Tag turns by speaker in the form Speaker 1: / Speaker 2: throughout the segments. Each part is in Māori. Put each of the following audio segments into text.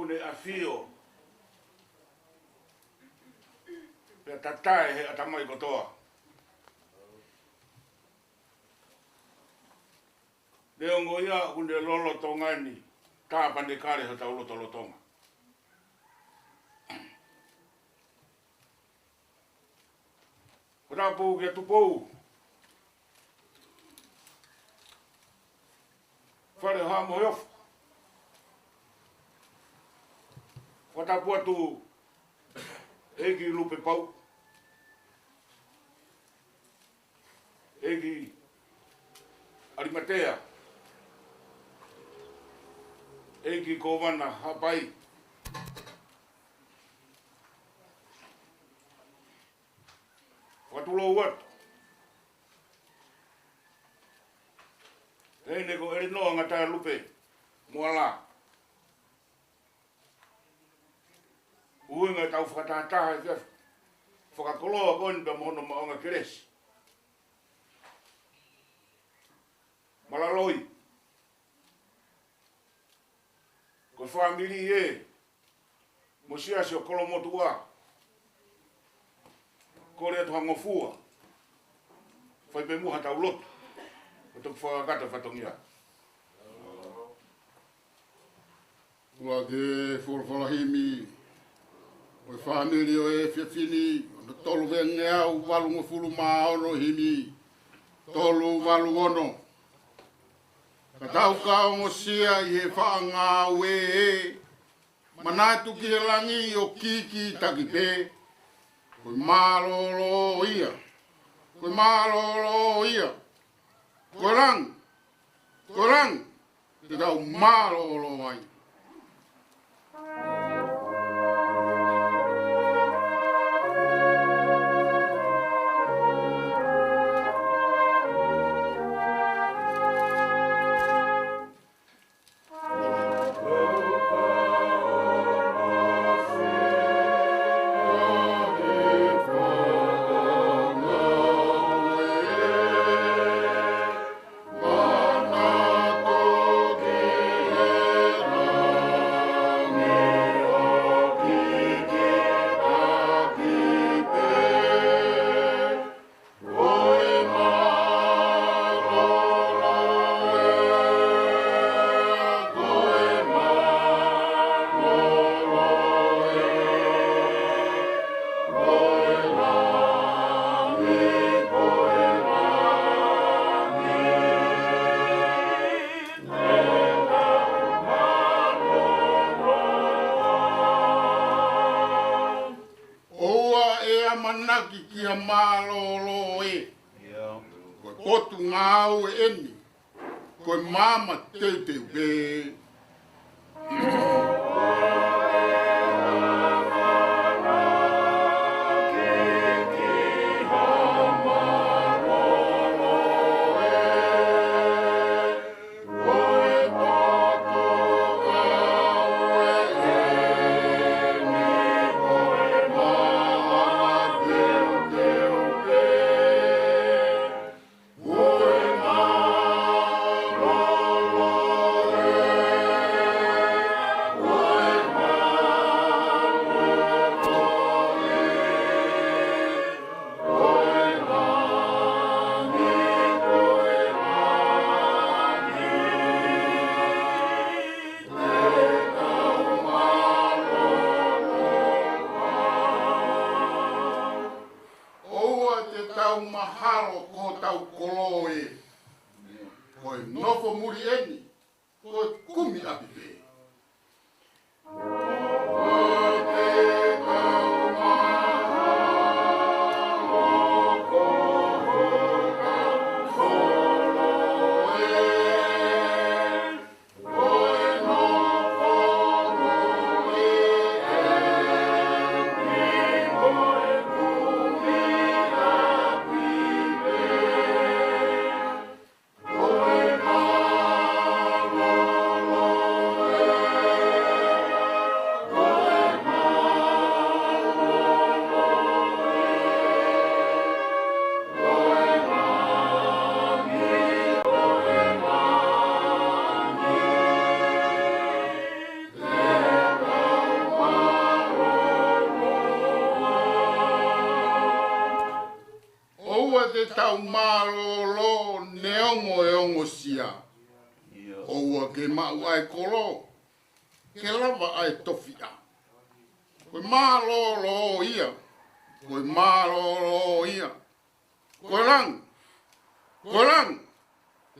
Speaker 1: pune afio. Pea tatae he atamai kotoa. Leongo ia kune lolo tongani. Ka pandekare ho tau lotonga. Kota pou ke tupou. Fare hamo yof. Kota pua tu egi lupe pau. Egi Arimatea. Egi Kovana hapai. Watulo wat. Hei ko eri noa ngata lupe. Muala. Uinga tau whakataha kef. Whakakoloa koni pa mohono maonga keres. Malaloi. Ko famili e. Mosiasi o kolomotua. Kore to ngofua. Foi be muha tau lot. O to whakata whatongia.
Speaker 2: Ua ke whorwhalahimi. O famili o e whiawhini. O tolu venge au walu ngofulu maono himi. Tolu walu ono. Ka tau ka o sia i he whaanga ue e. Manatu ki he langi o kiki takipe. Koe malolo ia. Koe malolo ia. Koe rang. Koe rang. Te tau malolo ai. Manaki ki ha malolo e. Koe potu ngau e eni. Koe mama te be. Tau mahalo ko tau koloe. Koe nofo muri eni. Koe kumi apipe. tau malolo neongo e ongo sia. O ua ke mau ai kolo, ke lava ai tofia. Koe malolo ia, koe malolo ia. Koe lang,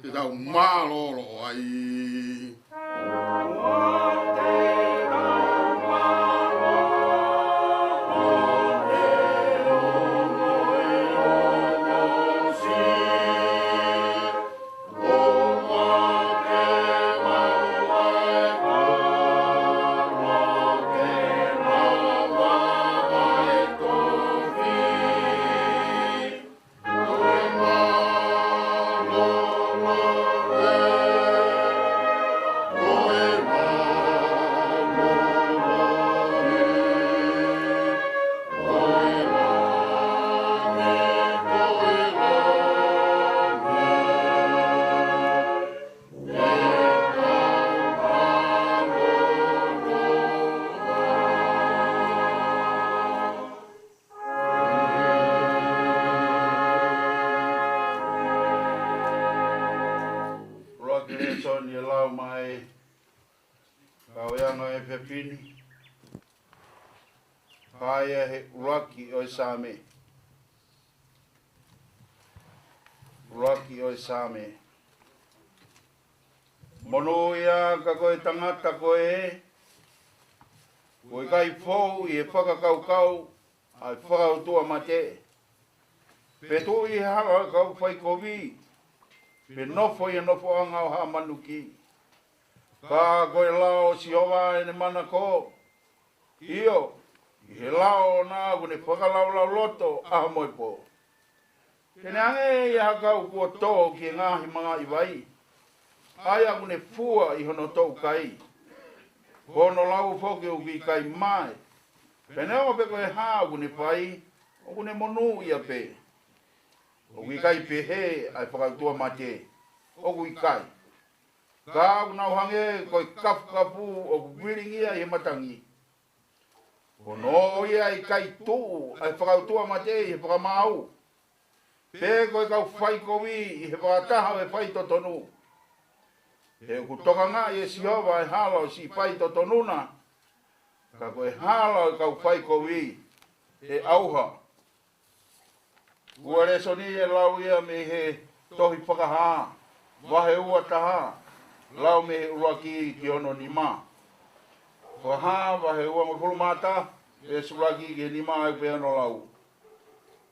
Speaker 2: te tau malolo ai.
Speaker 3: Son ye lau mai kauianga e pepini haia he uraki o Same mono ia ka koe tangata koe kai fou i e whakakaukau ai whakautua mate pe tō i hala kau whai kovi pe nofo i nofo anga o ha manuki. Ka koe lao si hoa e ne mana ko. Io, i he lao na kune whakalau lau loto aha moi po. Tene ange i hakau kua tō ki ngahi mga iwai. Aia kune fua i hono tō kai. Hono lau whoki uki kai mai. Pene o pe koe haa kune pai, o kune monu ia pe. O kui kai pehe ai whakautua mate. O kui kai. Ka unau hange koi kafu o kuwiringia i he matangi. O no ia i kai tuu ai whakautua mate i he whakamau. Pe koi kau whai kowi i he whakataha e whai totonu. E kutoka ngā i e Sihova e halo si whai totonuna. Ka koe halo i kau whai kowi e auha. Ua reso ni e lau ia me he tohi whakaha, wahe ua taha, lau me he uraki ki ono ni mā. Whaha, wahe ua mafuru mata, e suraki ki ni mā e pe ano lau.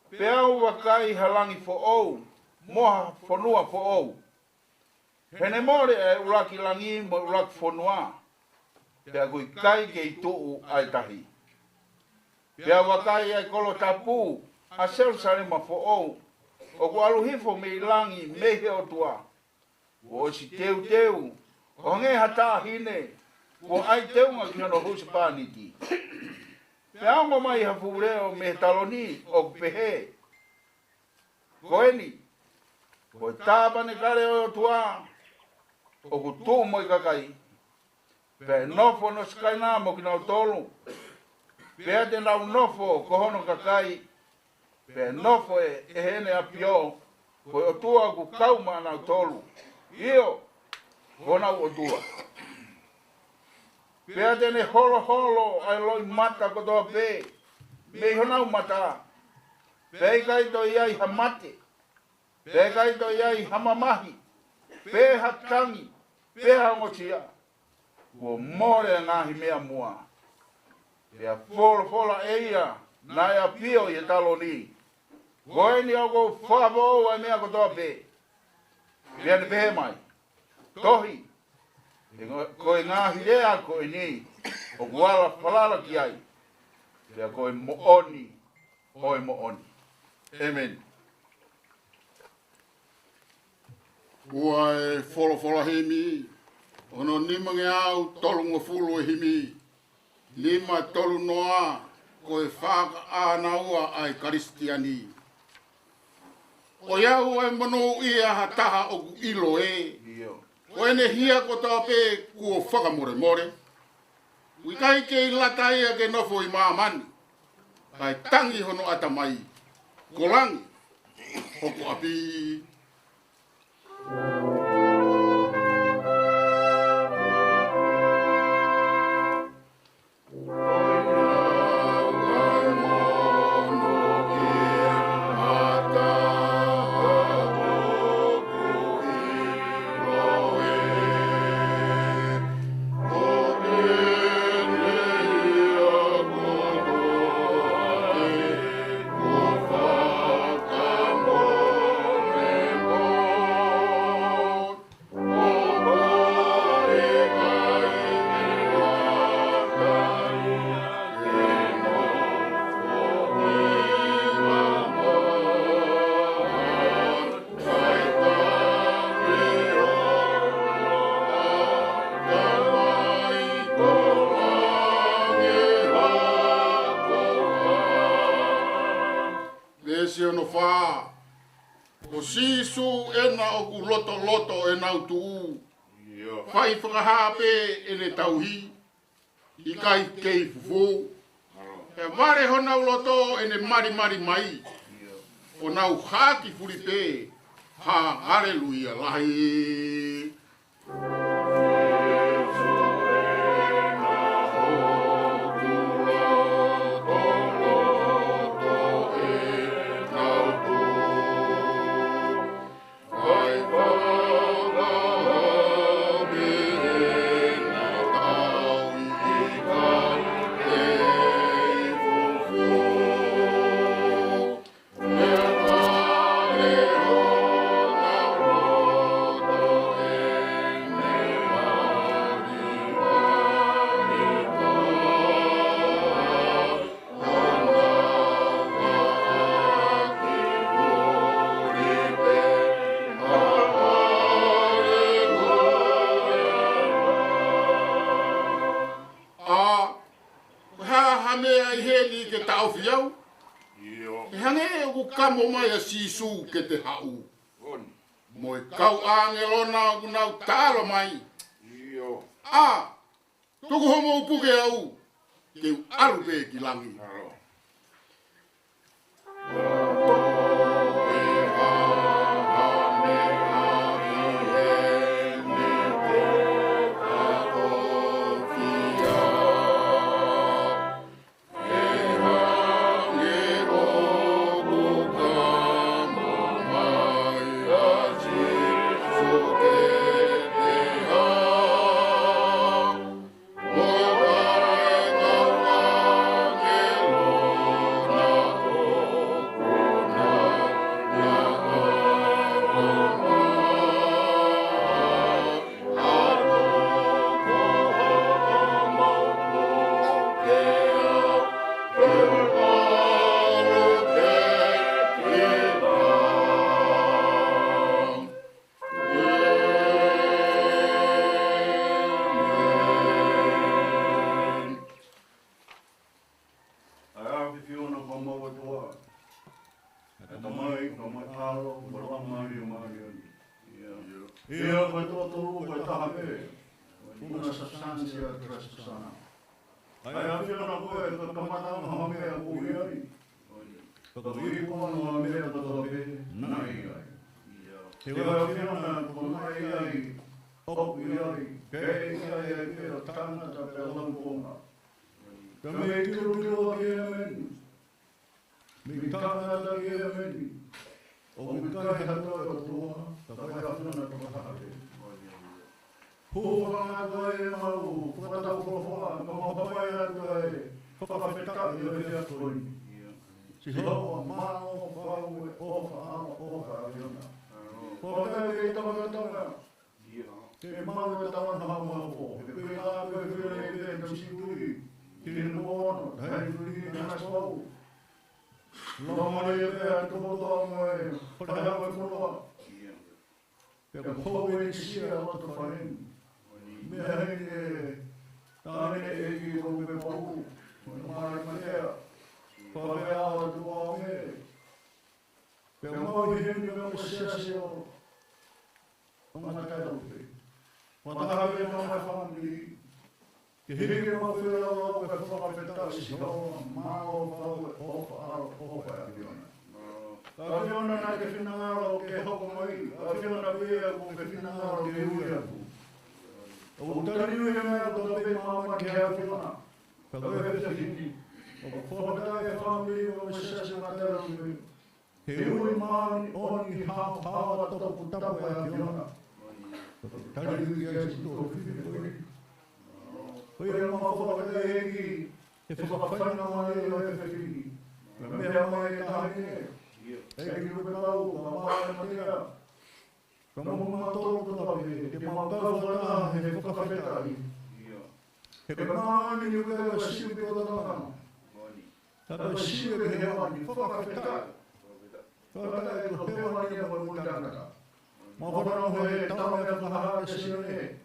Speaker 3: Pe au wakai halangi fo ou, moha whanua fo ou. Hene more e uraki langi mo uraki whanua, pe a kui kai ke i tuu ai tahi. Pe a wakai ai kolo tapu, a sel ma fo ou o ko aluhifo me ilangi me he o tua o si teu o nge hata hine o ai teu nga ki ono husi paniti pe ango mai ha fureo me taloni o pehe koeni ko taba ne kare o tua o ku tu mo i kakai pe nofo no skaina mo ki na tolu pe ate na nofo ko hono kakai pe nofo e hene a pio, koe o tua ku kauma na tolu. Io, kona o tua. Pe a tene holo ai loi mata kotoa pe, me honau mata. Pe kai to iai hamate, pe kai to iai hamamahi, pe hatangi, pe hangotia. Ko more ngahi mea mua. Pe a fola eia, na ia pio i taloni. Koe ni ako whabo ai mea kotoa pe. Pea ne pehe mai. Tohi. Koe ngahi rea koe ni. O kuala whalala ki ai. Pea koe mooni. Koe mooni. Amen.
Speaker 2: Ua e whola himi. Ono nimange au tolunga fulu e himi. Lima tolu noa. Koe whaka ānaua ai karistiani. O iau e mano ia hataha o ku ilo e. O ene hia ko tape kua whakamore. Ui kai ke i lata ia ke nofo i maamani. Kai tangi hono atamai. Kolangi. hoko api. Lesi ono wha, o sisu ena o ku loto loto e nau tuu. Whai whakahape e ne tauhi, i kai kei fufu. E ware ho nau loto e ne mari mari mai, o nau haki furipe, ha haleluia lahi. Kamo mai a sisu ke te hau. Mo e kau angelona o nau talo mai. Tuku homo upuke au. Ke u arupe ki langi.
Speaker 4: Kafiona na ke finangaro ke hoko mai. Kafiona pia ko ke finangaro ke uia ku. O tari ui mea ko tope mama ke hafiona. Kawe pesa hindi. O whakata e whamiri o sesa ngatera ui. He ui maani oni hawa topu tapu e hafiona. Tari ui e si tō whiwhi koi. Koi e ma whakata e egi. E whakawhaina mai e o e whiwhi. Mea mai e tahine. Egi rupe kau, ka maa e matea. Ka mahu mātoro tutape, ke maa kau whakata he whakawhetai. He ka maani ni uke ka siu pe o tatanga. Ka ka siu e ke hewani, whakawhetai. Whakata e ko hewani e mo mutangata. Ma whanau he tau e whakaha e siu e.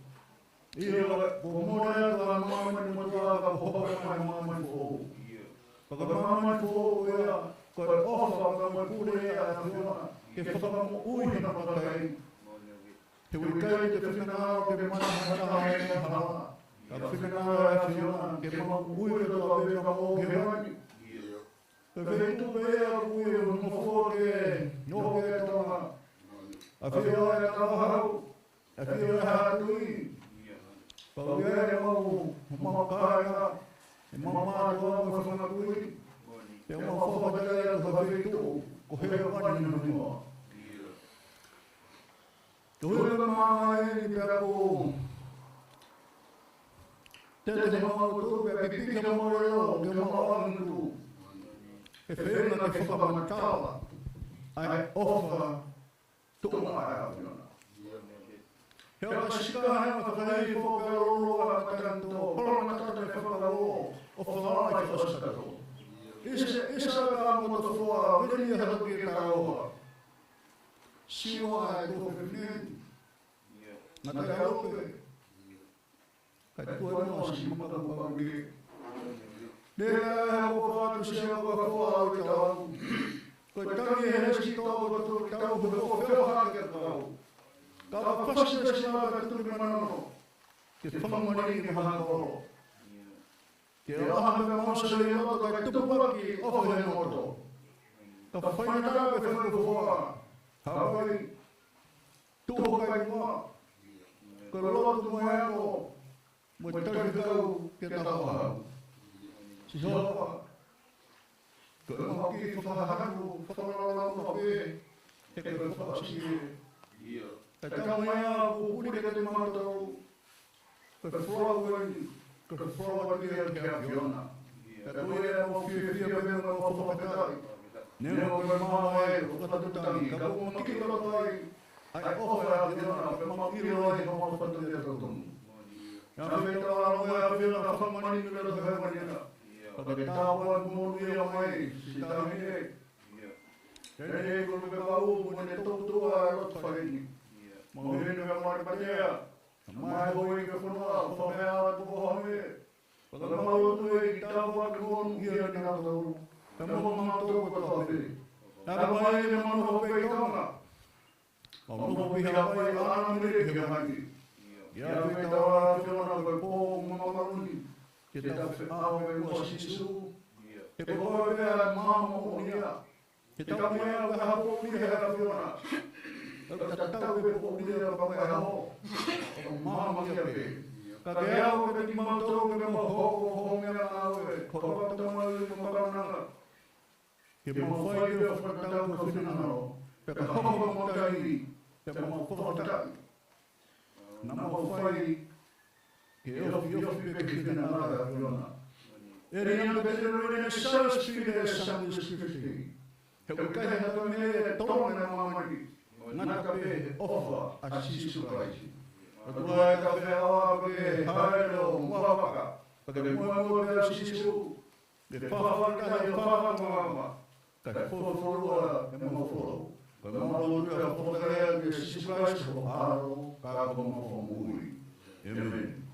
Speaker 4: Io ko morea ka mamani motua ka hoka mai mamani fōu. Ka ka mamani fōu ea. Ko e ofa ka mai pure e a whiona, ke whakamo uhi na pakai. Te wikai te whinangaro ke mana hataha e a hawa. Ka whinangaro e a whiona, ke mama ui e toa bebe ka mō ke hewani. Te whentu pe e a kui e mōwhua ke noho e tonga. A whio e a tawahau, a whio e hatui. Ka uia e mau, mama kāinga, e mama mātua me whanakui. Te o ma whakatarea ka whawhitu, ko hea wani na mua. Te hui ka maa e ni pera ko. Te te maa tu pe pipika mo reo, ke maa antu. E whenga ke whakamatawa, ai ofa tunga e a whiona. Hea ka shika hea ka whanei whakaro a taranto, holona tata e whakaro, o whakarai ka whasakato. Isa ka mo to fua, vini e hatu ki ka oa. Siwa e ko whenei. Nga te aope. Kai kua noa si maka kua ki. Nea e hako whātu si hako kua au ki tau. Kai tangi e hesi tau ka tu tau ko wheo hake tau. Ka whakasi te si maka turi manano. Ke whamamani ki mahakoro. Ke aha me mausa i moto kai tupaki oho he moto. Ka whaina tape whengu whoa. Hawaii. Tuho kai mua. Ka lotu mo eko. Mo tari kau ke tahau. Si hoa. Ka maki whakahaku. Whakalalau hape. He ka whakasiri. Ka tau mea pupuri ke te mātou. Ka whawai. Ka whawai ke a whiona. Ka tui e mo whiwhia pemenga o whakatai. Neo koe maa e whakatutangi. Ka o maki kalatai. Ai oho e a whiona. Ka maki roi ho whakatari a tautongu. Ka whetā aro e a whiona. Ka whamani nuna ta whamaniana. Ka te tāua kumonu ia mai. Si tāmine. Tene e koe me kau mo ne tautua e rot whaini. Mo henu e mare patea. Mai hoi ka whanua, whamea atu pohame. Paka mautu e ki tāua ki monu ia ni ngātauru. Ka moho mātou ka hape. Naka mai ne manu hape i kaunga. Ka moho piha hape i ana mire ke hangi. Ia whita wā whiona koe pō mamamaruni. Ke tawhi awe mua sisu. He koe pēra māma unia. He tamea ka hapo ni he a whiona. Ka tau e po unia pa mai hao. Ka māma kia pē. Ka ke au ke ti mātou ke mo hoko honga na awe. Ka pata mai mo makaunanga. Ke mo whai e whakatau ka whinangaro. Pe ka hoko mo tai. Pe mo whakatai. Na mo whai. Ke ofi pe ke whinangaro a whiona. E ringa pe te roi South Street e Sunday Scripture. He kai hata me tōna na mamaki. Ngata pe ofa a Sisu Christ. Atua e ka whea pe haero mwawaka. Paka me mua pe a Sisu. Me whawaka e whawaka. Ka whawhorua e mwawhoro. Ka mwawhorua e whawakarea me Sisu Christ. Ka haro ka mwawhomui. Amen.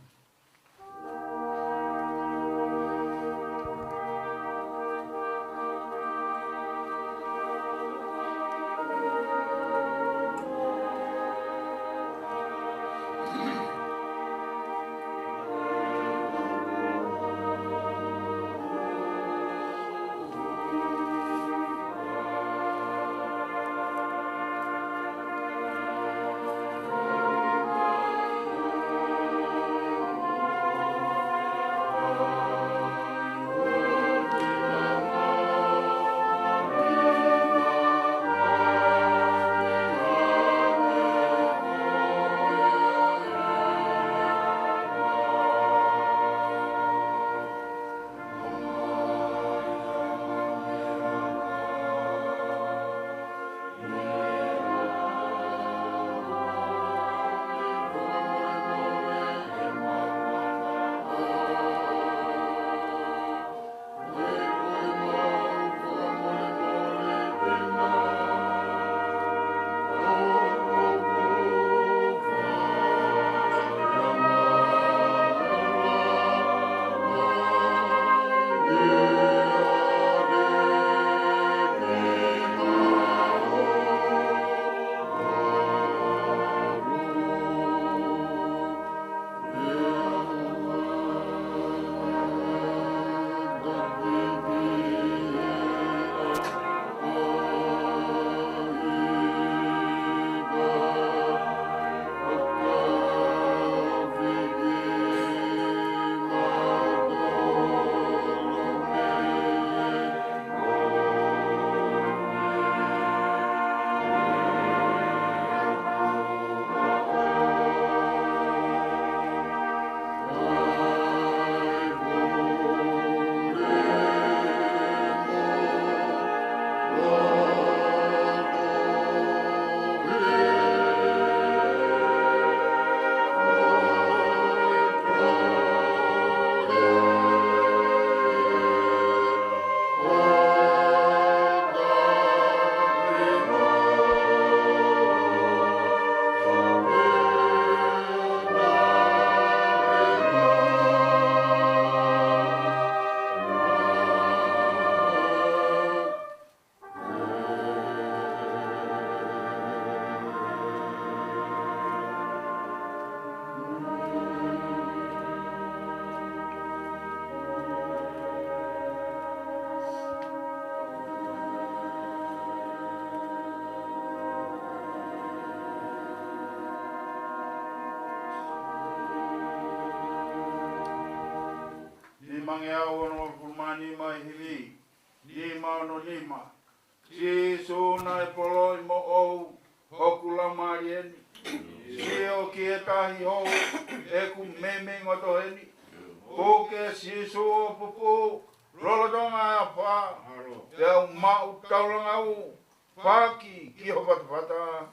Speaker 3: Mangeau ono pulmani mai hivi. Lima ono lima. Si suna e poloi mo ou hokula marieni. Si o ki e tahi hou e ku meme ngotoheni. Oke si su o pupu lolotonga a pa. Te au mau taulangau paki ki ho patapata.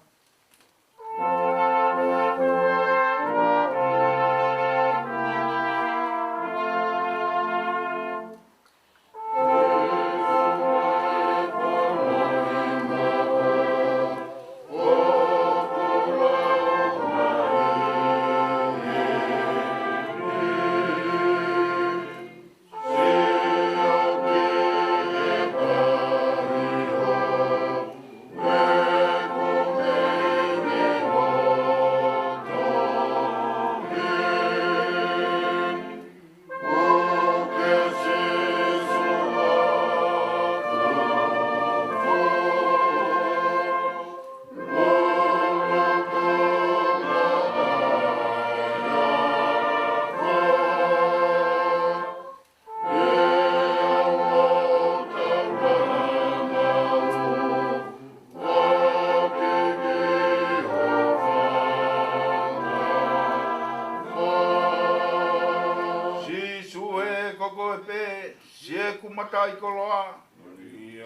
Speaker 3: Matai koloa,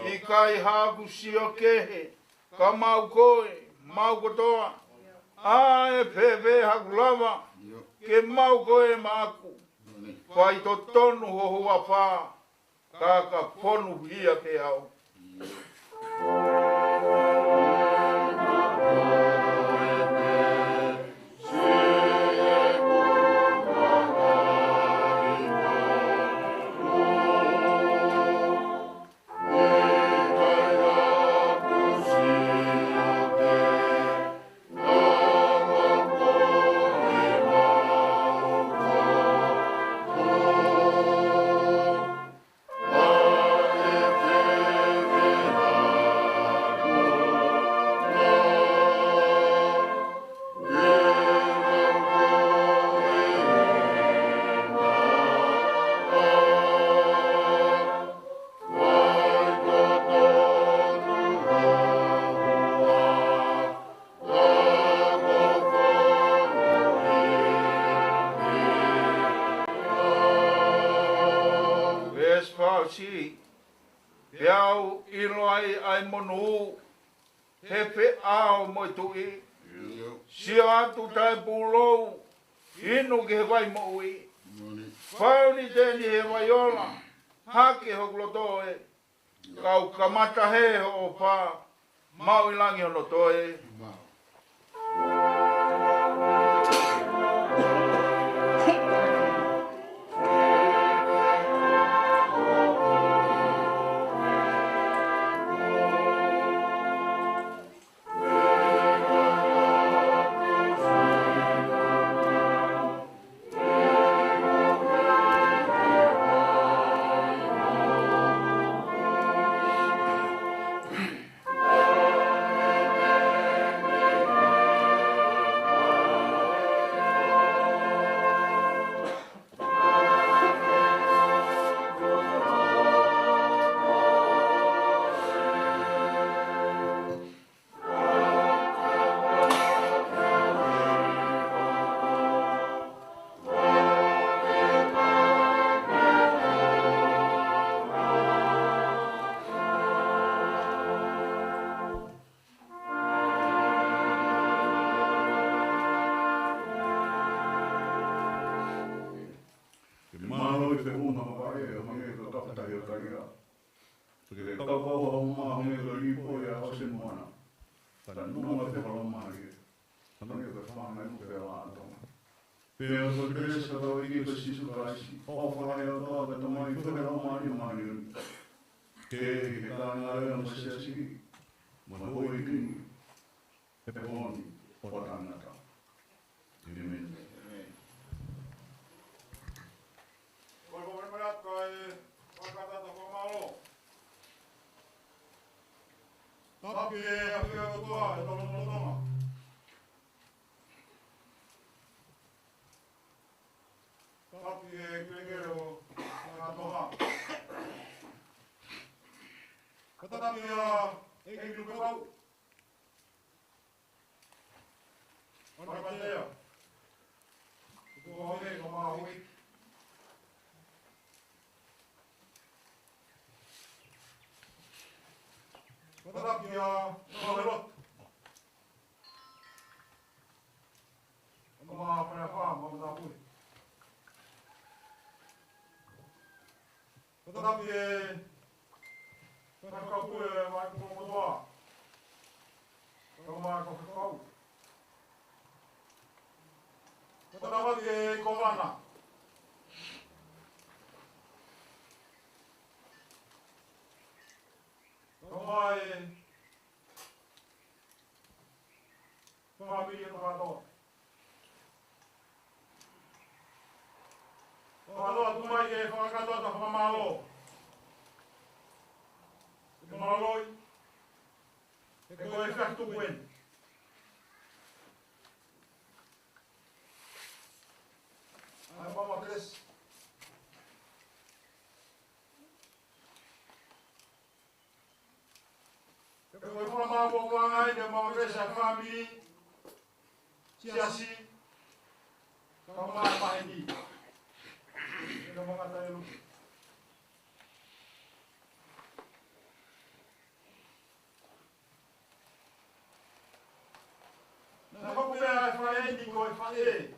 Speaker 3: I kai haku sio kehe, ka mau koe, mau kotoa, a e pepe haku lava, ke mau koe maaku, pai to tonu ho hua pā, ka ponu hia ke au. Si Biau ilo ai monu hepe ao mo tui si atu tai pulo inu ke vai mo ui pau ni te ni he vai ola hake hoklo toe kau kamata he o pa mau ilangi hono toe
Speaker 4: Oi se uma vai e mange ko kapta yo karia. Porque ka ko ma mange ko lipo ya o se mona. Para no te falo mai. Mange ko fa mai ko pela to. Pero ko kres ka ko i ko sisu kasi. O fa ya to ka to mai ko pela mai mai. Ke ka na ya mo se si. Mo ho i ki. E poni o tanata. Amen.
Speaker 1: Voimme jatkaa pakata komalo. Tappi ja hyvä tuo, että on mulla toma. Tappi kengero ja toma. Kata tappi ja ei kyllä kau. On pateja. Tuo on ei koma hui. Takia solerot. Oma apena faama mutta pui. Takia takia pui vaikka mutua. Oma kokau. Takia kovana. Família do Vador. Vador, tu vai que fala que a tua tá malo. Tu malo. Que coi faz tu bem. Ai, vamos três. Que coi fala mal bom lá, ainda vamos três a família. Siasi, kamu apa ini? Kita mau ngatain lu. Nah, kau punya apa ini kau faham?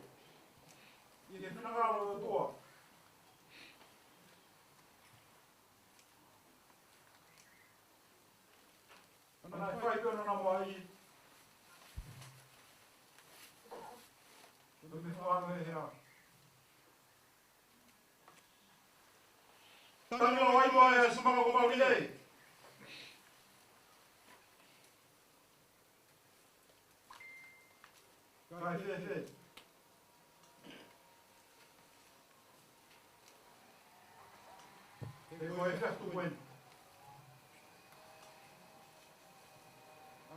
Speaker 1: Ini tu nak kalau tua. Anak faham tu nak buat. Dove fanno era? Tanto vai vai semua kau bawa dia. Kai fe. Ego é tu bem.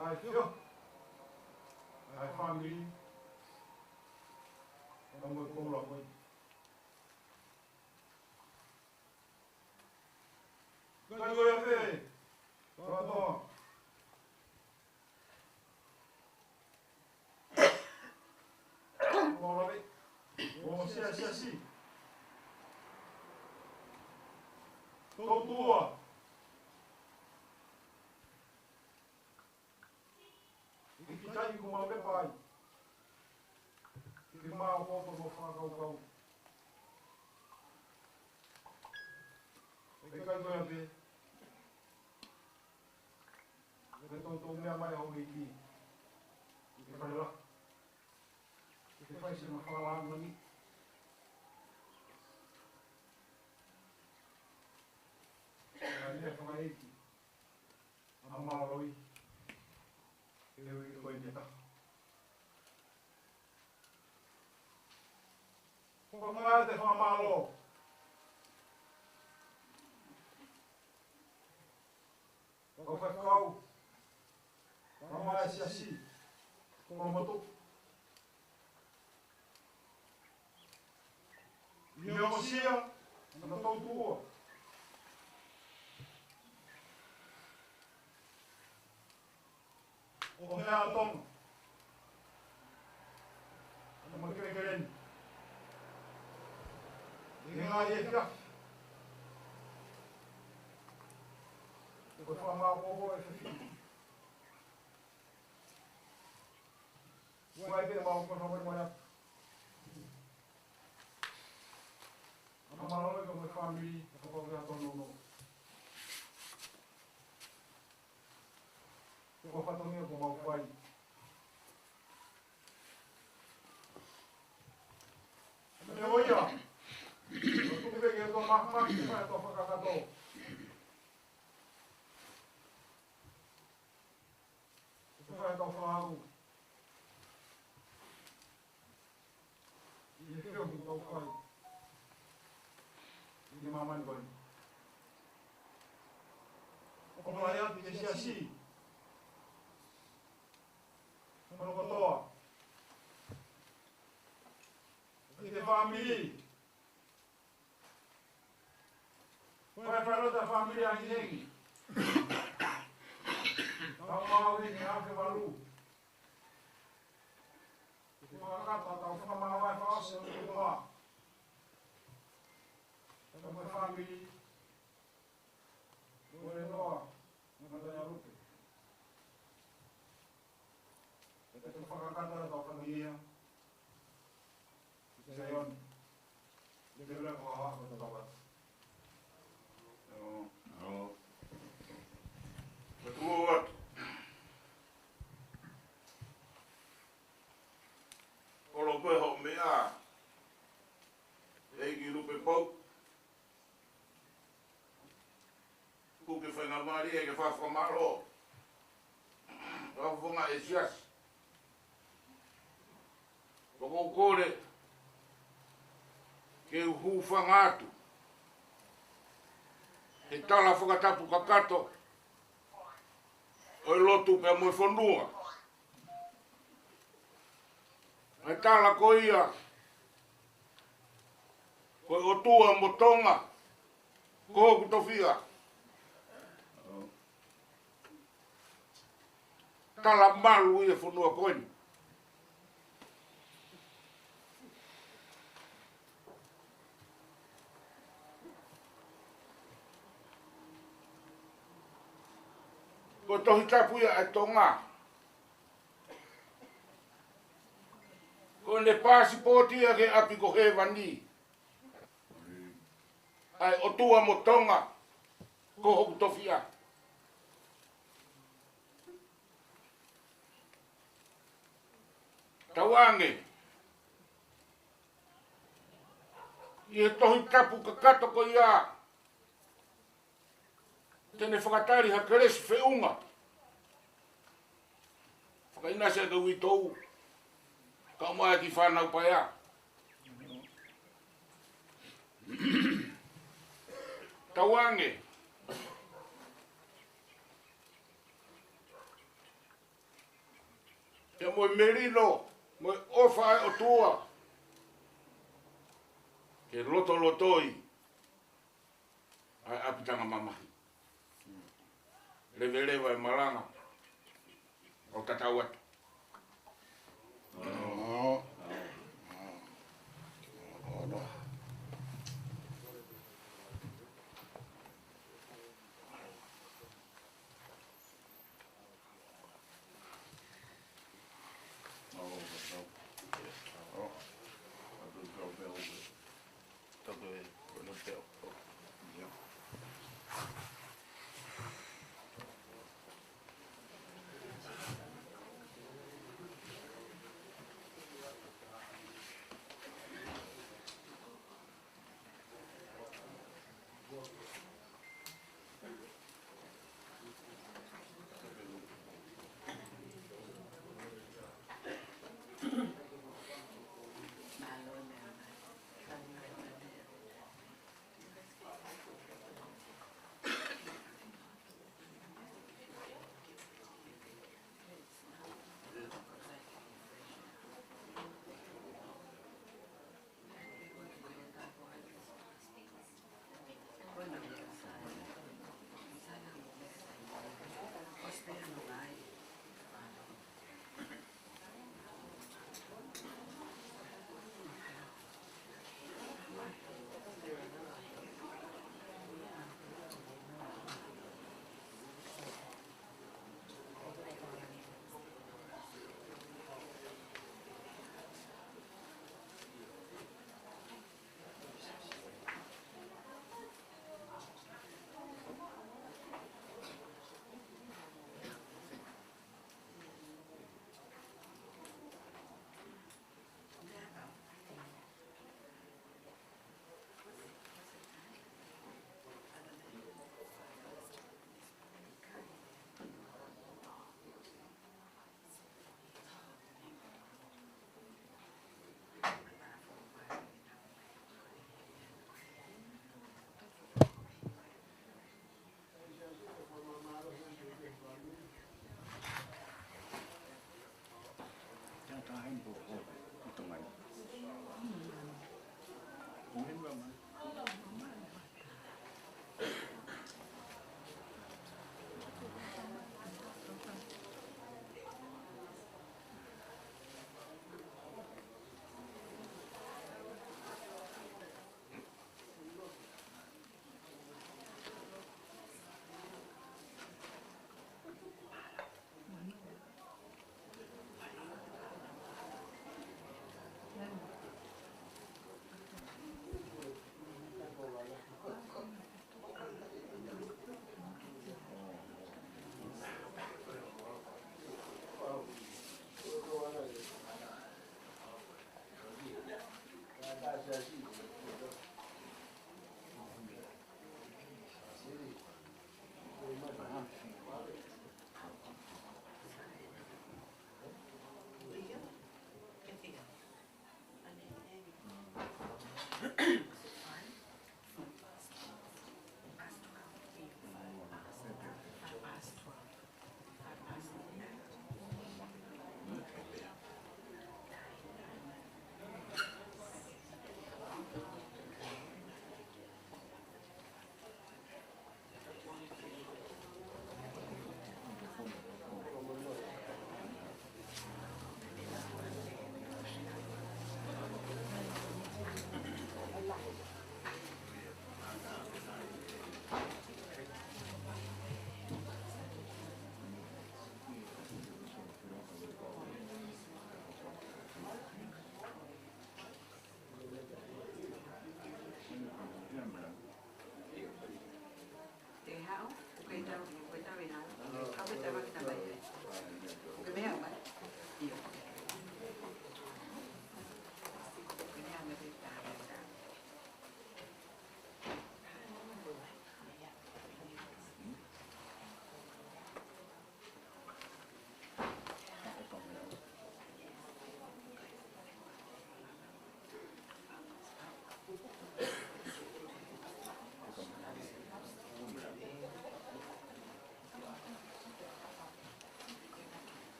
Speaker 1: Ai fio. Ai família. Vamos com o coi. Agora vem. Pronto. Vamos lá. Vamos ser assim. Tô tua. E que tá aí com o meu pai. Que mal volta vou falar o cão. E que cai do ambiente. Então minha mãe é o aqui. E que faz lá. E que faz se não falar algo ali. Ali é falar aqui. A maloi. Eu vou inventar. Como é que fala malo? Como é que cau? Como é que assim? Como tu? E eu você não estou tua. O real tom. Não me querem. Ninguém fica. Depois formar o povo é filho. Vai ver mal quando vai molhar. A mala não é family, ako pa tono. Ko pa tono ko mau pai. Me oia. Tu que que to mahma que vai to fakakato. Tu vai to fagu. E que eu vou pai. Di maman ko. Ko pala ya di siasi. Ano ko to? Di family. Vai falar da família aqui. Não mau ini apa baru. Kita kata tahu sama vai falar sobre o lá. Sama family. Boleh doa. Não tanya rupi. Kita tu falar kata tahu família. Jayon. Dia bilang wah betul betul.
Speaker 3: Betul. Kalau behok mea, lagi lupa pau. Kuki fenga mari ke fa famalo. Fa funga esias. Como kore ke hu fangatu. E tala whakatapu kakato o i lotu pe moe whanua. E tala ko ia ko o tua mo tonga ko hoku tofia. Tala malu ia whanua koini. Ko tohi tapu ia e tonga. Ko ne pasipoti ia ke api ko he wani. Ai o tua mo tonga ko hoku tofia. Tawange. Ia tohi tapu kakato ko ia. Tene whakatari ha keresi whiunga. Whakaina se ka witou. Ka mai ki whanau paia. Tawange. Te moe merino, moe ofa o tua. Ke loto lotoi. Ai apitanga mamahi. Leveleva e malanga o tatau atu.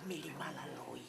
Speaker 5: family malaloi.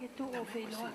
Speaker 5: Cái tụ về lo.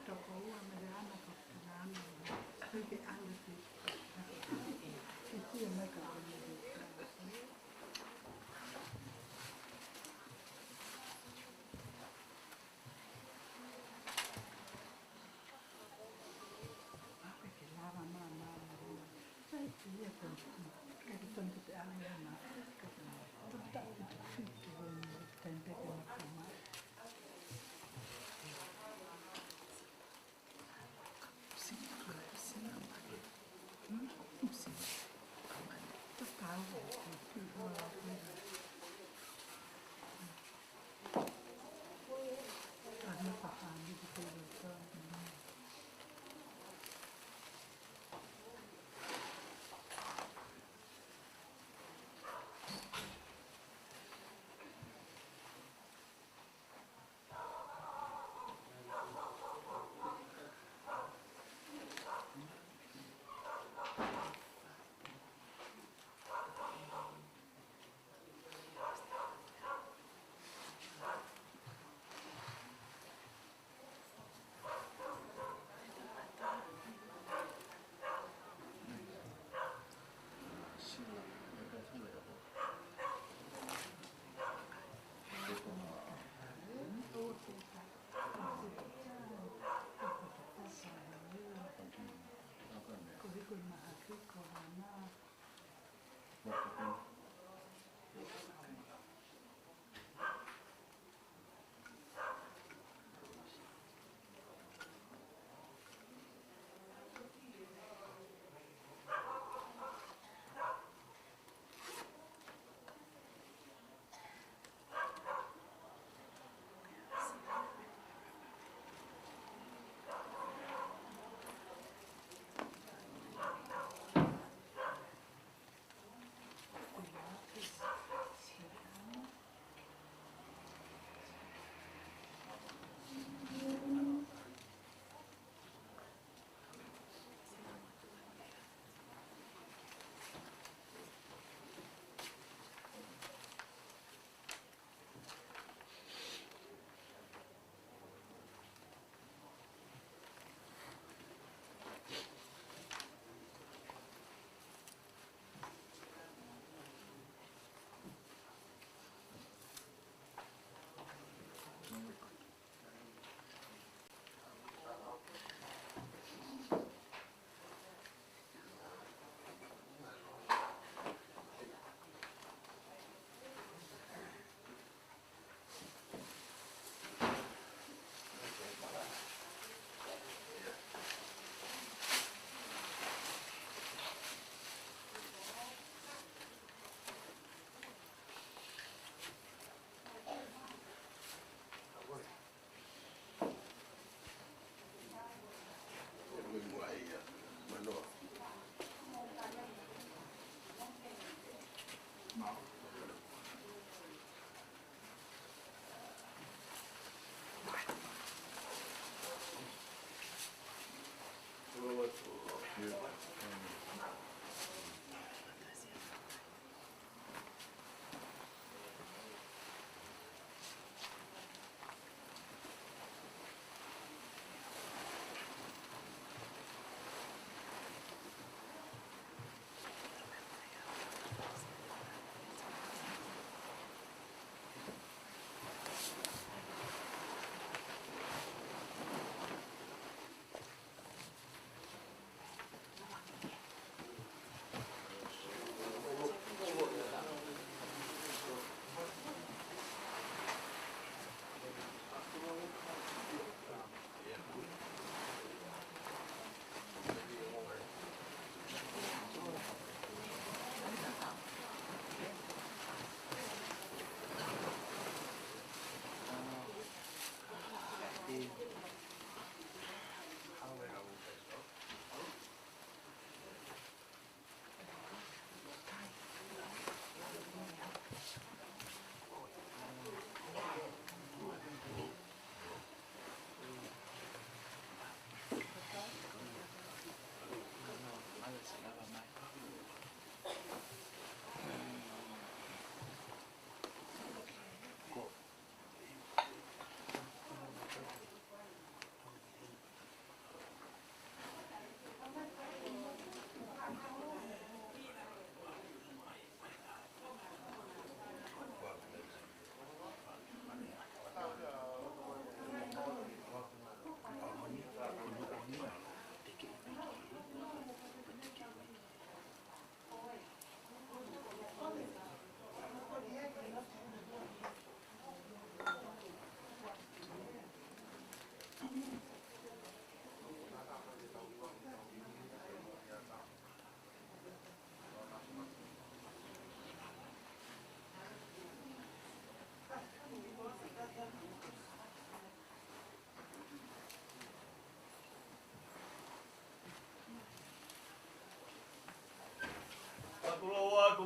Speaker 6: Toko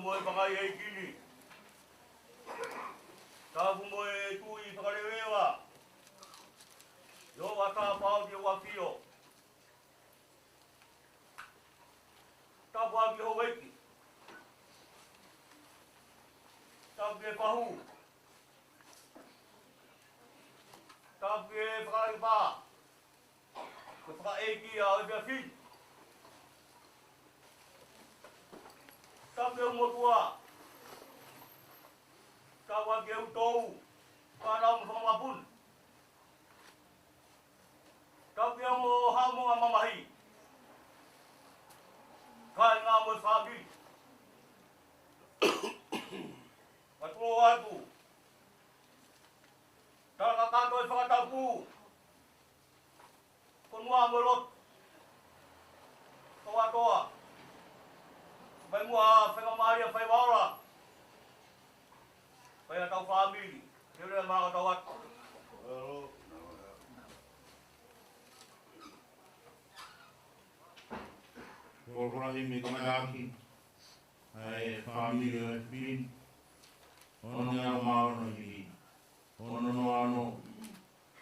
Speaker 6: mo e pakai e kini. Tapu mo e tui whakarewewa. Yo wata pao ki wafio. Tapu aki ho weiki. Tapu e pahu. Tapu e whakaipa. Ko whakaeki a o te whin. Tapu e motua. Tapu aki e utou. Whanau mo whamapun. Tapu e mo hamo a mamahi. Kai ngā mo whabi. Katoa atu. Taka kato e whakatapu. Konua mo lot. Toa toa. Pai mua whakamaria whai waora. Pai a tau whamiri. Tere a maka tau atu.
Speaker 3: Korporahi me kamaki. Ai family o fin. Ono ni aro maono ni. Ono no ano.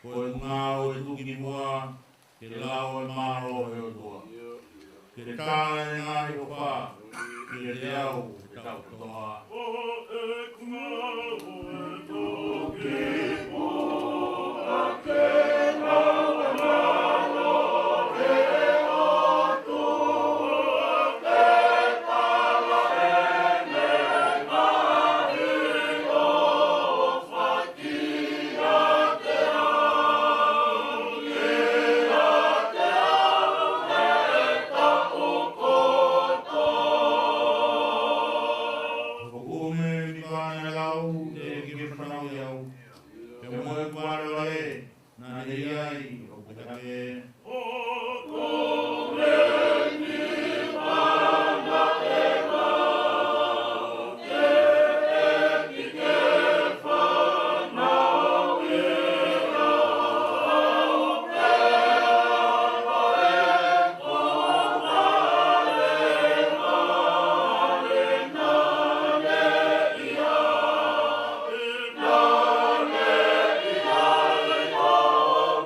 Speaker 3: Ko e ngao e tuki mua. Ke lao e maro e o tua. Ke te tāna e ngāi o whā. Ke te au e tau toa. O e kungao e toke mo a ke ngao e maro e o tua. Ke tala e me ngāi o whakia te au. Ke a te au e tau koto. Ume mi kāna lau te ki whanau iau. Te moe kuara lae, nā ne iai o kutake. O kome ni mana e ngau, te ki te whanau ia. Au pēra e kona e ngāre nāne ia. Nāne ia e tō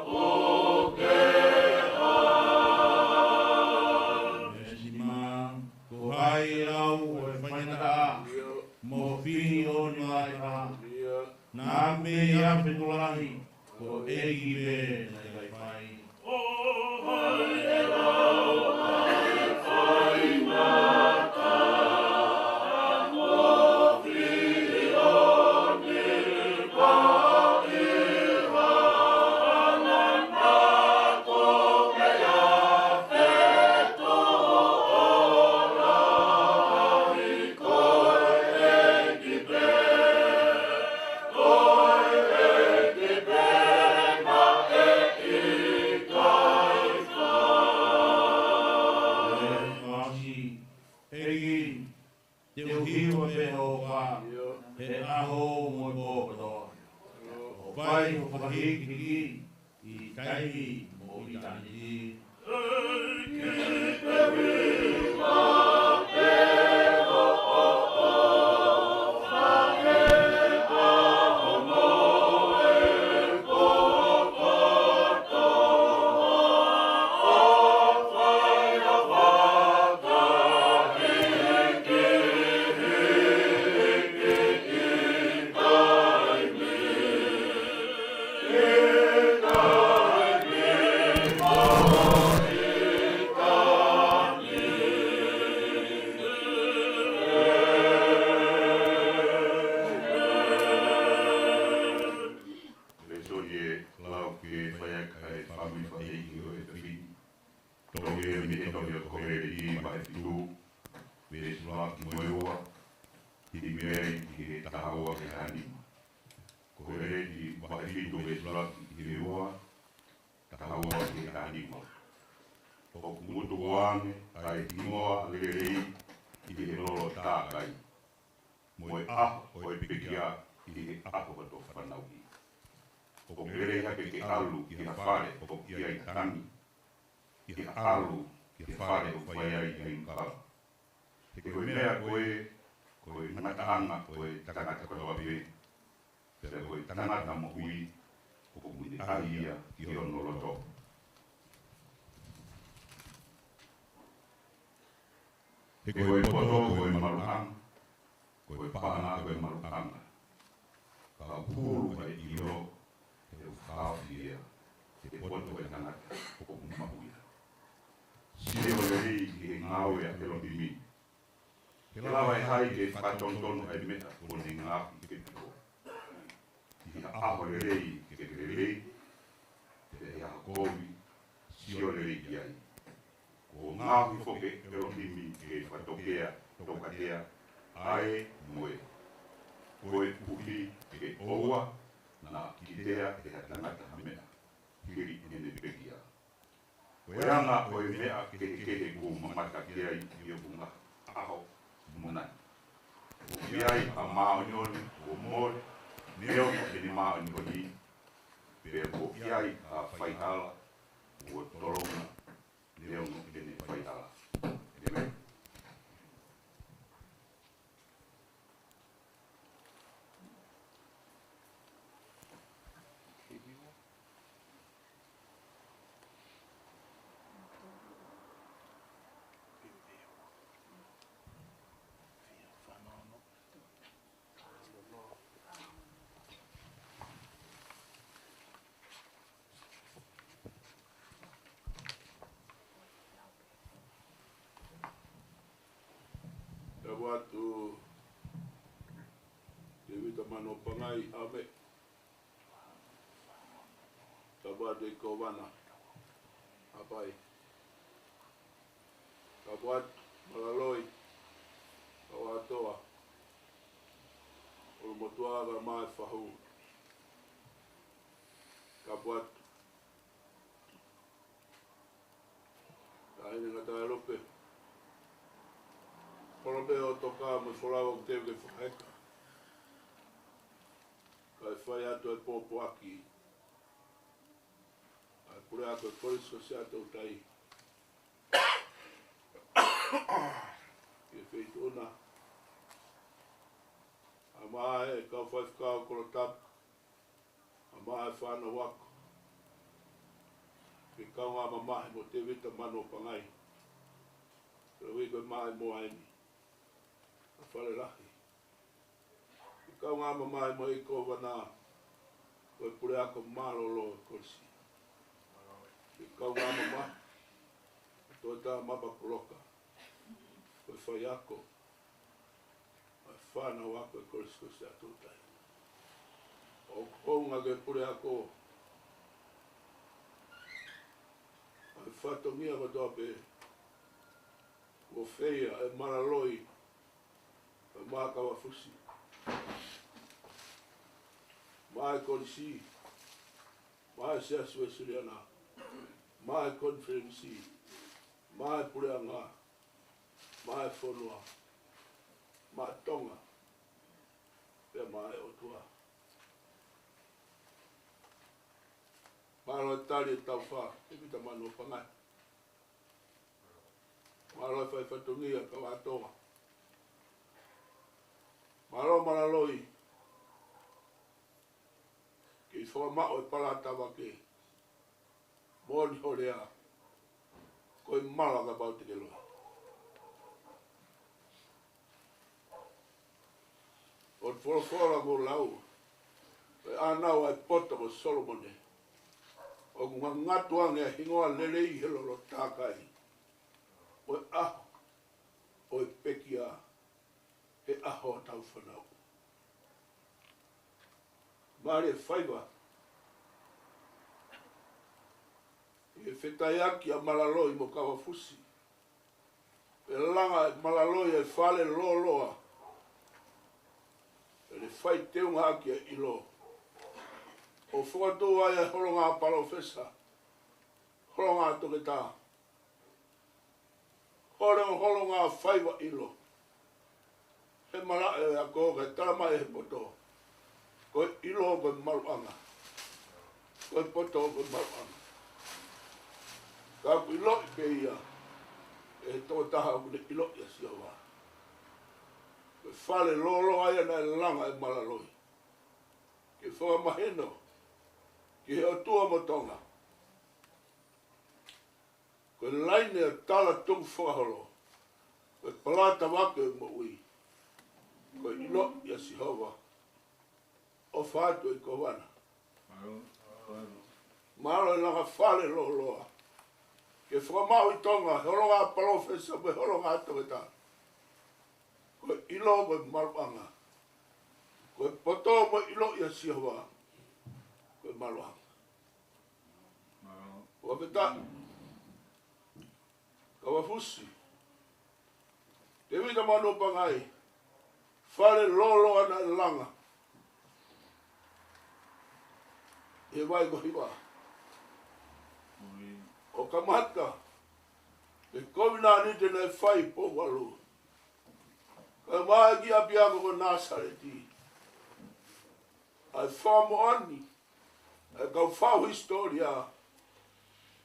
Speaker 3: puke Mesima, ko hai rau e whainata mo whini o ni mai rā. Nā me ia whetulahi, ko egi me nei kai whai. O hai e rau ai whainata, mo whini o ni mai rā. Anana ko mea wheto ora i koe e ki pē. Koe e ki pē ma e i kai whai. E masi, egi, te uhiwa me o wha, he aho mo i kōpatoa. O whai o whakahiki i taimi mo i taniti. tangata koe tangata koe wapi pera koe tangata mo hui ko muni ahia ki ono loto e koe poto koe marukang koe paana koe marukang ka puru koe iro e uwhawhia e poto koe tangata ko muni mahuia sio lei ki ngau ya te lopimi ke lawa e hai ke whatontonu ai mea ko ne ngāki ke tiko ki aho le rei ke le rei te e aho kovi sio le rei ki ai ko ngāki foke e lopimi ke whatokea tokatea ae moe koe puhi ke oua na ki tea e hatangata mea hiri ene pekia koe anga koe mea ke ko mamata ki ai i o bunga aho munai Ubiai a maonyoni o mole neo ke ni maonyoni pe ko iai a faitala o tolonga neo ke ni faitala amen
Speaker 7: Watu Devita mano pangai ame Tabade kovana Apai Kabuat malaloi Kawatoa Ulmotuaga mai fahu Kabuat Taine ngata lope Polobe o toka mo solava o teve que whaheka. Kai whai atu e pōpō aki. Ai pure ako e koriso se atu tai. Ke wheitu una. A maa e kau whai whakao koro tapu. A maa e whana wako. Ke kau ngā mamahi mo te vita mano pangai. Pero wiko e maa e moa eni. Whare rahi. I kau ngā mamai mo i kō wana koe pure ako marolo e korisi. I kau ngā mamai toi tā mapa kuroka koe whai ako ai whānau ako e korisi ko se atūtai. O kounga ke pure ako ai whatongia ko tō pe o whea e maraloi Maka wa fusi. Mai konsi. Mai siasu e suriana. Mai konferensi. Mai pureanga. Mai fonua. Mai tonga. Pe mai otua. Mai lo tali tau wha. E pita manu pangai. Mai lo whai whatungia ka watoa. Maro maraloi. Ki whaka mao e palata wake. Mōni horea. Koe malanga bau te keloa. O te whorofora mo lau. E anau ai pota mo Solomone. O kunga ngatu ange a hingoa lelei helolo tākai. O e aho. O e pekia. E aho tau whanau. Mare whaiwa. E whetai aki a malaloi mo kawa fusi. E langa e malaloi e whale loloa. E le whai teunga aki a ilo. O whakatu ai a horonga palo whesa. Horonga toke tā. Horonga whaiwa ilo. He mara e a ko ke tarama e poto. Ko ilo ko maruanga. Ko poto ko maruanga. Ka ku ilo pe ia. E to taha ku ilo ia siowa. E Fale lolo aia na langa e malaloi. Ke whanga maheno. Ke heo tua motonga. Ko laine a tala tung whaholo. Ko palata wake mo ui. Ko ilo ia Sihova. O whātu i ko wana. Maro e langa whale loloa. Ke whamau i tonga. Holo ngā palofesa me holo ngā taweta. Ko ilo mo maruanga. Ko poto mo ilo ia Sihova. Ko maruanga. Ko peta. Kawa fusi. Te wita manu pangai. Whare lolo ana langa. E vai ko hiwa. O kamata. E kovina ni te nei whai po walu. Ka mai ki apiako ko Nasareti. Ai whamu ani. E kau whau historia.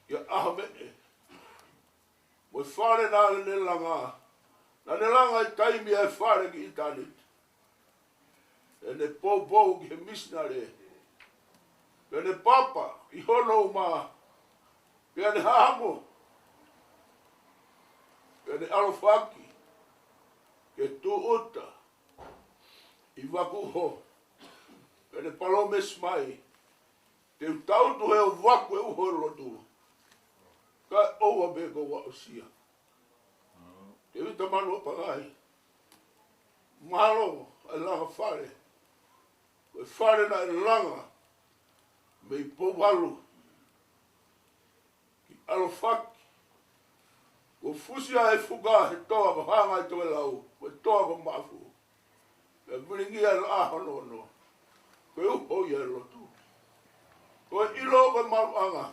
Speaker 7: Ia ahame e. Mo whare nā ne langa. Nā ne langa i taimi e whare ki itanit. E ne pou ki he misnare. E ne papa i hono ma. E ne hamo. E ne alofaki. Ke tu uta. I wakuho. E ne palome smai. Te utautu he o waku e uhoro tu. Ka owa be ko wa osia. Te vita manu pagai. Malo a langa whare. Koe whare na e langa. Me i powalu. Ki alofaki. Ko fusia e fuga he toa ko hanga i toa lau. Ko toa ko mafu. Me muringia e la hono no. Koe upo i e lotu. Koe ilo ko maruanga.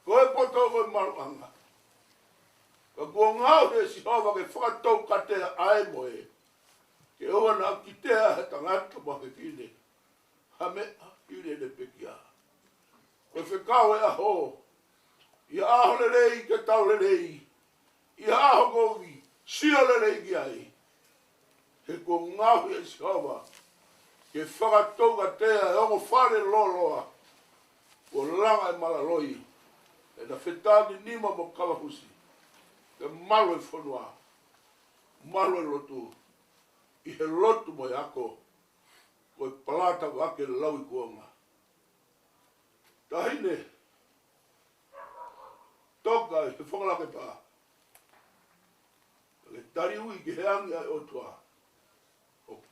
Speaker 7: Koe poto koe maruanga. Ka kua ngau he Sihova ke whakatou katea ai moe. Ke oa na kitea he tangata mahe kine. Hame ire ne pekia. Koe whekau e aho. Ia aho le rei ke tau le rei. Ia aho kovi. Sia le rei ki ai. He kua ngau he Sihova. Ke whakatou katea e ongo whare loloa. Ko langa e malaloi. E na whetani nima mo kawahusi. Ke malo e whanua. Malo e lotu. I he lotu mo e ako. Ko e palata wake lau i kuonga. Tahine. Toka e he whangalake pā. Ke tari ui ki he angi ai otua.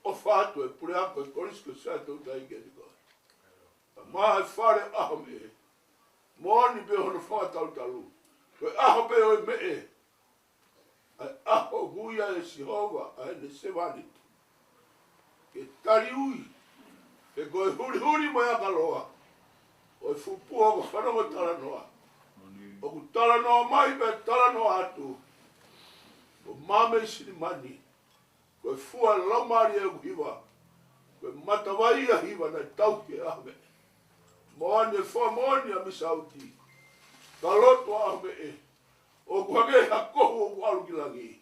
Speaker 7: O whātu e pure ako e korisko sātou tai ke te koe. Maa e whare aho me e. Moani be hono whātau talu. Koe aho be oi me e. Ai aho huia e Sihova ai ne sewanit. Ke tari ui. Ke koe huri huri mo aka loa. O e fupua ko whanongo tala noa. O ku tala noa mai me tala noa atu. O mame sini mani. Koe fua laumari e hiwa. Koe matawai a hiwa na tauke ahme. Moani e fua moani a misauti. Ka loto ahme e. O kuhage hakohu o kualu ki lagi.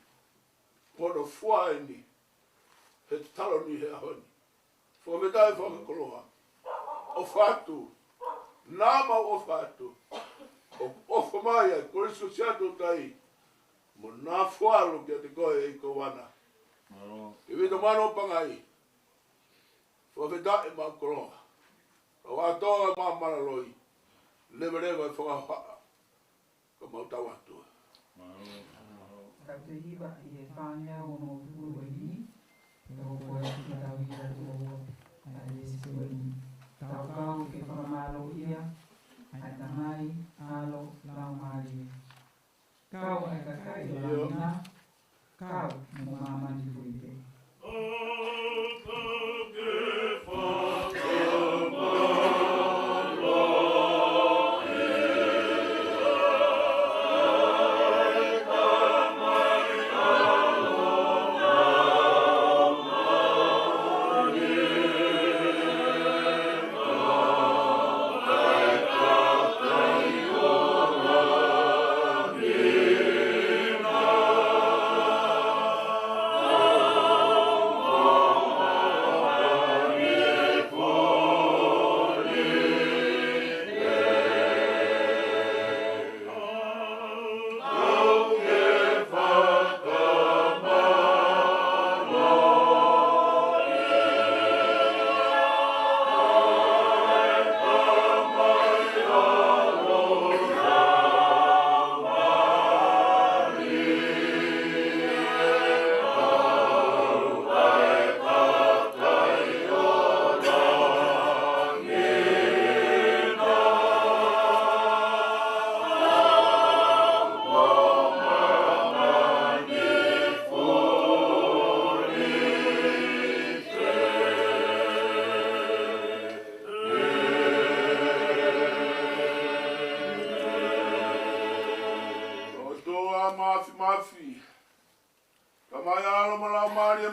Speaker 7: Kono fua e ni. He talo ni he ahoni. Fua me tae whaka koloha. O whatu. Nama o whatu. O ofa mai e koriso siato tai. Mo nā fualu ki a te koe e ko wana. E vita mano pangai. Fua me tae ma koloha. O watoa ma malaloi. Lewa lewa e whaka ka mautau atua.
Speaker 8: Ka te hiwa i e whānea o no tūru e ni. Te o koe ki tau i a tō a e si o ni. Tau kau ke whamalo ia. Ai tangai alo lau maari. Kau e ka kai o lamina. Kau mo mamani fuite.
Speaker 7: Oh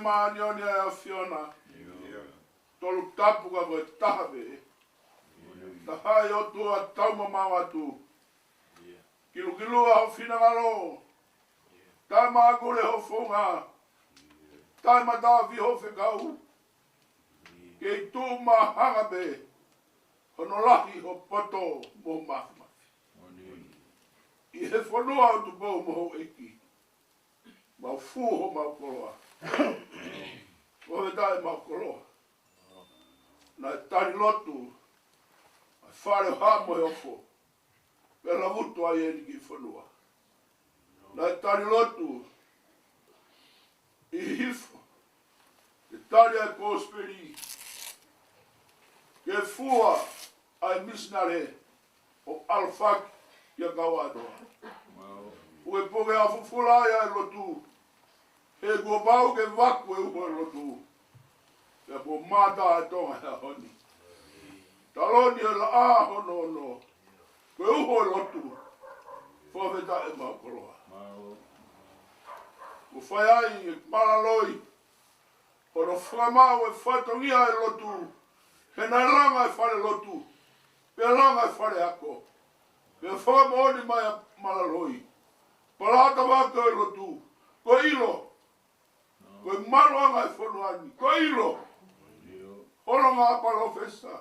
Speaker 7: maani o ni a Fiona. Tolu tapu ka koe tahawe. Tahai o tua tau mamawa tu. Kilu a ho fina ngalo. Tai maa kule ho funga. Tai maa tawi ho whekau. Kei tū maa hanga be. Hono lahi ho poto mo mahi. I he whanua o tu pō mo eki. Mau fuho mau koloa. Mo he tae mau koloa. Nai tari lotu. Ai whare hamo he ofo. Pela vutu ai eni ki whanua. Nai tari lotu. I hifo. Ke tari ai kōsperi. Ke fua ai misnare o alfaki. Ia kawadoa. Ue poke a fufulai ai lotu. He kua pau ke waku e uho lotu. Ia po mata e tonga hea honi. Taloni e la aho no no. Koe uho lotu. Faweta e maukoloa. Ku whai ai e malaloi. Hono whakamau e whatongia e lotu. He nai langa e whare lotu. Pea langa e whare ako. Pea whakamoni mai a malaloi. Palata waka e lotu. Ko ilo. Ko maruanga e whanuani. Ko ilo. Holo ngā palo festa.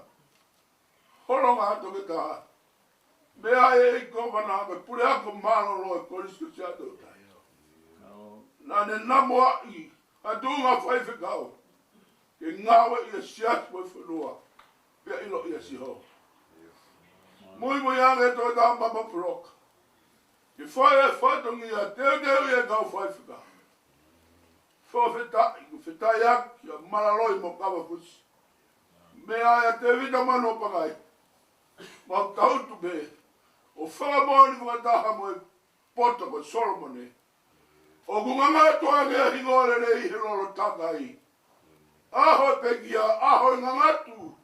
Speaker 7: Holo ngā toke taha. Mea e kovana me pure ako malolo e korisko siato tai. Nane namo ai. A tunga whaife kau. Ke ngawe ia siatu e whanua. Pea ilo ia siho. Mui mui ange toi tā mama puroka. Ke whai e whatongi a teo ia kau whaife kau. Whawhetai, ku whetai aki a malaloi mo kawa kusi. Mea e te vita mano pangai. Mau tautu be. O whakamoni whakataha mo e poto ko Solomone. O kunganga toange a hingore rei he lolo takai. Aho e pekia, aho e ngangatu.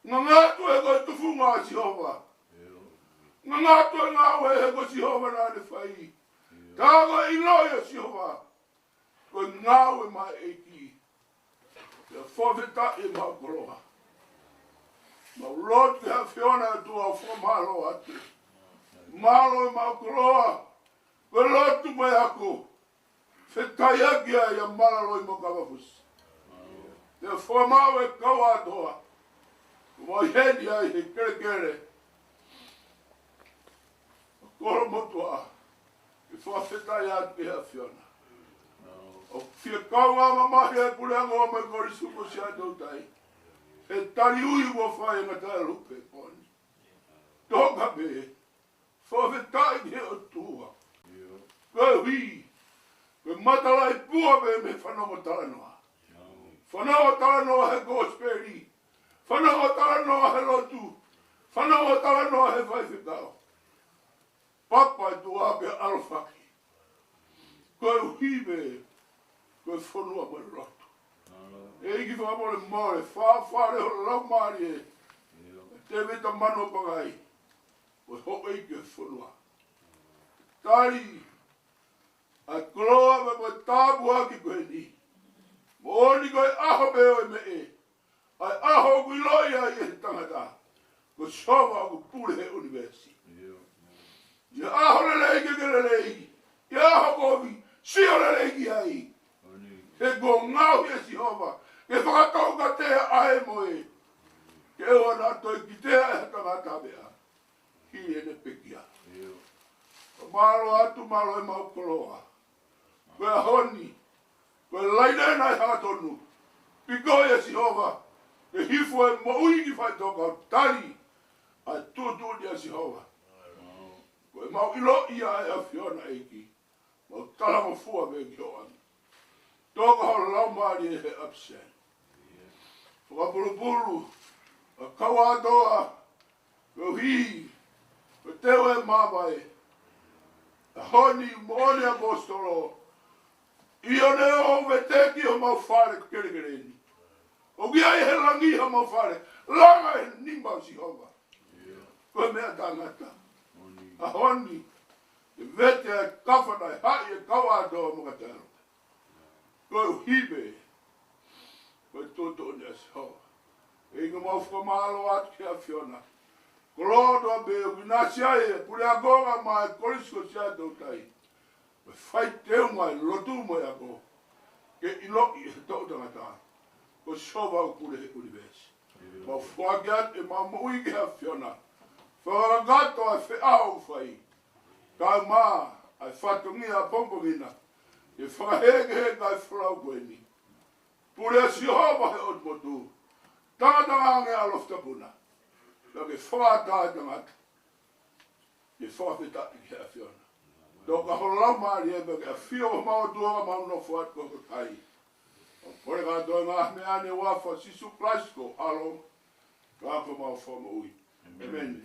Speaker 7: Ngangatu e koe tufunga a Sihova. Ngangatu e ngawe he ko Sihova nane whai. Tāga inoia Sihova. Koe ngawe mai eiki. Ia whawheta e mau koroha. Mau lot ke ha Fiona e tua whamalo atu. Malo e mau koroha. Koe lotu mai ako. Whetai aki a ia malalo i mo kawafusi. Ia whamau e kawa atoa. Mai hedi ai he kere kere. Koro motua. I whawhetai atu ke ha Fiona. O fia kaunga mamahi e pureanga o mai kori suko si ato tai. E tari ui ua whai nga tai lupe poni. Toka be. Whawhetai ke o tua. Koe hui. Koe matalai pua be me whanongo talanoa. Whanongo talanoa he gosperi. Whanongo talanoa he lotu. Whanongo talanoa he whaifekao. Papa e tua be alfaki. Koe hui be. Koe whanua mai roto. E iki whamore more, whawhare ho lau maari e. Te veta mano pangai. Koe ho eike whanua. Tari. A kloa me mo tāpu aki koe ni. Mo oni koe aho beo e me e. Ai aho kui loi ai e tangata. Ko sova aku pule he universi. Ia aho le leike ke le leiki. Ia aho kovi. Sio le leiki ai. He go ngau e Sihova. Ke whakatau ka te ae mo e. Ke ewa nā toi ki te ae tangata mea. Hi e ne pekia. Malo atu malo e mau koloa. Koe honi. Koe laine nai hatonu. Piko e Sihova. Ke hifu e mo uiki whai toka tari. Ai tutu ni a Sihova. Koe mau ilo ia e a Fiona eiki. Mau tala mo fua me ki o ani. Toka ho lau maari e he upset. Whakapulupulu. A kawa atoa. Ko hi. Ko teo e mamae. A honi moone apostolo. Io ne o veteki o mau whare kere kere ni. O kia e he langi o mau whare. Langa e nimba o Sihova. Koe mea tangata. A honi. E vete e kawhana e hai e kawa atoa mo katero. Ko hibe. Ko toto ne so. E ngo mo fo malo at kia fiona. Kolodo be winasia e pure agora ma kolisko sia do tai. Me fai te mai lotu mo ya go. Ke ilo I to to ngata. Ko shova pure universe. Ma forget e ma mo I kia fiona. Fa gato a fe au fai. Ka ma ai fatungi a pompogina. E fa hege ga flau goeni. Pure si hova he od motu. Tanga nge alofta puna. Lagi fwa taat. Je fwa fita ki a fiona. Donc a hola mari e beke a fio ma doa ma no fwa ko kai. Por ga do ma me ane wa fo si su plasco alo. Ga ko ma fo mo ui. Amen.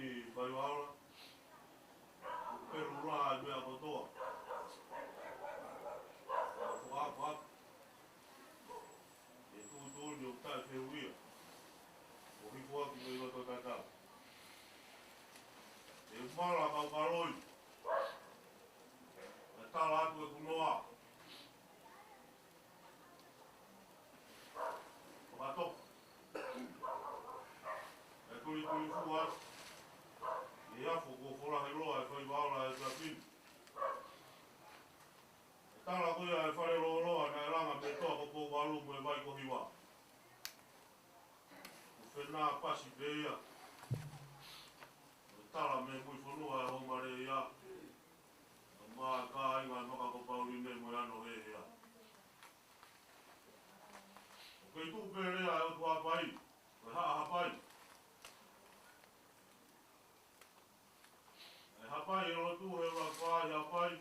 Speaker 6: mi pai wala. Pero ura me akotoa. Wap. E tu ni o tai fe uia. O hipua ki me roto tatau. E umara kau karoi. E tala atu e kunoa. Wakatok. E tuli fuas. E afu ko fora heroa e whai waula e tuapin. E tala kuia e whare roa na e ranga me toa ko pou walu mo e vai ko hiwa. Whenā pasi peia. E tala me mui whanua e hongare ia. Mā kā inga maka ko Pauline mo ano he ia. O kei tū perea e o tua pai. O haa pai. E hapai e rotu he ura whai hapai.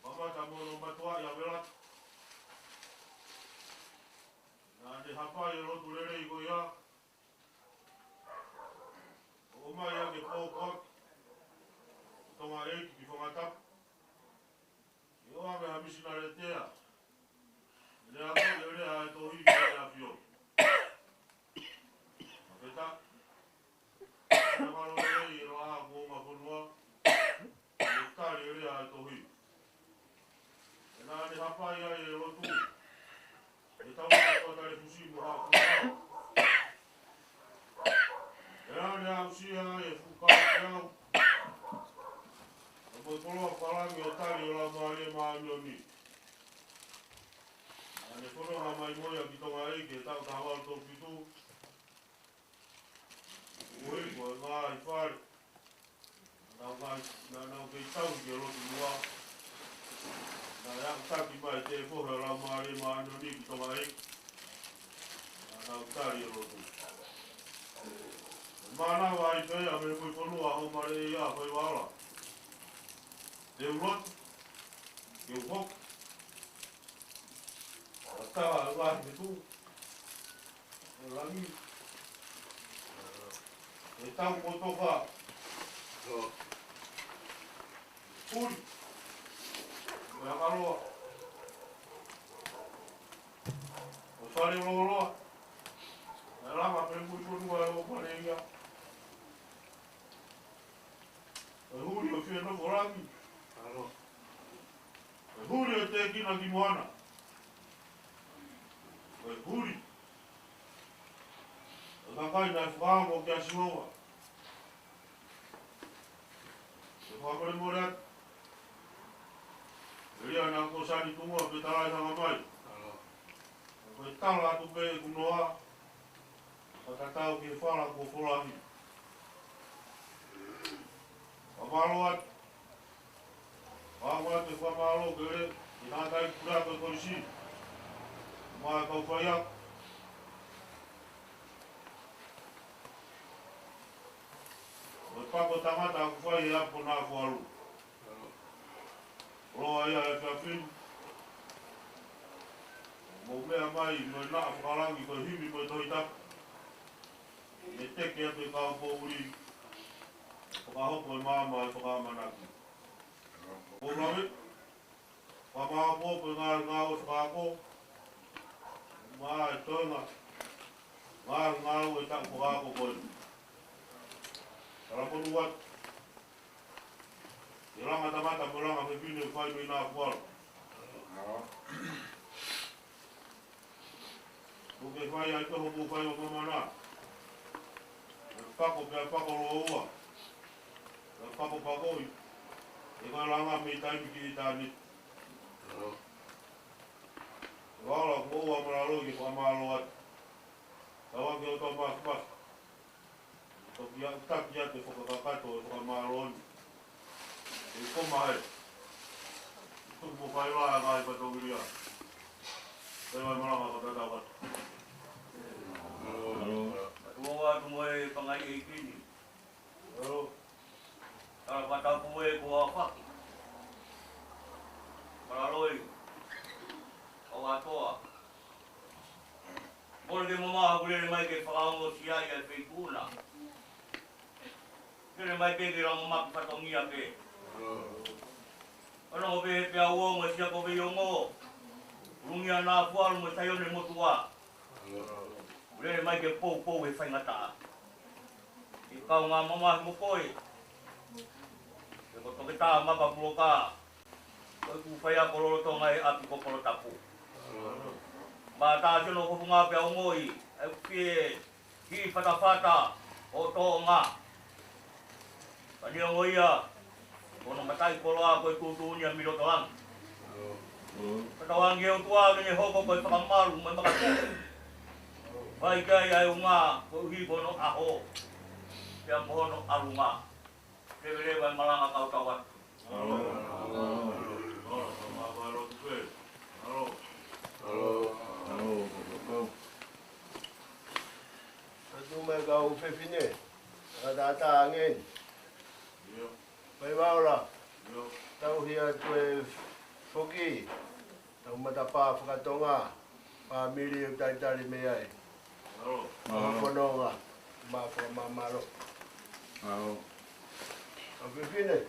Speaker 6: Mamata mono matua ia verat. Nā ne hapai e rotu rere i ko ia. O mai a ke pōkot. Tonga eiki ki whangatap. I oa me hamisina re tea. Rea ko le rea e tohi ki rea pio. Mapeta. Rea maro rei e roa ko ma whanua. E tari rea e tohi. E nā ne hapai ai e rotu. E tau ko tare fusi mo hao fukao. E nā ne hausia e fukao keau. Mo tolo parangi o tari o la maare maanioni. Ane whanonga mai moia ki tonga eike tau ta hawal tō pitu. Ui ko e ngā i whare. Nau kei tau ki e rotu mua. Nā ea taki mai te whohe o la maare maanioni ki tonga eike. Nau tari e rotu. Mana wa i pēa me mui whanua ho mare i a whai wala. Te urot, te uhok, a taha e wahi me tū, e langi, e tau kotoka, puri, e akaroa, o whare roloa, e rama pēmui konua e o whare ia, e huri o whieno korangi, e huri o te kina ki moana. E huri. E kakai nai whakaango ki a Siloa. E whakare moreat. E ria nā ko sani tungua pe tarai hanga mai. E koe tala atu pe e kunoa. A tatau ki e whala ko wholahi. A maroat. Wāngua te whamalo kere, i nā tai kura koe korisi. Mā kau whaiak. O pako tangata aku whai e apo nā wharu. Roa ia e whiawhin. Mō mea mai, mo nā whakarangi koe himi koe toitap. Me teke atu e kau pōuri. Whakahoko e māma e whakamanaki. Pōrawe, whamāpō pe ngā o whakako, mā e tōnga, ngā o e tak whakako koe. Taraponu wat, i ranga tamata mo ranga me pine whai me nā kuara. Ko ke whai ai toho mō whai o mamana. E pako pe a pako roa ua. E pako pakoi. E koe ranga me taimi ki tāni. Wala ko ua maralo ki whamalo atu. Tawa ki o tō mas. Toki taki ate whakakakato e whamalo ani. E koma he. Tuku mo whai rā ngai patogiria. Te mai maranga ka tatau atu.
Speaker 9: Tua atu mo e pangai e kini. Katapu mo e kua whaki. Paraloi. Kawatoa. Mole ke mamaha kulere mai ke whakaongo si ai e whikuna. Kene mai pegi rang mak patongi ake. Ono mo be pe awo mo sia ko be yongo. Rungia na fual mo sayo ne motua. Ule mai ke po e fai ngata. Ikau nga mama mo koi. Ko to kita ma ba bloka. Ko ku fai a koloro to ngai api ko polo tapu. Ma ta jono ko bunga pe ngoi. Ai pie ki fata o to nga. Pani ngoi ya. Kono matai koloa ko tu nya miro tolang. Katawang geo tua ni hoko ko pakamalu mai makako. Bai kai ai unga ko hi bono aho. Yang mohono alunga. Kevele vai malanga kau kawan. Halo.
Speaker 10: Satu megau pepine. Ada angin. Bai baula. Tau hia tue foki. Tau matapa whakatonga. Pamili o taitari me ai. Whakononga. Ma whakamamaro. Au pepine.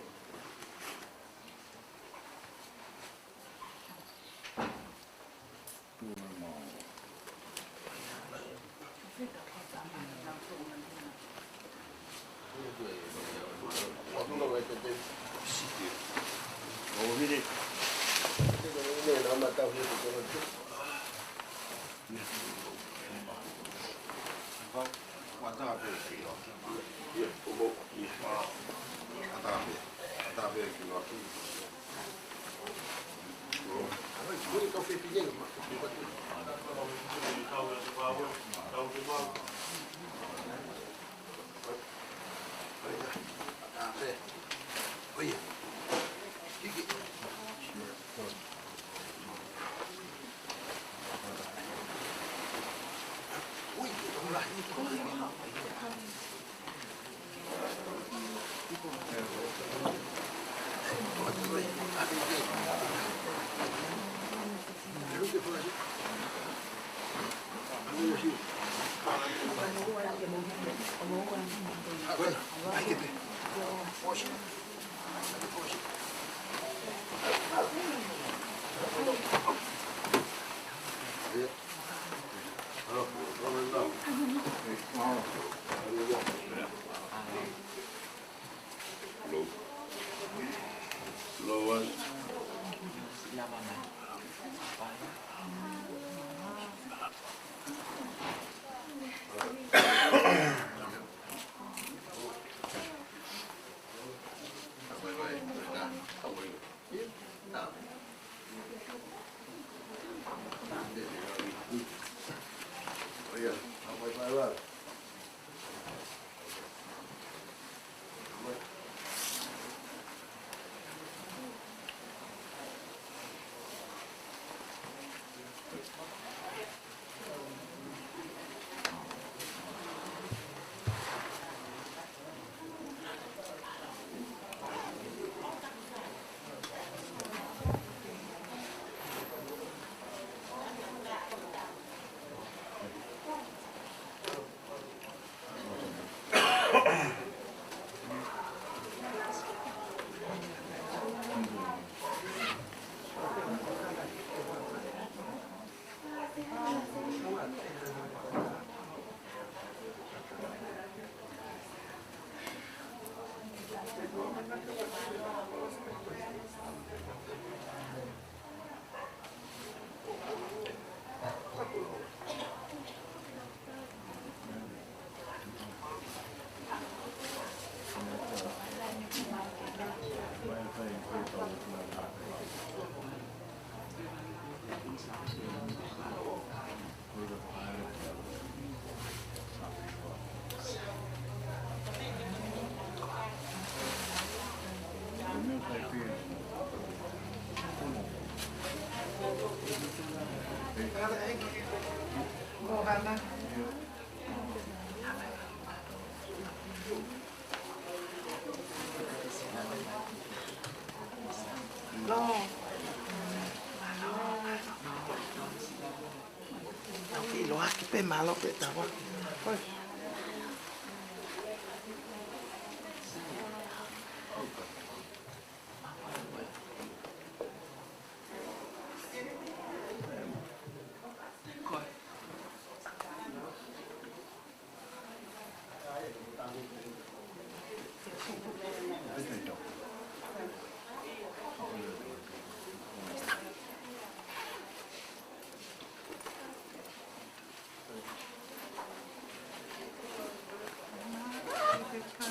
Speaker 10: Malo pe tawa.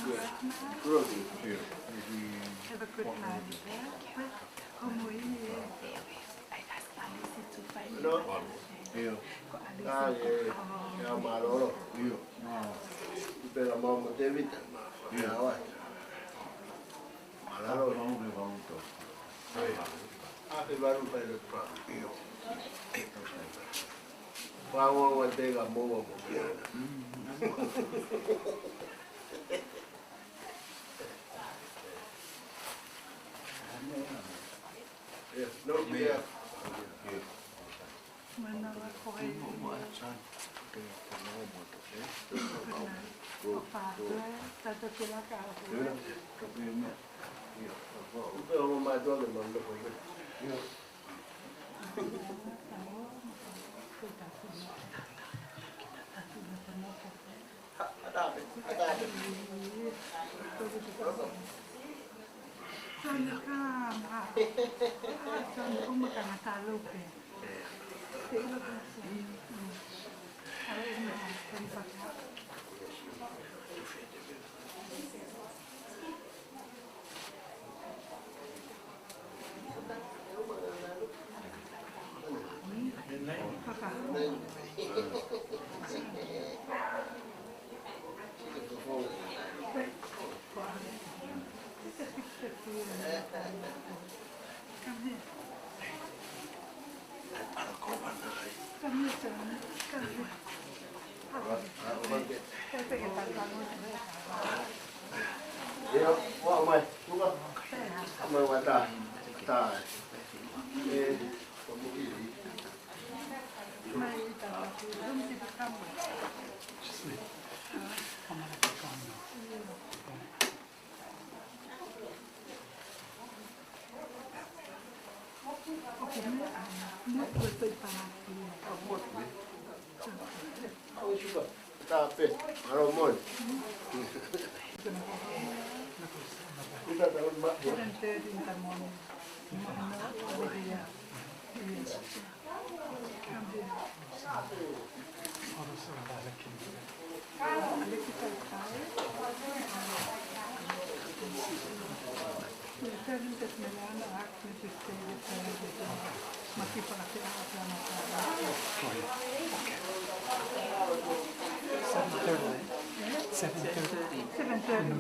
Speaker 5: Have a good night. Como ele
Speaker 10: Maloro. Pero vamos a evitar. Maloro. Baru pada pak. Bawa wajah kamu bawa. No dia.
Speaker 5: Mana lah kau ini? Satu kilo kau.
Speaker 10: Itu orang maju ada mana pun.
Speaker 5: Soalnya kan, soalnya aku makan tahu ke. Tidak bisa. Kalau ini tempat.
Speaker 10: Dia, wah mai, buka. Mai wata, ta. Kamu ini.
Speaker 5: Mai tak, belum tidak kamu. Mut betul pagi.
Speaker 10: Mut. Kau juga. Tapi, aromon. Kita tahu mbak.
Speaker 5: Nanti di taman. Mana dia? Ada kita tahu. Kita kita sembilan anak kita masih pakai apa nak? 7:30 in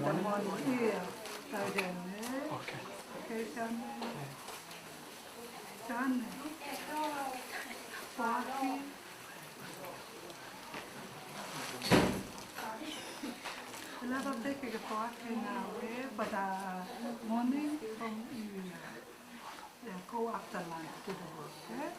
Speaker 5: the morning. Here, okay. Okay, done. Party. A lot of taking a party now, but morning from go after lunch to the work. Okay?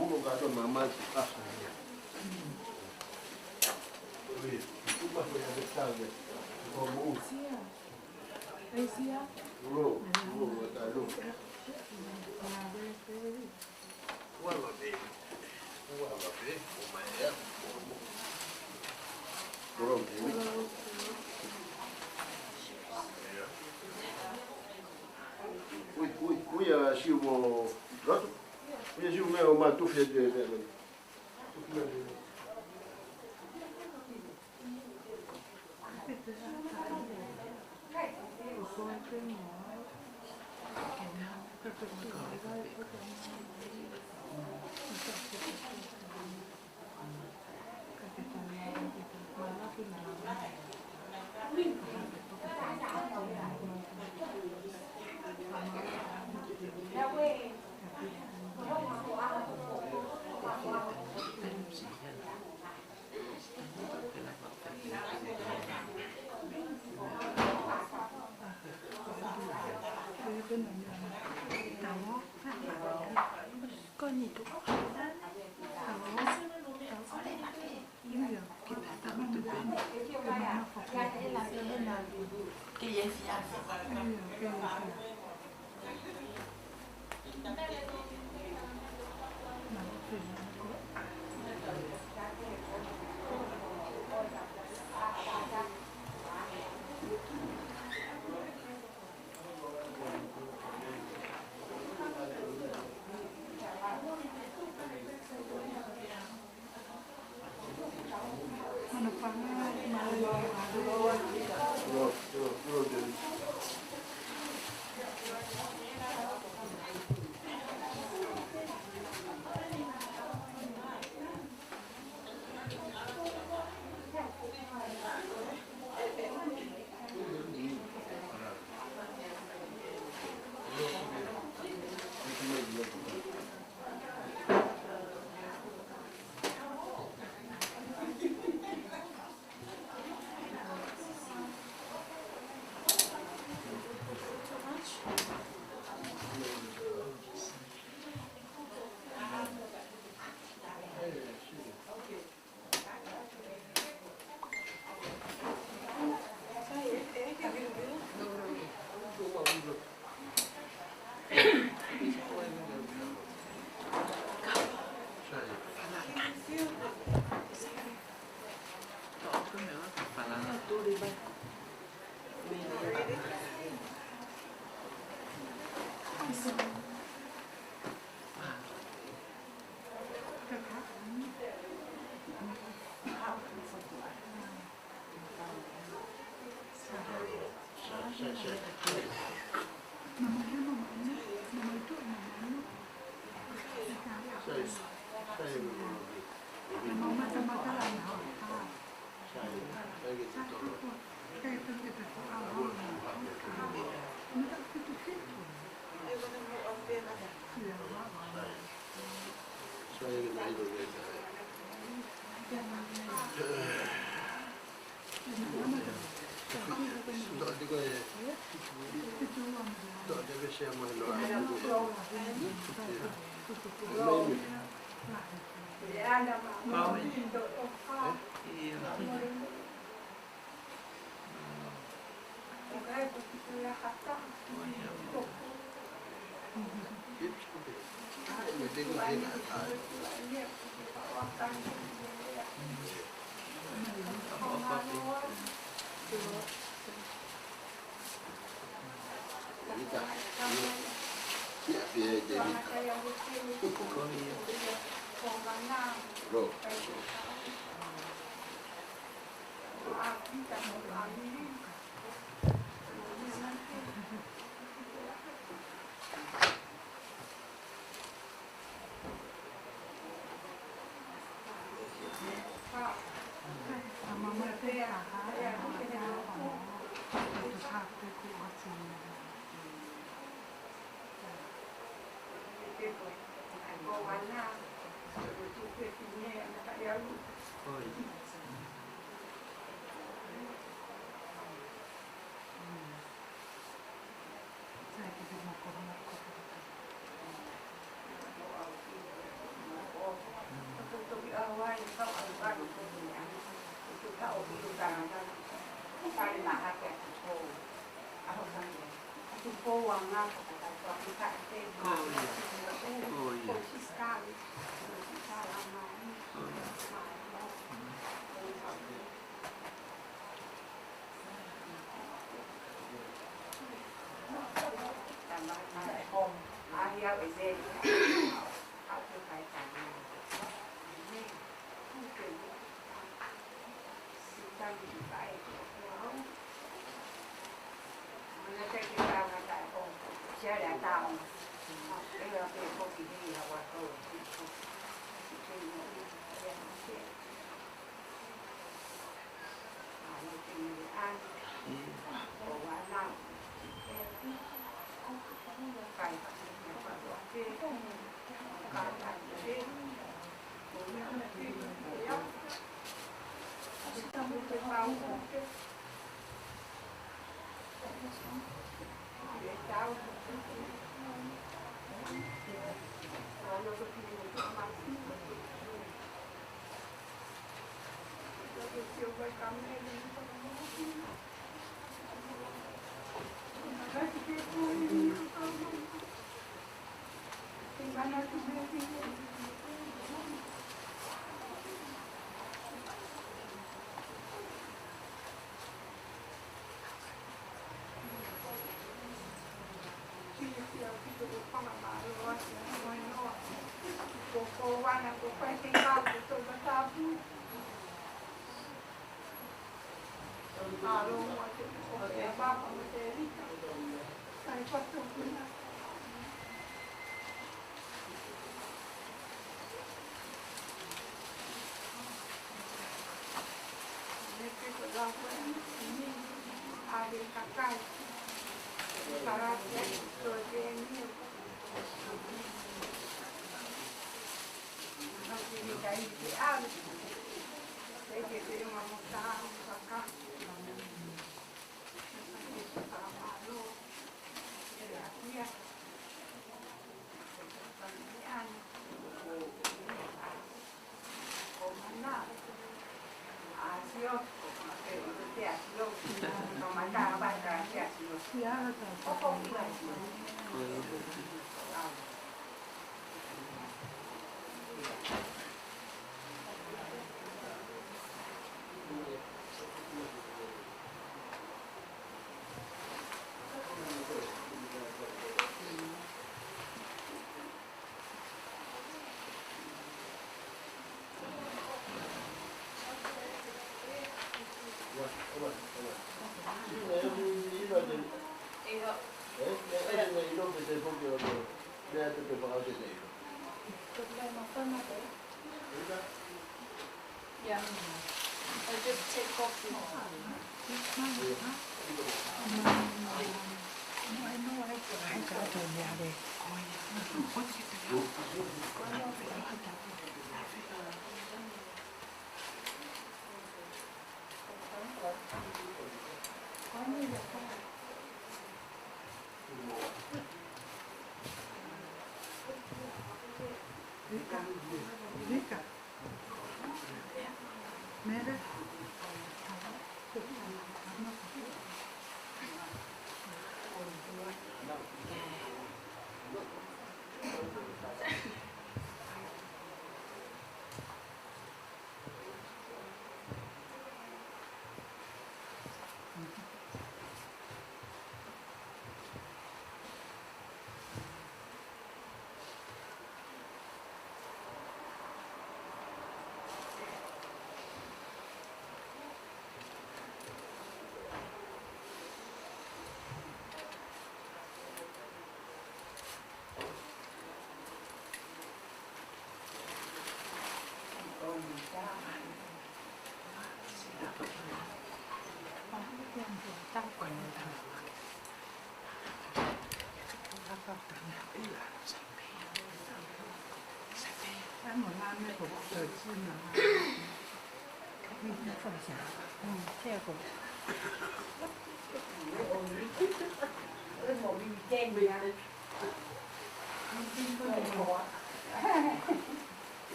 Speaker 10: Uno gato mamá. Uma foi a Betânia. Como
Speaker 5: Asia.
Speaker 10: Lu, tá Lu. Uala bem. Uala bem. Uma é. Pronto. Uia siu mo roto. Uia siu me o matufi de.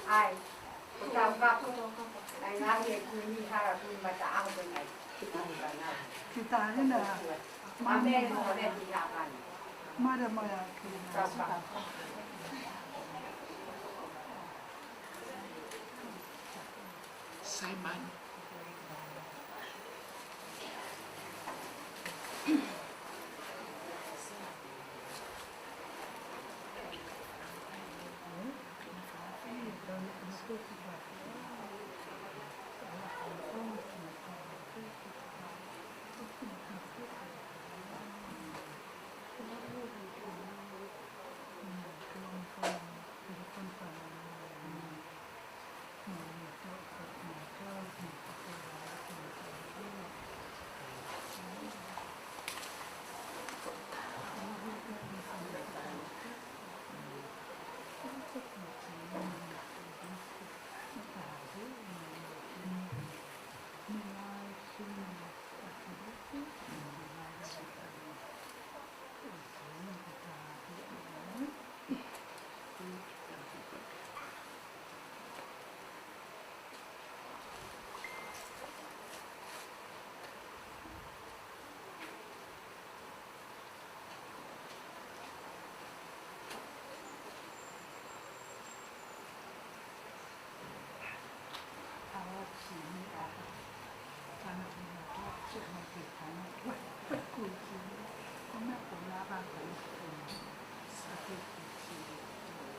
Speaker 11: Ai, kita ungkap, ay nahi kuni harap kuni mata ang benay.
Speaker 5: Kita ini dah.
Speaker 11: Mame mo ne dihakan.
Speaker 5: Mada mada kita.
Speaker 12: Simon.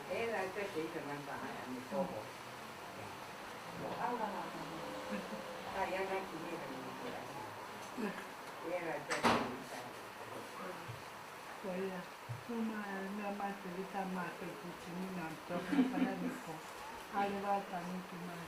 Speaker 11: Era el que se mandaban a mi sobo. Allá no quieren ni por ahí. Era el que se mandaban.
Speaker 5: Oya, una más pelita más que cuchina, toca para el hijo. Algo también que más.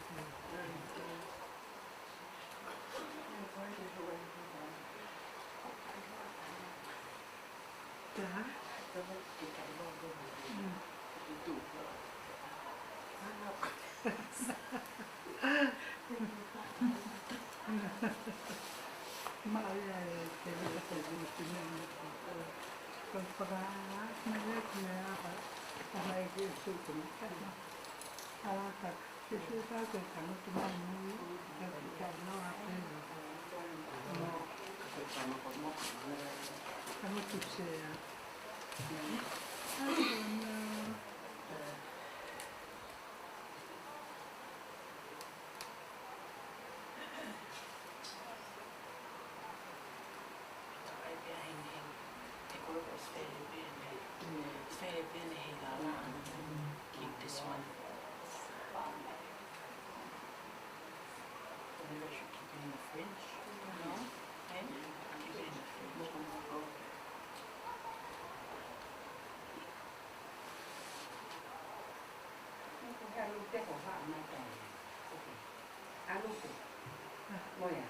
Speaker 11: Bueno,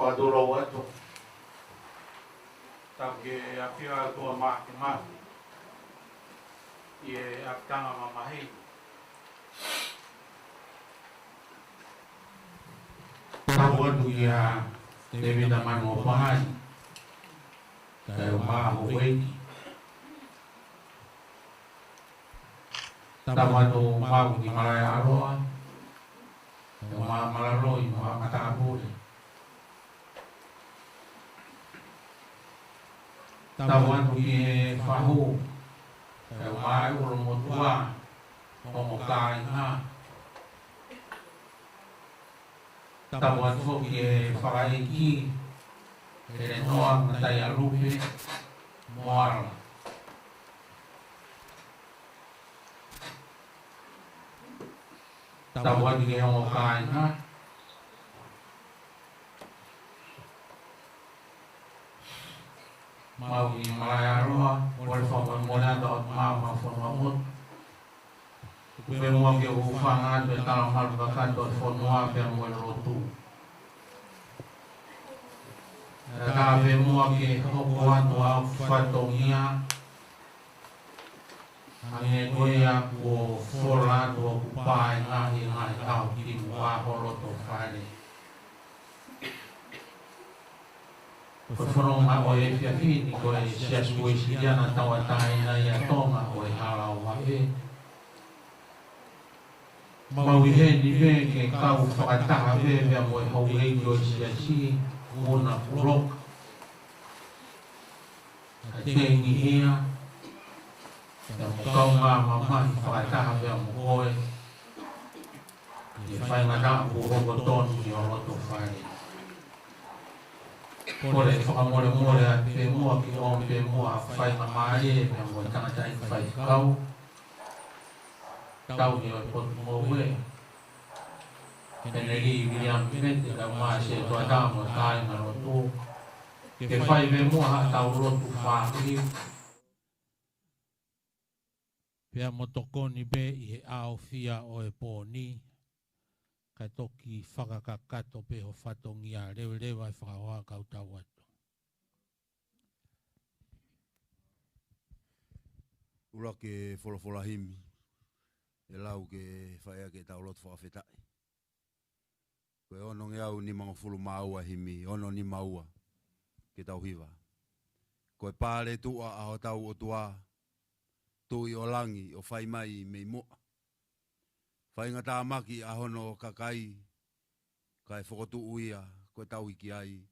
Speaker 3: Whakatoro watu. Tāke a whia tua māke māke. I a tanga mamahi. Tāu atu i a te vita manu o whahai. Kai o māho weiki. Tāu atu māku ki marai aroa. O mā malaroi, mā matāpore. Tāu atu ki e whahu. Kai o mai uro motua. O mo kāi ngā. Tāu atu ki e whakaiki. E re noa tai arupe. Moara. Tāu atu ki e o kāi ngā.
Speaker 12: mau i malaya roa o le whakua mora da o mama whanua mot. Pe mua ke ufanga te tala malu kakato e whanua pe mua le rotu. Ka pe mua ke hoko atu au whatongia Ange koea ko whola atu o kupai ngahi ngai au ki mua horoto whare. Ko whanonga o e whiawhini ko e sias koe siriana tawa taina i a tonga o e hala o hae. Maui he ni me ke kau whakataha vevea mo e hau eiki o e siasi mona kuroka. A tengi hea, te mokau ngā mamahi whakataha vea mo koe. I whaingata ku hoko tonu i o roto whare. Kore whakamore a pe mua ki o pe mua whainga mai e mea mo tangata i whaikau. Tau ni o e potu mo ue. Kene ri William Pinete ka maa se tua tamo tai na roto. Ke whai me mua ha tau rotu whāki.
Speaker 13: Pea motokoni be i he ao fia o e pōni. Kai toki whakakakato pe ho whatongia rewa i whakahoa kautau atu.
Speaker 14: Ura ke wholofola himi. E lau ke whaea ke tau lotu whakawhetai. Koe ono nge au ni mangofulu maua himi, ono ni maua ke tau hiwa. Koe pāre tua aho tau o tua, tui o langi o whai mai mei moa. Whai ngata maki ahono kakai, kai whakotu uia, koe tau iki ai.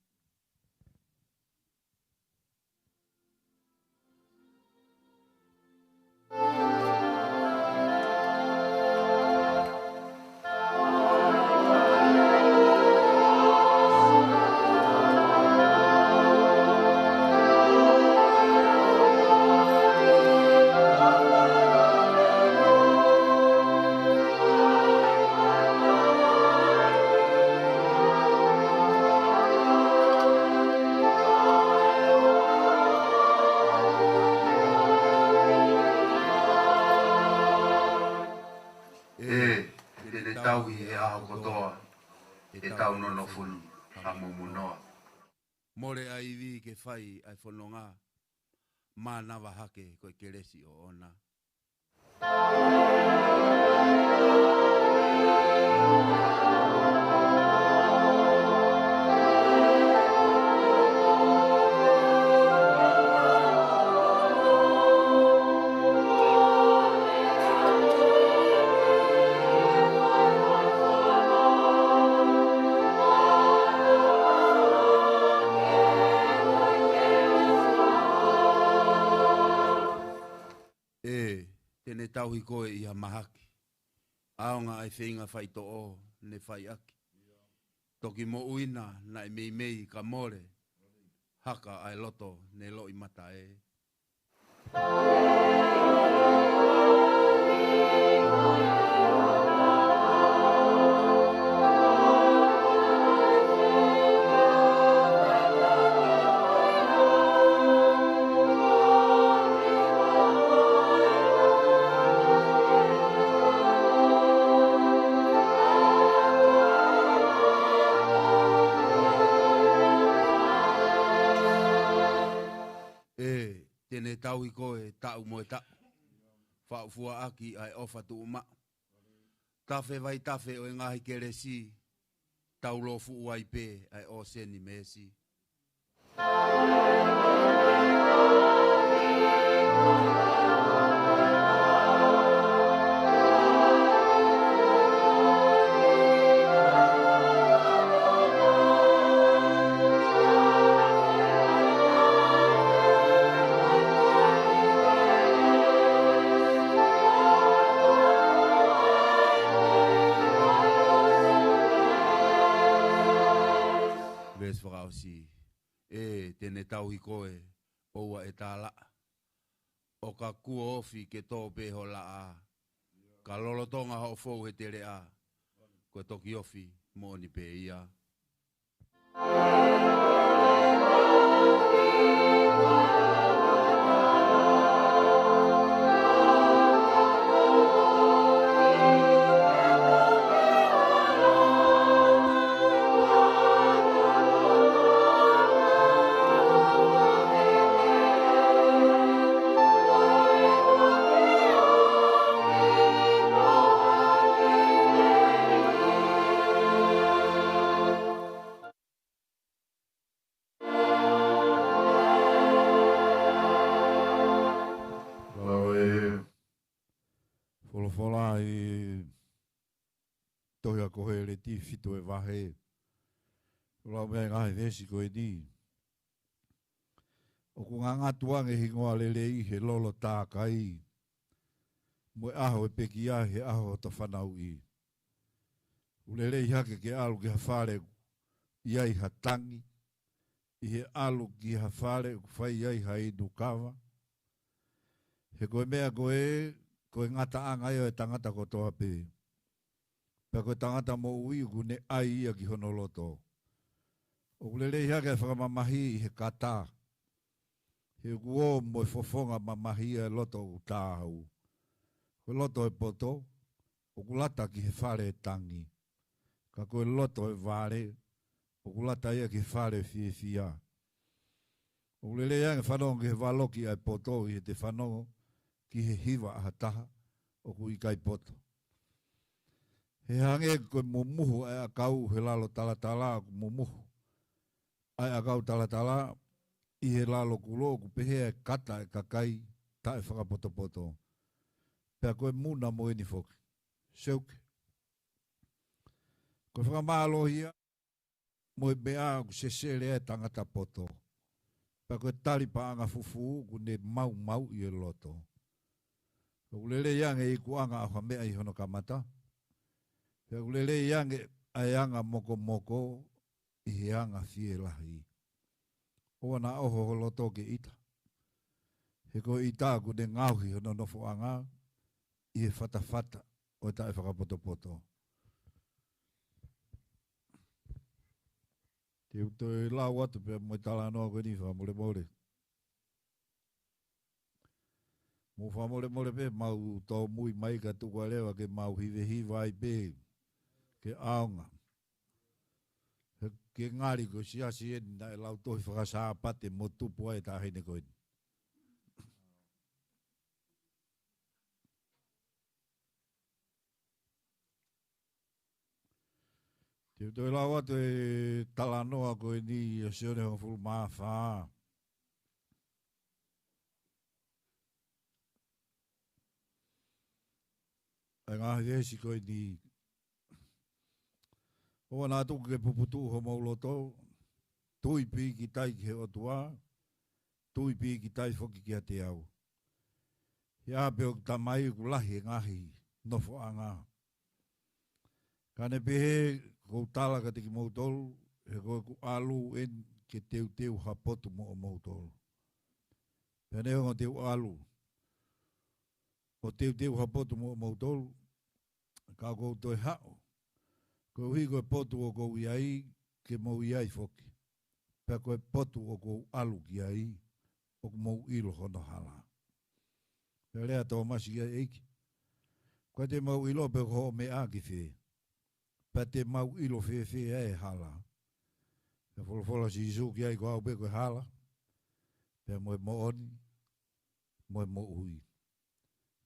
Speaker 14: More ai vi ke whai ai whanonga, mana wahake koe keresi o ona. Tau hi koe i ha mahaki. Aonga ai whenga whai to o ne whai aki. Toki mo uina na i mei mei ka more. Haka ai loto ne lo i mata e. Tau i koe tau mo e tau. Whaufua aki ai ofa tu uma. Tafe vai tafe o e ngahi keresi. Tau lofu uai pe ai o seni mesi. Tene tau i koe, oua e tāla. O ka kua ofi ke tō peho la a. Ka lolotonga ho fōu he tere a. Koe toki ofi, mō ni pe ia. Thank you.
Speaker 15: Wholofola e tohia kohe le ti fitu e wahe. Lau mea ngahi vesi koe ni. O ku ngā tuange hingoa lele i he lolo tākai. Moe aho e peki a he aho to whanau i. Ulele i hake ke alu ki hawhare iai hatangi. I he alu ki hawhare whai iai hai nukawa. He koe mea koe ngata anga io e tangata ko toa pe. Pea koe tangata mo ui ku ne ai ia ki honoloto. O kulele i hake whakamamahi i he kata. He kuo mo e fofonga mamahi e loto u tāhau. Koe loto e poto, o kulata ki he whare e tangi. Ka koe loto e vare, o kulata ia ki he whare fie fia. O kulele i hake whanonga ki he waloki ai poto i he te whanonga ki he hiwa aha taha o ku i kai poto. He hange koe mumuhu ai a kau he lalo talatala ku mumuhu. Ai a kau talatala i he lalo kulo ku pehea e kata e kakai ta e whakapoto poto. Pea koe muna mo eni foki. Seuke. Koe whakamalo hia mo e mea ku sesere e tangata poto. Pea koe talipa anga fufu ku ne mau i e loto. Ulele yange i kuanga a whamea i hono kamata. Pea ulele yange ai anga moko i he anga fie lahi. Oa na oho loto ke ita. He ko ita ku ne ngauhi hono nofo anga i he fata o ta e whakapoto. Te uto e la watu pea mo tala noa koe ni whamole. Mo whamole pe mau tau mui mai ka tukua lewa ke mau hiwa ai pe ke aonga. Ke ngari ko siasi e na e lau tohi whakasa apate mo tupu ai ta heine koe. Te toi lau atu e talanoa koe ni o seone ho fulu maa whaa. E ngahi esi koe ni oa nā tuku ke puputu ho mauloto, tui pi ki tai ki he otua, tui pi ki tai foki ki a te au. He apeo ki tamai ku lahi e ngahi nofo anga. Kane pehe kou tala ka teki mautolu, he koe ku alu en ke teu hapotu mo o mautolu. Pene hongo teu alu, o teu hapotu mo o mautolu, ka kou toi hao. Ko hui koe potu o kou iai ke mou iai foki. Pea koe potu o kou alu ki ai o mou ilo hono hala. Pea lea tō masi iai eiki. Koe te mau ilo pe ko me a ki whee. Pea te mau ilo whee e hala. Pea wholofola si isu ki ai ko au pe koe hala. Pea moe mo oni, moe mo ui.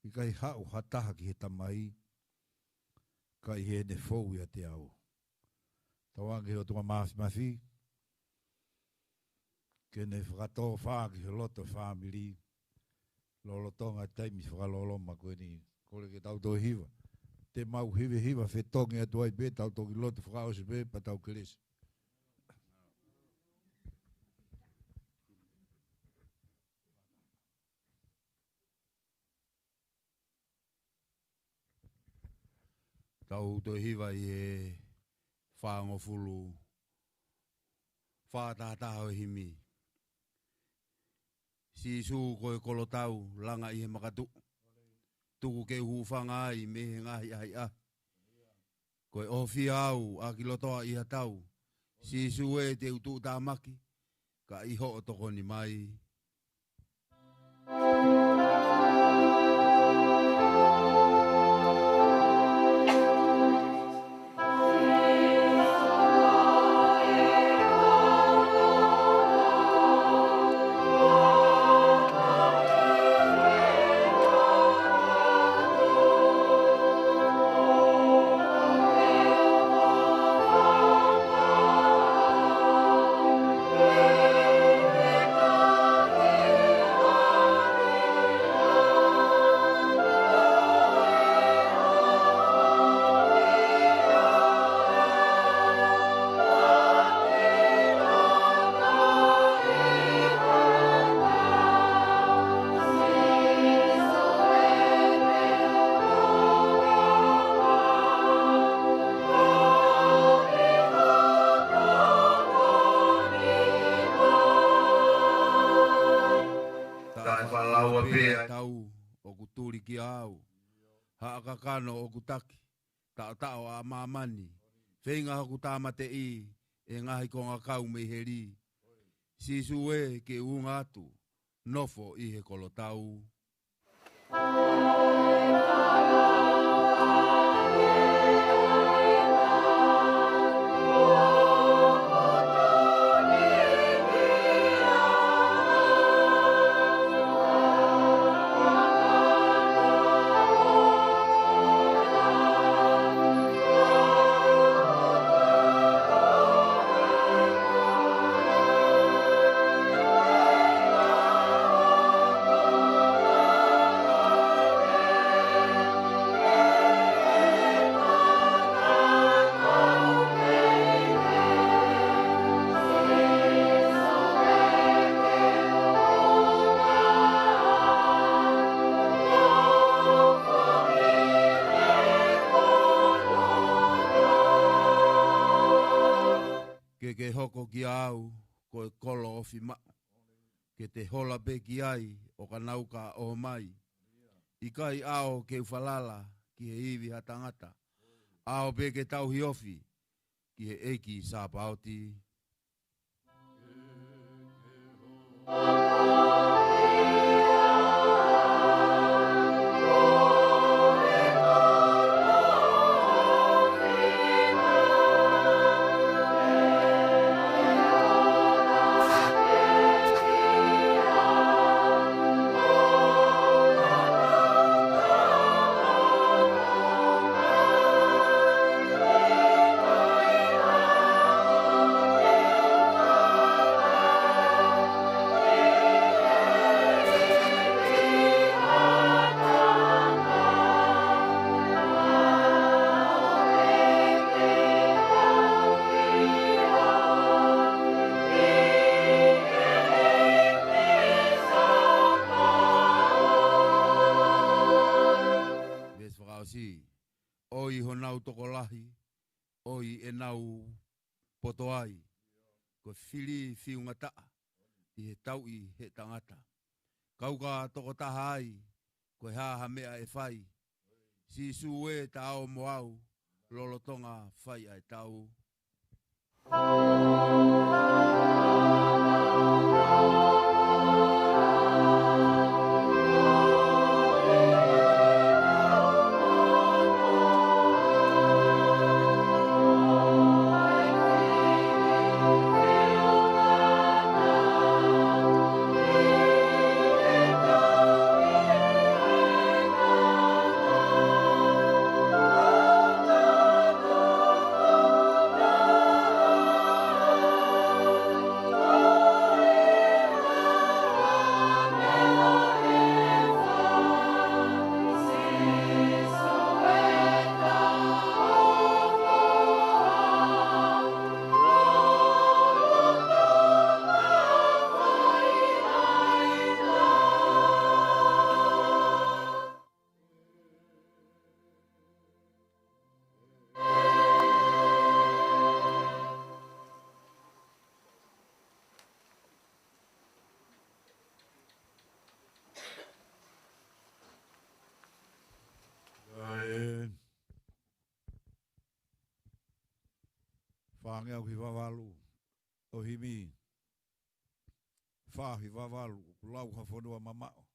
Speaker 15: I kai hao hataha ki he tamai. Ka i he ne fou ia te au. Tawangi ho tunga mafi. Ke ne whakatoa whaa ki he loto whamiri. Lolotonga taimi whakaloloma koe ni. Kore ke tau tō hiwa. Te mau hiwa whetongi atu ai pe tau tōki loto whakaosi pe pa tau keresi. Tau to hiwa i e whaango fulu, whaatata o himi. Si su koe kolotau, langa i he makatu. Tuku ke hufanga i mehe ngahi ai a. Koe ofi au, a kilotoa i hatau. Si su e te utu tāmaki, ka iho o toko ni mai.
Speaker 16: Oh
Speaker 14: Kai whalaua pia tau o kuturi ki au. Haakakano o kutaki. Tao a mamani. Whenga haku tāmate i. E ngahi ko ngā kau me heri. Sisu e ke unga atu. Nofo i he kolotau. Ke hoko ki au, ko e kolo ofi ma. Ke te hola pe ki ai, o ka nauka o mai. I kai ao ke uwhalala, ki he iwi hatangata. Ao pe ke tau hi ofi, ki he eki sa pauti. Oi honau tokolahi, oi e nau potoai, ko fili fiunga taa, i he tau i he tangata. Kauka toko taha ai, ko he haha mea e whai, si su e tau moau, lolotonga whai ai tau. Whangea ki wawalu, o himi, whahi wawalu, lau hawhanua mamao.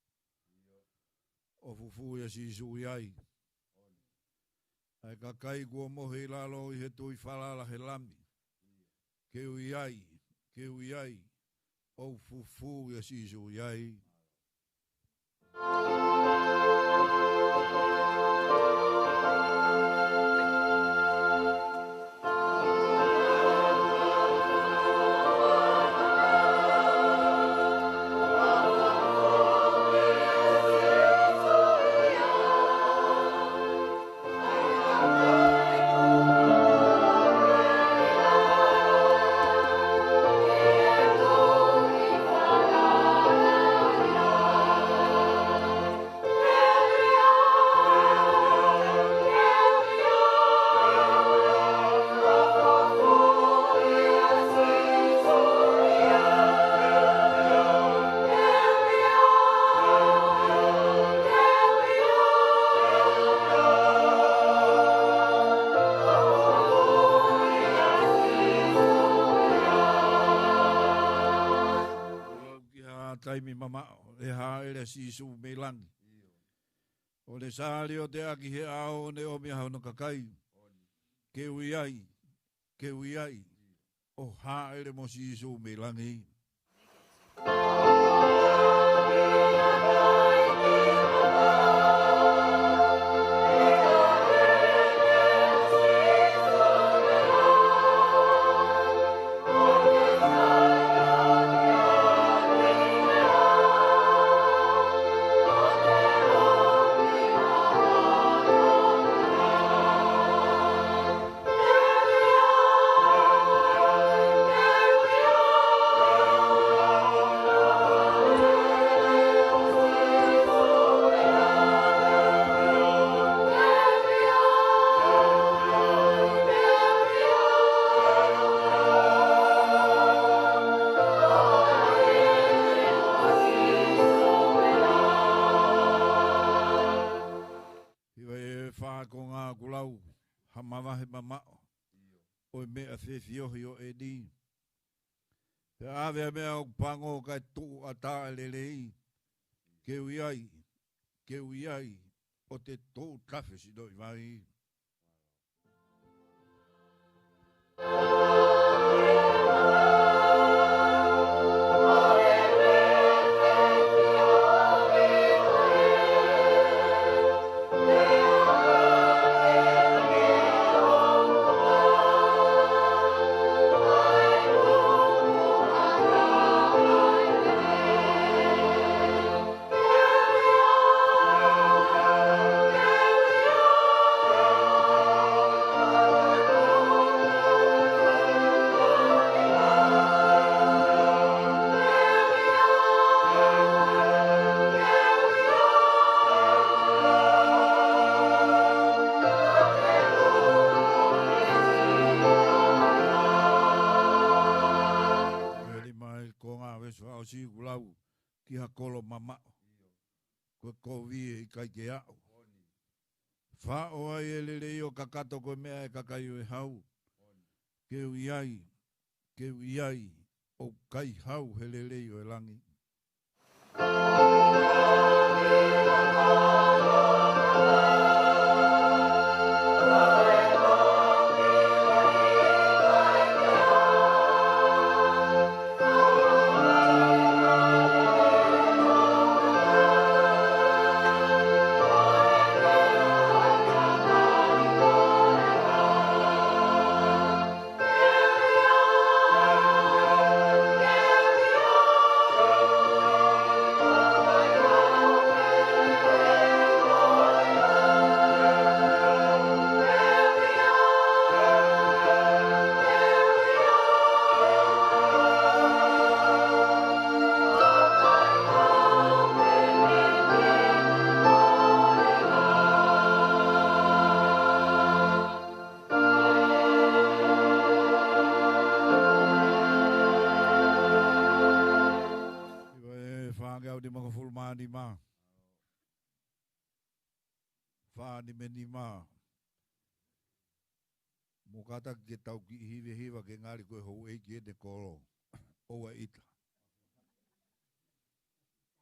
Speaker 14: O fufu ia si sui ai. Ai ka kai kua mohi lalo i he tui whalala he lami. Keu i ai, o fufu ia si sui ai.
Speaker 16: Oh,
Speaker 15: le sisu me langi. O le sāri o te aki he ao ne o mea hau no kakai. Ke ui ai, o haere mo sisu me langi. Te ave mea o pango kai tu ata lelei. Ke ui ai, o te tō kafe si doi mai. Ki ha kolo mama ko kovi e kai ke au fa o ai ele o kakato ko mea e kakai e hau ke ui ai o kai hau helele o e langi Mokata ke tau ki hiwa ke ngari koe hou e ki e te kolo oa ita.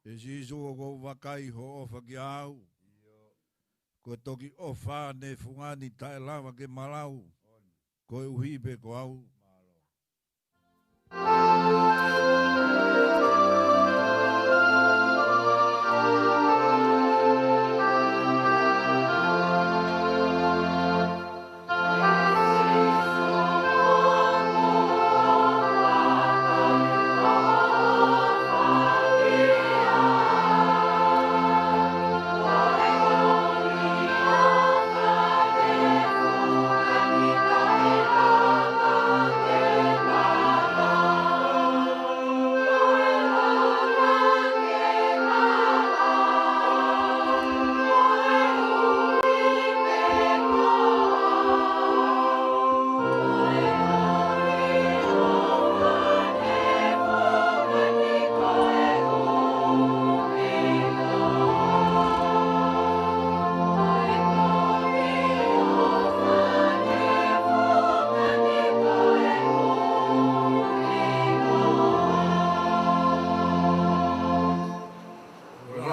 Speaker 15: E sisu o kou wakai ho ofa ki au. Koe toki ofa ne fungani tae lawa ke malau. Koe uhipe ko au.
Speaker 16: Oh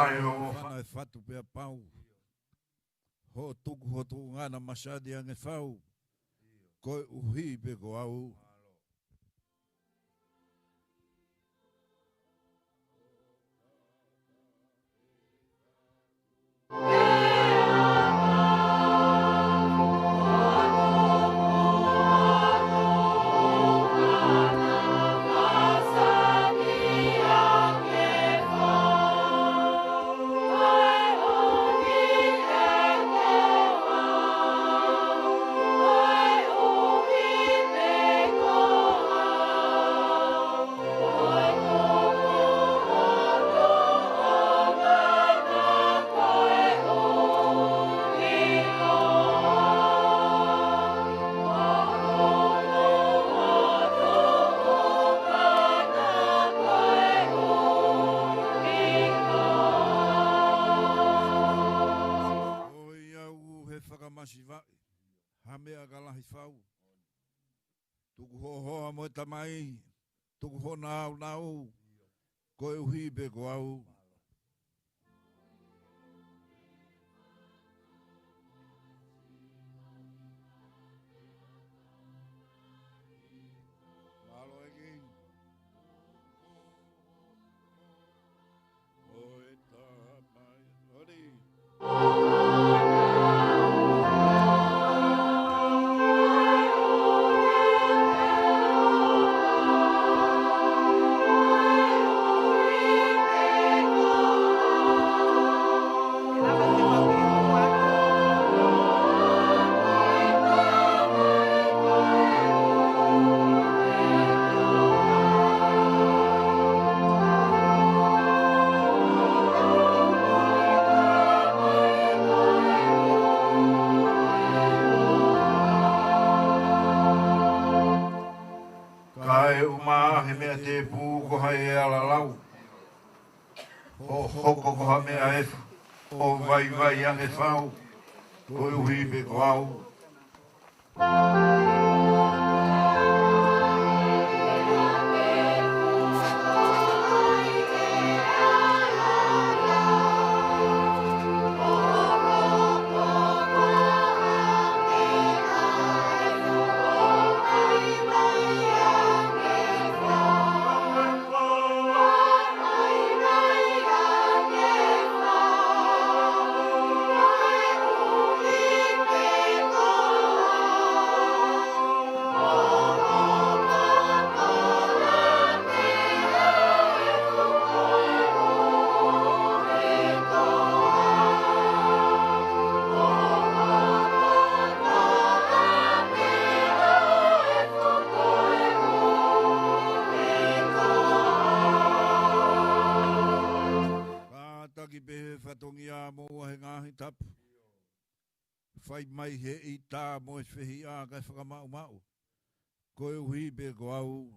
Speaker 3: mai o
Speaker 15: Whana e whatu pia pau. Ho tuku ho tu ngana masadi ange whau. Koe uhi pe ko au. Hamea galahi whau. Tuku ho hoa mo tamai. Tuku ho nau nau. Koe uhi be ko au. Malo egi. Oe tamai. Ori.
Speaker 3: Kai uma he mea te pū ko hai e ala lau. Ho hoko ko ha mea e o vai vai ange whau. Koe uhi pe ko au. Whai mai he I tā mo e whehi a kai whakamau mau. Koe uhi be ko au.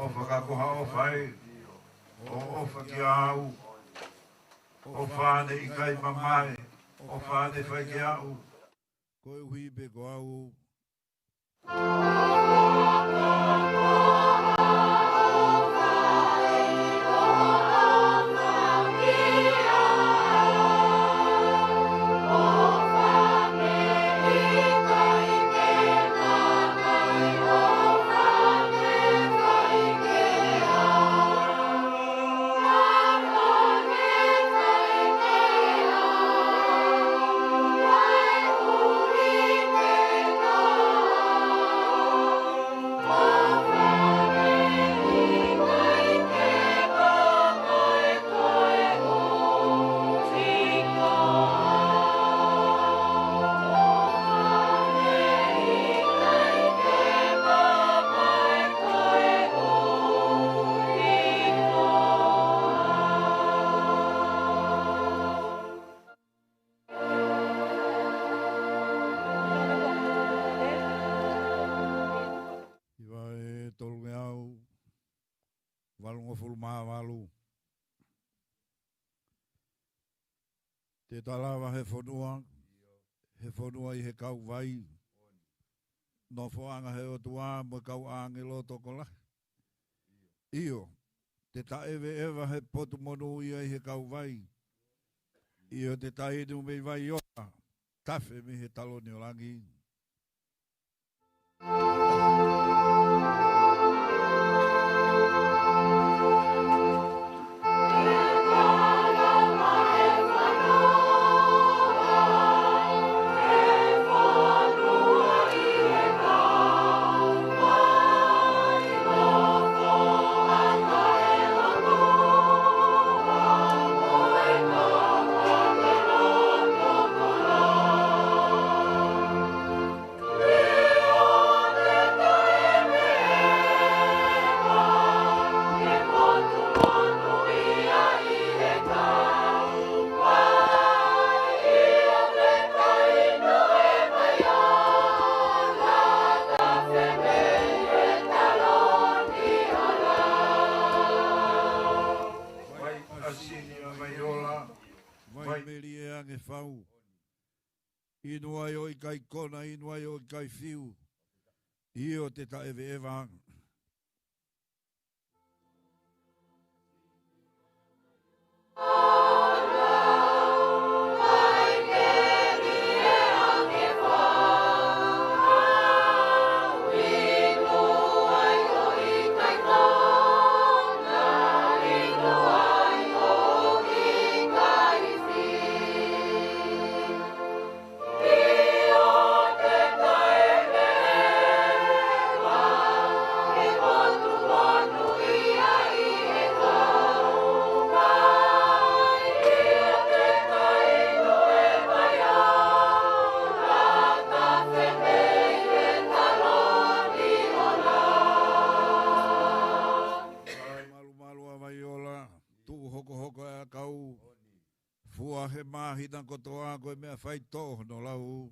Speaker 3: O whakakoha o whai, o ofa ki au, o whāne I kai mamae, o whāne whai ki au.
Speaker 15: Koe uhi be ko au.
Speaker 16: Oh
Speaker 15: malu. Te talawa he whonua i he kau vai. No whoanga he o tua mo kau angelo toko la. Io, te taewe ewa he potu monu ia i he kau vai. Io te tainu mei vai oa. Tafe mi he taloni o langi. Inua yo I kai kona, inua yo I kai fiu. Io te taewe ewa. Fua he mahi na kotoa koe mea whai tō no lau.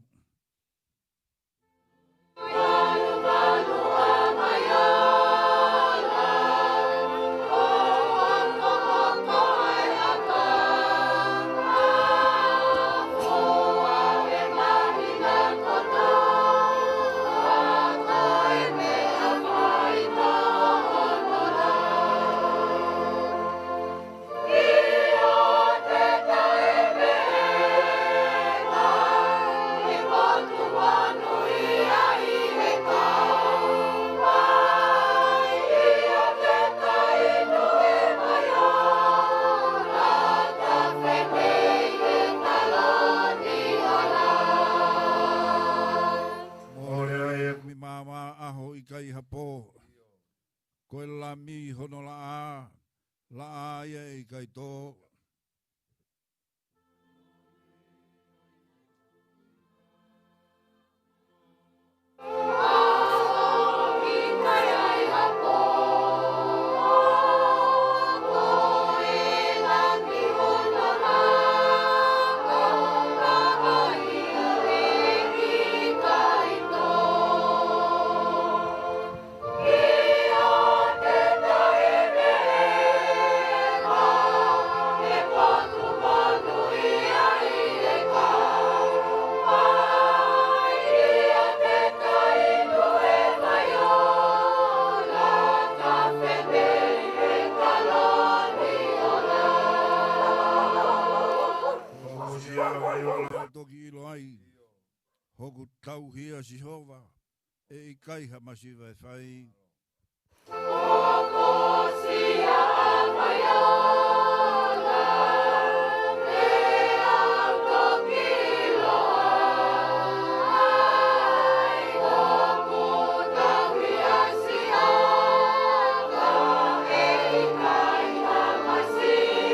Speaker 15: Koe la mi hono la a ia I kai tō. Hoku tau hia si hova, I kai ha masiva whai. Hoko sia amaiola, me auto kiloa, ai hoku tau hia si hova, kai ha masiva whai.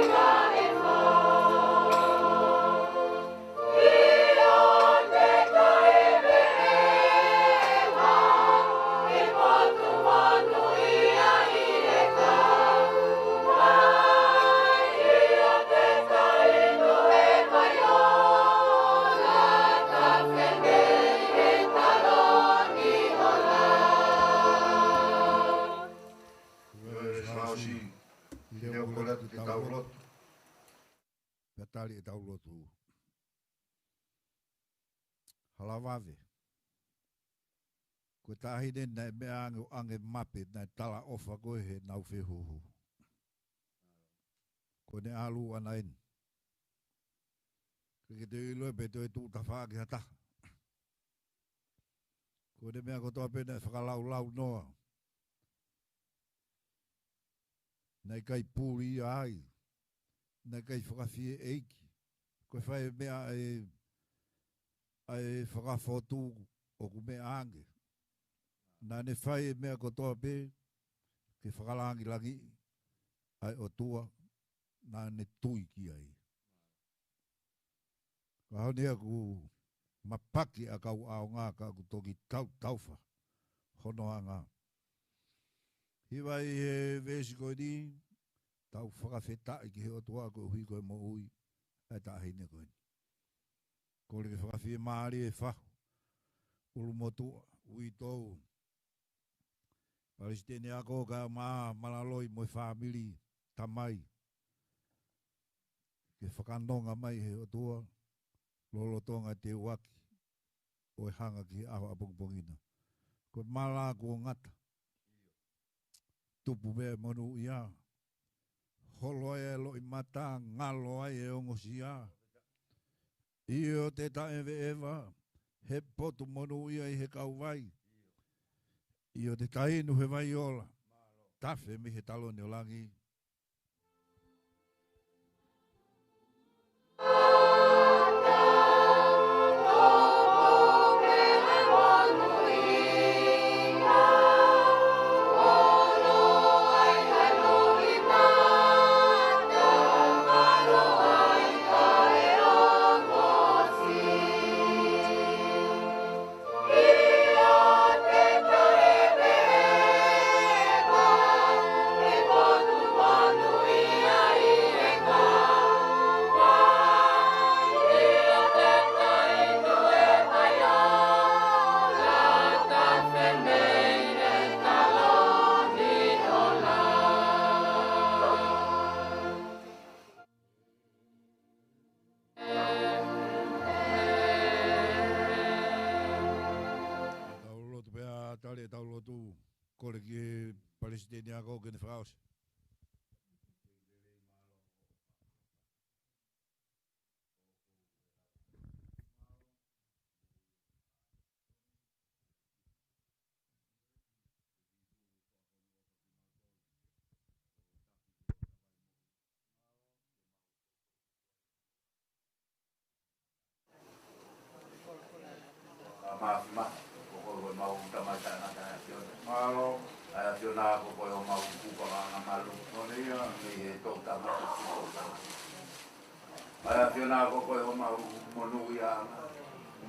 Speaker 15: lotu. Halavave. Ko tahine na me ange mape na tala ofa ko he nau fehuhu. Ko ne alu anain. Ke te ilo pe te tu ta fa ki hata. Ko ne mea ko toa pena whakalau noa. Nei kai pūri ai. Nei kai whakawhie eiki. Ko whai mea ai whakafotu o ku mea ange. Nā ne whai mea ko toa pe ke whakalangi langi ai o tua nā ne tui ki ai. Ka hau nea ku mapaki a kau ao ngā ka ku toki tauwha hono a ngā. Hiwai he vesi koe ni tau whakawhetai ki he o tua ko hui koe mo ui ai ta hine koe ni. Ko le ke whakawhie maari e whahu ulu motua ui tōu. Palestine ako ka malaloi mo family tamai. Ke whakanonga mai he o tua lolo tonga te waki o hanga ki aho apongpongina. Ko mala ko ngata. Tupu mea monu ia. Holo e lo i mata ngalo ai e ongosi ia. Io te taewe ewa he potu monu ia i he kauwai. Io te tainu he vai ola. Tafe mi he talone o langi. Palestine ako kene fraus.
Speaker 3: Maaf, pokok mau tamata na malo. Ai fiona ko ko mau ku pa nga malu. Ole ia ni to tama. Ai fiona ko ko mau monu ia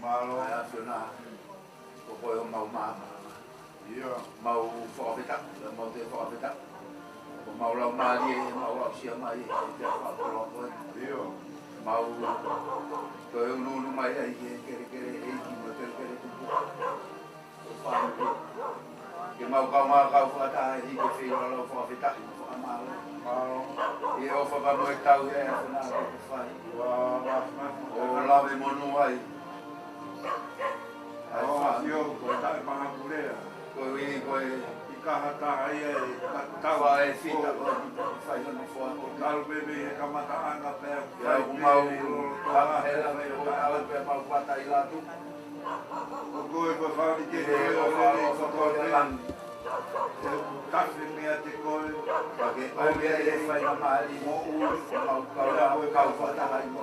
Speaker 3: malo. Ai fiona ko mau mama. Ia mau fobita, mau te fobita. Mau la mali, mau la sia mai, ia ko ko. Ia mau ko unu mai ai ke mo te ku. Ke mau kau fata hi ke fi lo fobita, malo. Ia o fa mo tau e na ko fai. O la ve monu ai. Yo ko ta pa pure. Ko i ko i ka hata ai ta wa e fita ko fai no fo ko kal bebe e ka mata anga pe ya mau ta hela me o ala pe mau pata i la tu ko ko fa ni ke o fa ko lan ta fi me ate ko pa ke o me e fai na mali mo u mau ka fa ta ai mo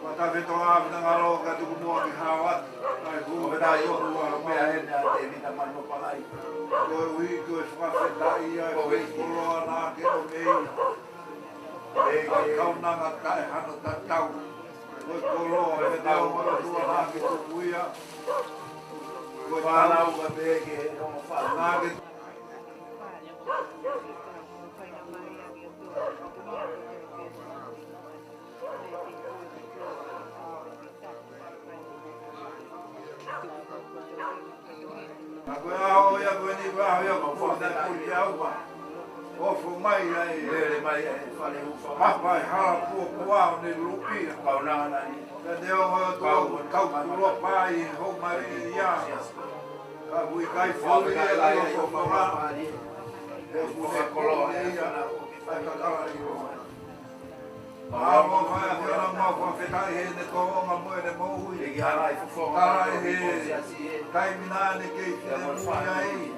Speaker 3: Mata veto a na ngalo ka tu mo ki hawat ai ku beta yo ku me a na te vita mano palai ko wi ko fa feta ia ko ko na ke o me e ka na nga ka hano ta tau ko lo e ta o tu na ki tu kuia ko na u ka be ke no fa na ke Aku ya ko ni ba ya ko fa da ku ya wa Ofo mai ai.
Speaker 7: Lele mai ai fale ufa.
Speaker 3: Papa hala pua ne lupi.
Speaker 7: Kauna nani.
Speaker 3: Deo to kau kulo pai ho mai ya. Ka wi kai fo ai ko ma. Deo ko kolo ya. Ai ka kala io. Amo vai a fera ma fa feta he ne ko ma mo ne mo hui.
Speaker 7: Ki hala i fo.
Speaker 3: Ai he. Kai minane ke te mo ai.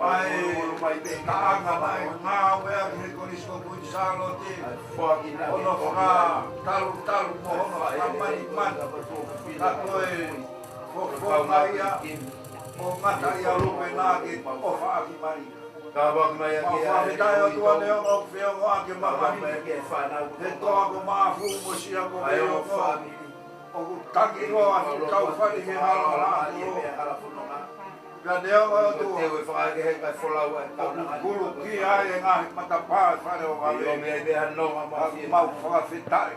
Speaker 3: Mai be tanga mai nga we a ke ko isko ku salo te
Speaker 7: Fogi na
Speaker 3: ono fra talu mo ono mai man ta ko e fo mai ya o ngata ya lu pe na ke o fa ki mai
Speaker 7: ka ba mai ya ke
Speaker 3: ai ta yo tu ne o fe o a ke ma
Speaker 7: mai ke fa na
Speaker 3: te to ko ma fu mo si a ko
Speaker 7: ai o fa
Speaker 3: o tangi ro a ka fa ni he hala Ga deo tu
Speaker 7: te we fa ke he ka fola wa ka na
Speaker 3: gulu ki ai nga mata pa fa o va
Speaker 7: yo me be no ma
Speaker 3: ma fa fitai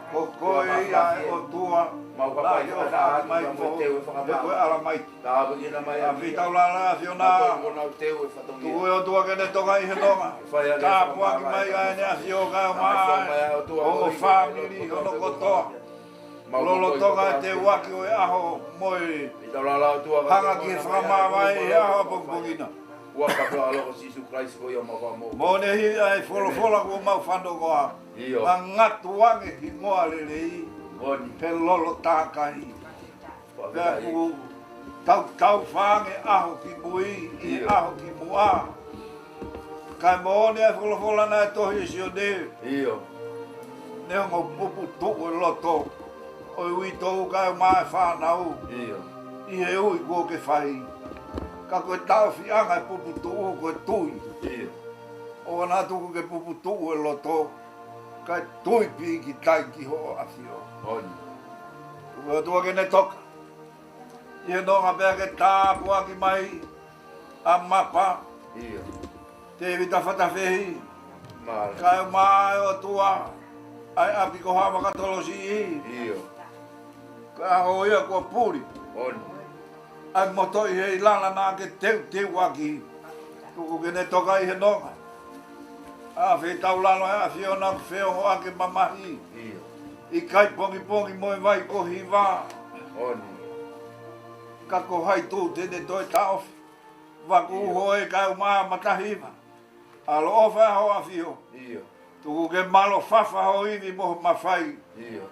Speaker 3: ko ko ia o tua
Speaker 7: ma ka pa yo ta
Speaker 3: mai
Speaker 7: mo te we fa
Speaker 3: de ko ala mai
Speaker 7: ta bu ni na mai
Speaker 3: a fita la la fiona
Speaker 7: ko na te we fa
Speaker 3: tu o tua ke ne toka i he tonga ka po ki mai ai ne fio ka ma o family o no ko to Lolo tonga te waki o aho moi hanga ki whama mai aho pongpongina.
Speaker 7: Waka to alo Jesus Christ ko yo ma mo.
Speaker 3: Mo ne hi ai folo ko mau whando koa. Ma ngatu wange ki ngoa lelei.
Speaker 7: Oni.
Speaker 3: Pe lolo tākai. Pea ku tau whange aho ki bui i aho ki mua. Kai mo ne ai folo na e tohi si o ne.
Speaker 7: Iyo.
Speaker 3: Ne ngo pupu tuku e loto. O ui tau kai mai whanau.
Speaker 7: Iyo.
Speaker 3: I he ui ko ke whai. Ka koe tau whianga e pupu tuu koe tui.
Speaker 7: Iyo.
Speaker 3: O ana tuku ke pupu tuu e loto. Kai tui pi ki tai ki ho awhio.
Speaker 7: Oni.
Speaker 3: Ua tua ke ne toka. I he nonga pia ke tāpua ki mai. A mapa.
Speaker 7: Iyo.
Speaker 3: Te vita whatawhehi.
Speaker 7: Mara.
Speaker 3: Kai mai o tua. Ai api ko hama katolosi i.
Speaker 7: Iyo.
Speaker 3: Ka ho ia kua puri.
Speaker 7: Oni.
Speaker 3: Ai moto i hei lana nā ke teu waki. Tuku ke ne toka i he nonga. A whi tau lano a whiona ku whio hoa ke mamahi.
Speaker 7: Iyo.
Speaker 3: I kai pongi moe vai ko hiwa.
Speaker 7: Oni.
Speaker 3: Ka ko hai tū tene toi taofi. Waku hoe kai umaa matahiwa. Alo ofa hoa whio.
Speaker 7: Iyo.
Speaker 3: Tuku ke malo fafa ho iwi moho mawhai.
Speaker 7: Iyo.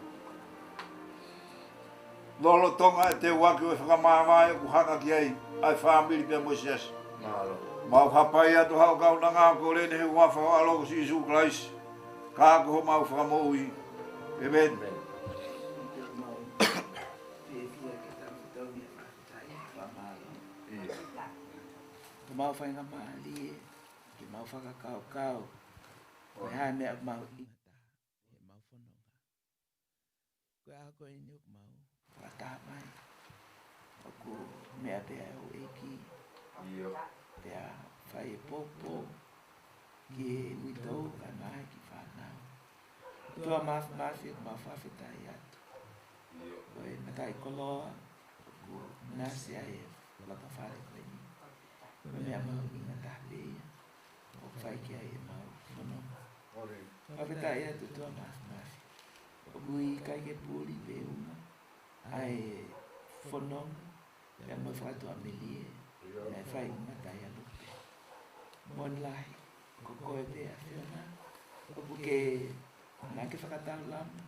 Speaker 3: Lolo tonga e te waki o whakamāwai ku hanga ki ai. Ai whaamiri pe Moises.
Speaker 7: Malo.
Speaker 3: Mau hapai atu hau kau na ngā ko rene he wafa o alo si Jesu Christ. Ka ko mau whakamoi. Amen.
Speaker 16: Mau whainga maali, ki mau whakakau. Koe hae mea mau ingata, he mau whanonga. Koe a koe inu mau whakata mai. Oku mea pea o eki.
Speaker 7: Iyo.
Speaker 16: Pea whai e popo. Ki e uitou kai mai ki whanau. Tua mafi o mau whawhetai atu.
Speaker 7: Iyo.
Speaker 16: Koe matai koloa. Oku nasi ai e laka whare koe ni. Koe mea mau ingata pea. O whai ki ai e mau whanonga. Whawhetai atu tua mafi. Oku i kai ke pūri pe uma. Ai whanonga. Pea mo whakatu a melie. Ai whai matai a lupe. Mon lahi. Ko koe pea whiona. Oku ke nā ke whakatau lama.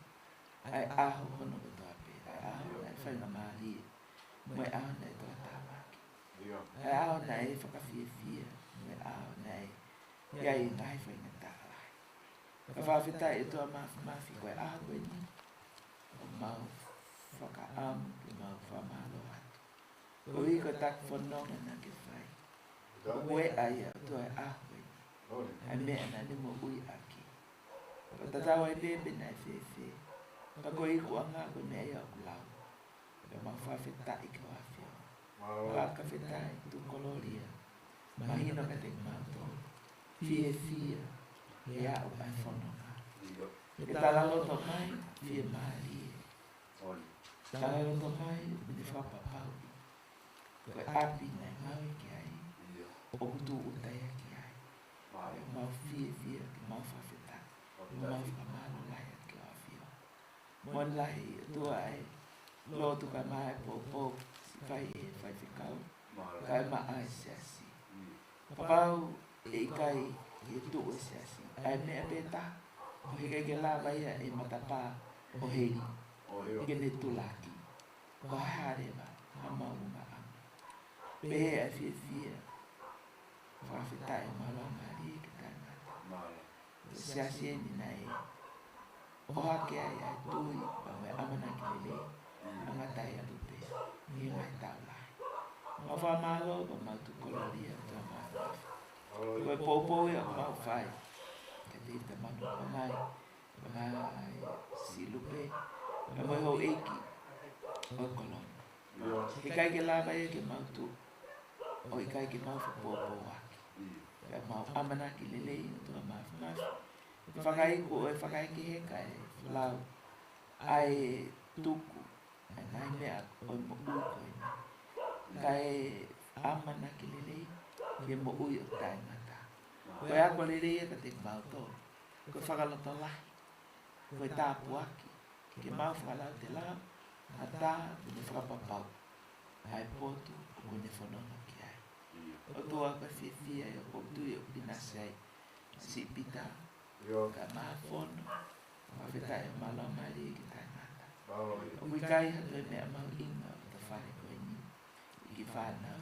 Speaker 16: Ai aho hono ko toa pe. Ai aho nai whainga maali. Moe aho nai toa tāmaki. Ai aho nai whakawhia. Moe aho nai. Iai ngai whainga tālai. Ka whawhetai e toa mafi koe aho koe ni. O mau whakaamu ke mau whamalo atu. Ko i ko tak whanonga nā ke whai. Koe ai a toa e aho koe ni. Ai mea nā ni mo ui aki. Ka tatau ai pepe nai whewhe. Ka koe i kua ngā koe mea ia ku lau. Ka mau whawhetai ke whawhio. Ka whetai tu koloria. Mahino ka te mau tō. Fie. E a o mai whanonga. E talaloto mai, fie maali. Talaloto mai, mini whapapau. Koe api nai mau ki ai. O kutu utai ki ai. mau fia fia ke mau whawheta. Mau whamalo lai at ke awhio. Mon lai tua ai lo tu ka mai po si whai e whai whikau. Kai ma ai siasi. Papau e kai e tu e siasi. Ai mea peta. O he kai la vai e matapa o heiri. E ke ne tulaki. Ko hare ba ha mau ma am. Pe e fia fia. Whawheta e malo mari ke tangata. Siasi ni nai. O hake ai ai tui pa me amana ki lele. Angatai a lupe. Ni mai tau lai. Ma wha malo pa mau tu koloria tua mai wafi. Koe popo ia mau whai. Ka te te manu pa mai. Pa mai si lupe. Pa mai ho eiki. O koloni. He kai ke lava e ke mau tu. O i kai ke mau whapopo waki. Ka mau amana ki lele ina tua mai whamafi. Whakai ko e whakai ki he kai. Whalau. Ai tuku. Ngai mea o mo ui koe ni. Kai amana ki lele. Ke mo ui o tai ngata. Koe ako lele e ka te mau tō. Koe whakaloto lahi. Koe tāpu aki. Ke mau whakalau te lau. A tā ne whakapapau. Ai potu o ne whanonga ki ai. O toa ka whiwhia e o tui o pinase ai. Si pita. Ka maa whono. Whawheta e malo mari ki tai ngata. O kui kai hatu e mea mau inga o ta whare koe ni. I ki whanau.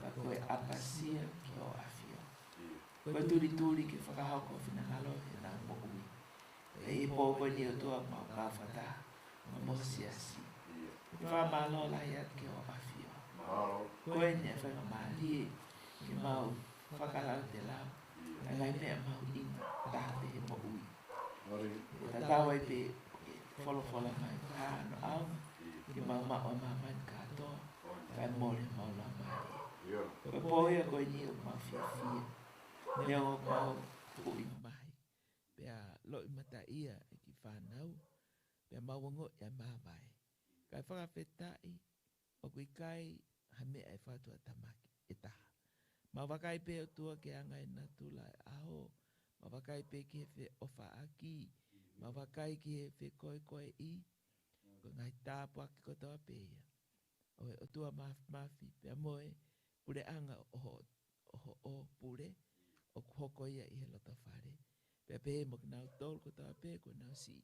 Speaker 16: Ka koe apasia ki o awhio. Koe turi ki whakahoko whina ngalo e nā mo ui. E pōpoi ni o toa mau kawhata. Ma mo siasi. Ki whamalo lai at ki o awhio. Koe ni e whainga maari ki mau whakalau te lau. Ngai mea mau inga tāte e mo ui. Ta tawai pe wholofola mai ka ano au. Ki mau mao mamai katoa. Kai mole mau la maari. Koe pōhea koe ni o mau whiawhia. Neo mau ui mai. Pea loi mata ia e ki whanau. Pea mawango ia mamai. Kai whakawhetai. O kui kai ha mea e whatua tamaki e taha. Ma wakai pe o tua ke anga e natu lai aho. Ma wakai pe ki he whe ofa aki. Ma wakai ki he whe koe i. Ko ngai tāpu aki kotoa peia. O tua mafi pea moe. Pure anga o pure. O hoko ia i he lota whare. Pea pe mo ki nau tolu kotoa pe ko nau si.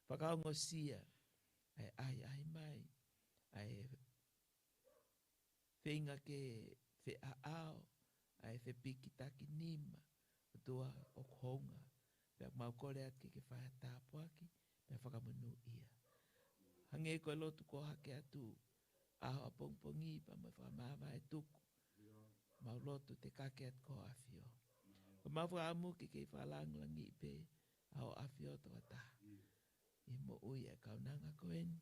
Speaker 16: Whakaongo sia. Ai mai. Ai whenga ke whe a ao. Ai whe piki taki nima. O tua o honga. Pea mau kore ake ke whae tāpu aki. Pea whakamanu ia. Hange koe lotu ko hake atu. Aho a pongpongi pa mai whamama e tuku. Mau lotu te kake at ko awhio. Ko mau whaamu ke kei whalanglangi i pe. Aho awhio toa taha. I mo ui e kaunanga koen.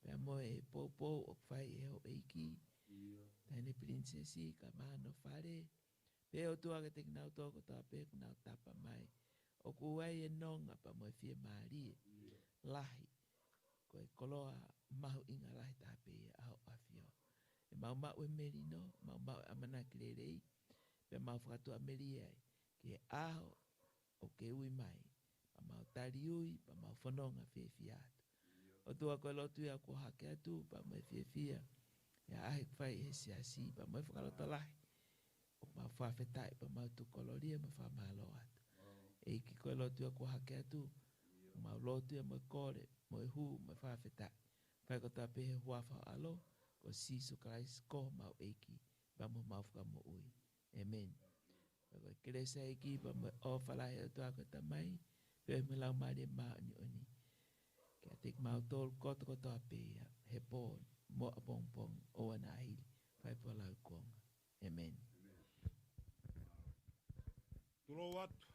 Speaker 16: Pea moe e pōpō o whai e ho eiki. Tane princesi ka mano whare. Pe o tua ke te kinau tōko toa pe kinau tapa mai. O kuwai e nonga pa moe whia maari. Lahi. Koe koloa mahu inga lahi tāpe e aho awhio. E mau e merino. Mau e amanaki rerei. Pe mau whakatua meri ai. Ke aho o ke ui mai. Pa mau tari ui. Pa mau whanonga whiawhia atu. O tua koe lotu ia ko hake atu. Pa mau whiawhia. Ia ahe kwhai e siasi. Pa mau whakalota lahi. O mau whawhetai. Pa mau tu koloria. Ma whamalo atu. E ki koe lotu ia ko hake atu. Mau lotu ia mo kore. Mo e hu. Ma whawhetai. Whai kota pehe huafa alo. Ko sisu Christ ko mau eiki. Pa mau whakamo ui. Amen. Koe keresa eiki. Pa mau o whalahi atu ako tamai. Peo me lau maare maa ni oni. Kia tek mau tol koto koto apea. He pōn. Mo a pong pong. O ana ahiri. Whai po lau konga. Amen.
Speaker 15: Tulo atu.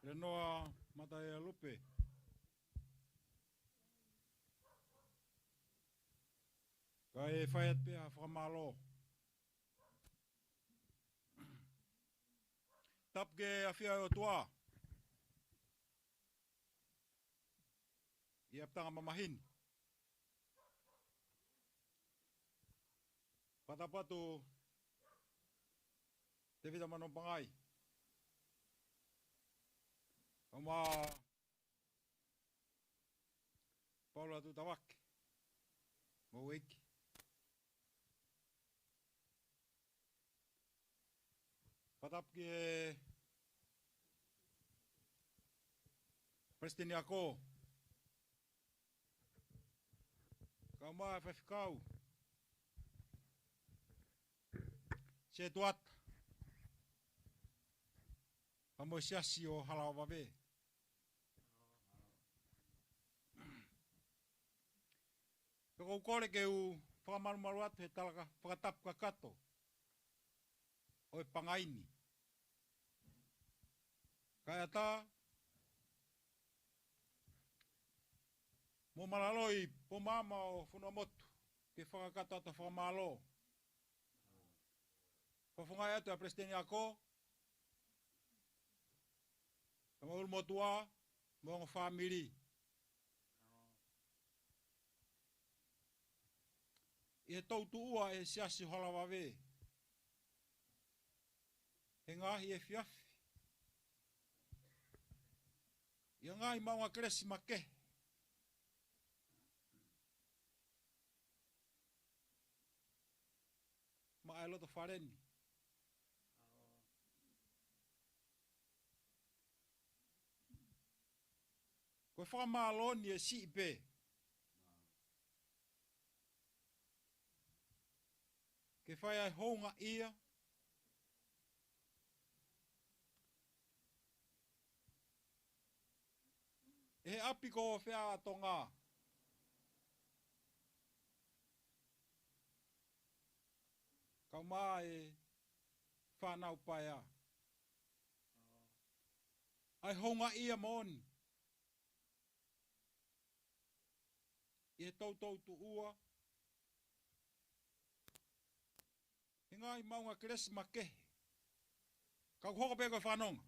Speaker 15: E noa mata e lupe. Ka e whaiat pia whamalo. Tapke a whia o tua. I aptanga mamahin. Patapatu Te vita mano pangai. Oma Paula tu tawak. Mo wiki. Patap ki Presiden ako. Kau ma FFKau. Se tuat. Kamu siasi o halau babe. Kau kore ke u whakamarumaruat he talaka whakatap kakato. Oi pangaini. Kaya ta mo malaloi po mama o funamotu ke whakakato ata whakamalo. Whafungai atu a Presiden ako. Kama ulmotua mo ang family. E tautu ua e siasi holawawe. He ngahi e fiafi. Ia ngahi maunga kresi make. Ma ai loto whareni. Koe whakamaaloni e si ipe. Ke whai ai hounga ia. E api ko whea atonga. Kau maa e whanau paia. Ai hounga ia mooni. E tautou tu ua. E ngai maunga kresi make. Kau hoko pe koe whanonga.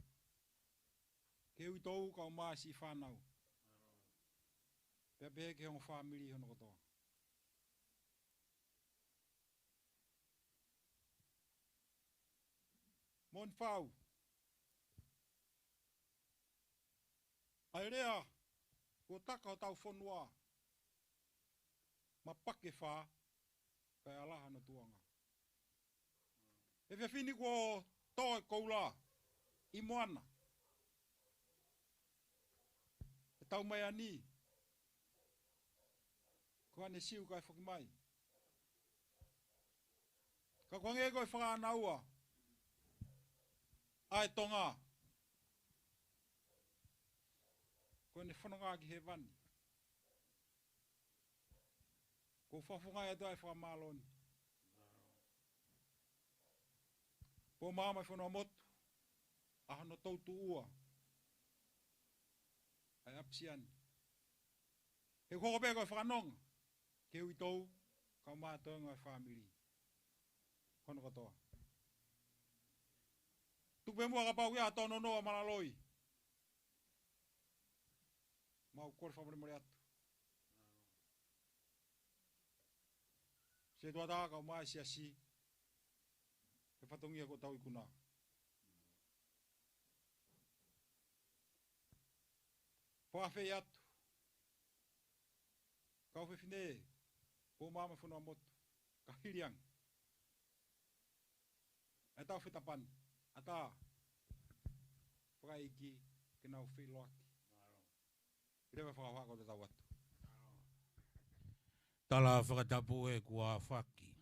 Speaker 15: Ke ui tou kau maa si whanau. Pea pehe ke hongo whamiri hono kotoa. Mon whau. Ai rea, ko taka o tau whanua. Ma pake wha, kai alaha na tuanga. E whiawhini ko toi koula, i moana. E tau mai ani. Ko ane siu kai whakimai. Ka kwange koe whakanaua. Ai tonga. Ko ane whanonga ki he vani. Ko whafungai atu ai whakamaloni. Po māmai whanua motu. Ahano tautu ua. Ai apsiani. He koko pe koe whakanonga. Ke ui tau, kau mātoenga ai whamiri. Hono katoa. Tupe mua ka pau kia tono noa malaloi. Mau kore whamare mare atu. Se tuata kau mai siasi. He whatongia ko tau ikuna. Whawhei atu. Kau whiwhine. Po mama whanua motu. Ka hiriang. E tau whitapan. Ata. Whakaiki. Ke nau whiloaki. Rewa whakawhako te tau atu.
Speaker 13: Tala whakatapu e kua whaki.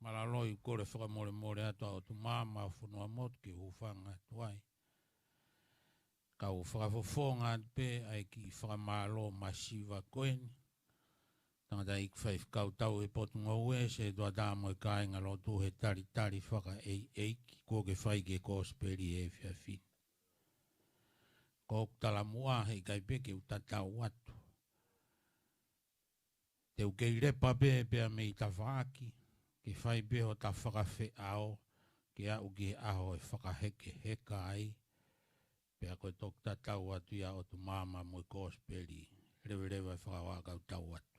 Speaker 13: Malaloi kore whakamore more ato au tu mama whanua motu ki hufanga tuai. Kau whakafofonga pe ai ki whakamalo masiva koeni. Tangata ik whaif kau tau e potu ngaue se doa dāmo e kāinga lotu he tari whaka eiki ko ke whai ke kōsperi e whiawhi. Ko tala mua hei kai peke utatau atu. Te ukei repa pea me i ta whaaki, ke whai peho ta whakawhi ao, ke au ki aho e whakaheke heka ai, pea koe tok tatau atu ia o tu mama mo i kōsperi, rewe e whakawakau tau atu.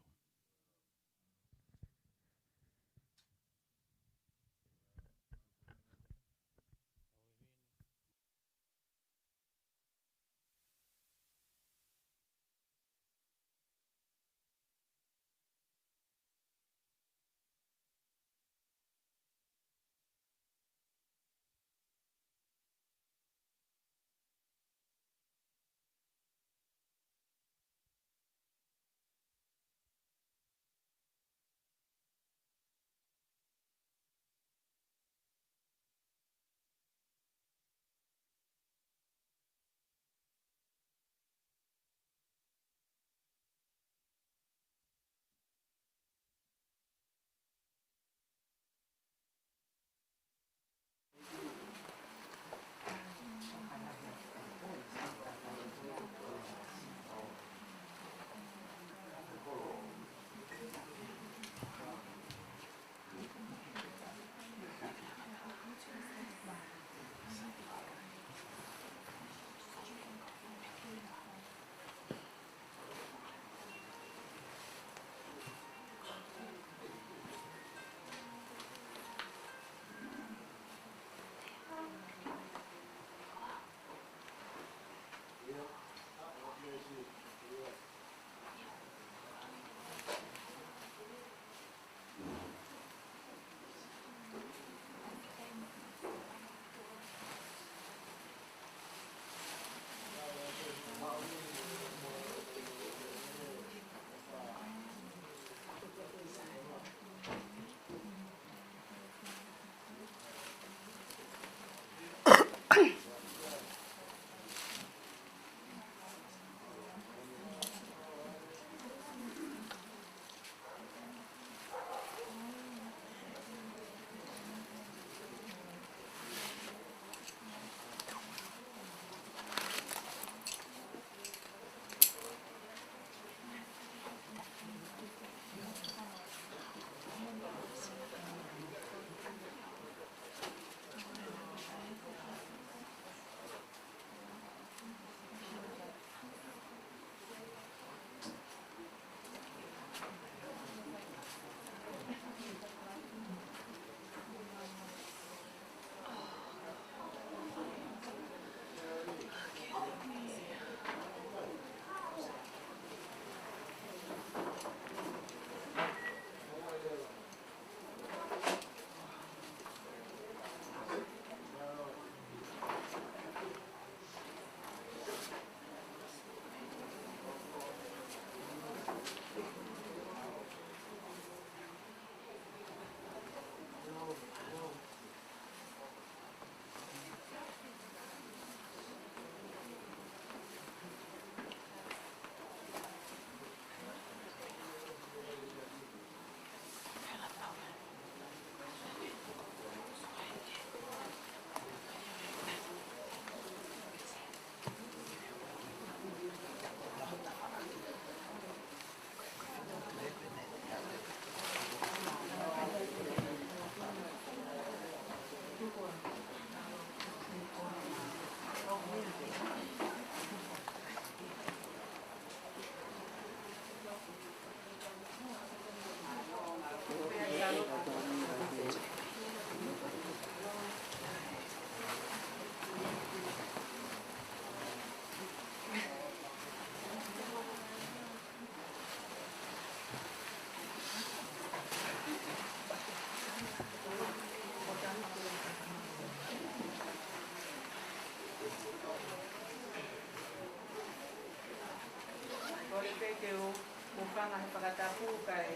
Speaker 8: whakatapu kai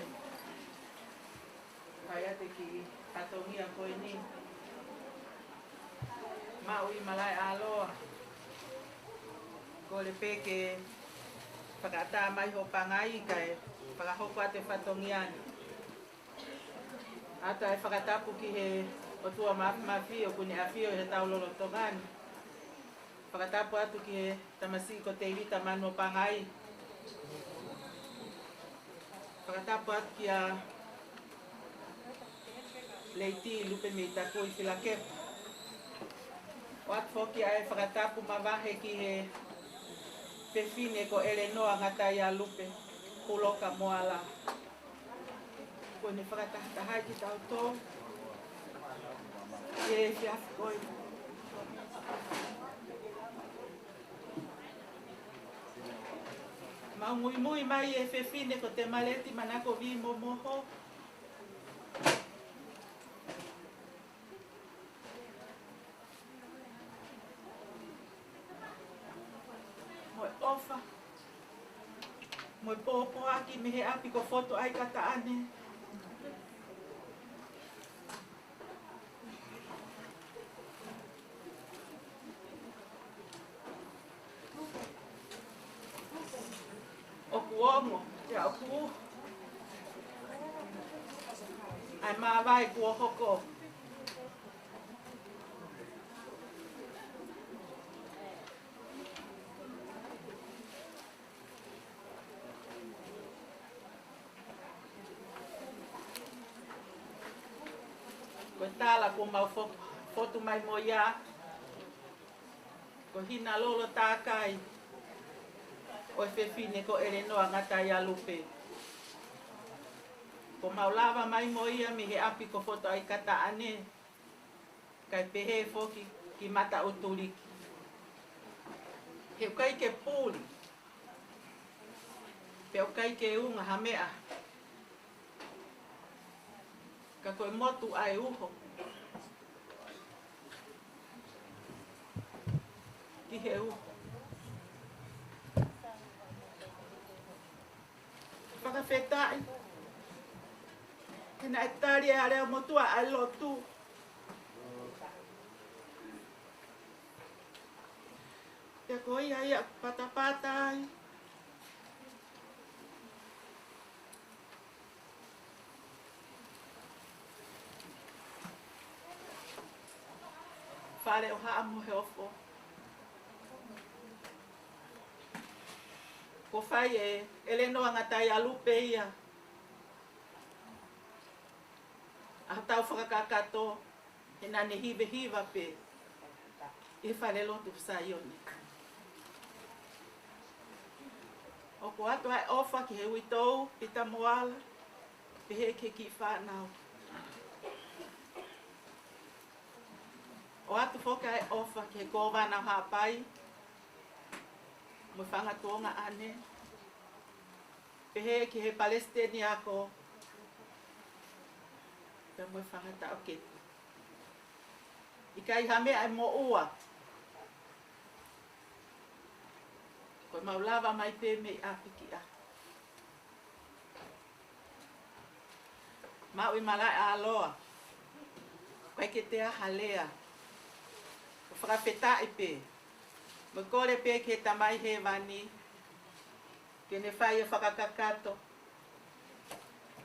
Speaker 8: ate ki katongia koe ni. Maui malai aloa. Ko le peke whakata mai ho pangai kai whakahoko ate whatongiani. Ata e whakatapu ki he o tua mawhio kuni a whio he taulolo tongani. Whakatapu atu ki he tamasi ko te irita manu pangai. Whakatapu atu ki a leiti lupe me tako i whilakepu. O atu whoki ai whakatapu mawahe ki he pewhine ko Elenoa ngata ia lupe kuloka moala. Ko ne whakatahai ki tau tō. E whiafi koi. Maungui mui mai e whewhine ko te maleti manako vi momoho. Moe ofa. Moe pōpō aki me he api ko foto ai kata ane. Ongo, ya ku. Ai ma vai ku hoko. Ko tala ko mau foto mai mo ya. Ko hina lolo takai. O whewhine ko Elenoa ngata ia lupe. Ko maulava mai mo ia mi he api ko foto ai kata ane. Kai pehe foki ki mata utuliki. He ukai ke pūli. Pe ukai ke unga hamea. Ka koe motu ai uho. Ki he uho. Whakawhetai. Hina e tari a reo motua ai lotu. Te koi ai a patapatai. Whare o haa mo he ofo. Ko whai e Elenoa ngatai a lupe ia. A tau whakakakato, he nane hive hiva pe. E whare lotu sa ione. O ko atu ai ofa ki he uitou, pita moala, pe he ke ki whanau. O atu whoka ai ofa ki he kōwana hapai, mo whangatonga ane. Pehe ki he Palestini ako. Pe mo whangata o ketu. Ikai hame ai mo ua. Koe maulava mai pe me api ki a. Maui malai a aloa. Koe ke te aha lea. Ko whakawhetai pe. Mo kore pe ke tamai he wani. Ke ne whai e whakakakato.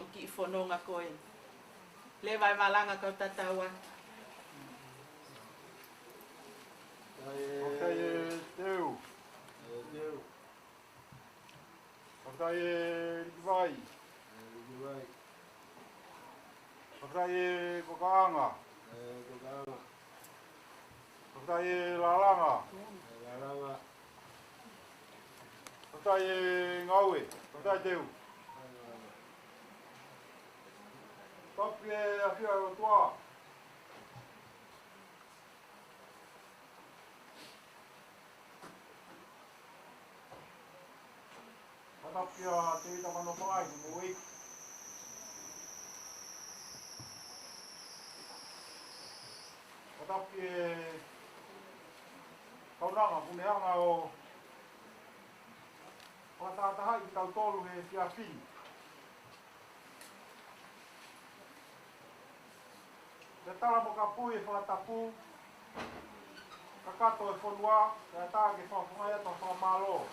Speaker 8: O ki i whanonga koe. Le vai malanga kau tataua.
Speaker 1: Ok, teu. Ok, Rikivai. Ok, Kokaanga. Ok, Lalanga. Ok, Ngaue. Ok, teu. Topi e awhia o toa. Topi a te ita mano whakai ni mo wiki. Topi e taunanga kuneanga o whatatahai tau tolu he whia whini. Le tala mo ka pui e whakatapu. Kakato e whanua, e tā ke whawhungai ato whamalo.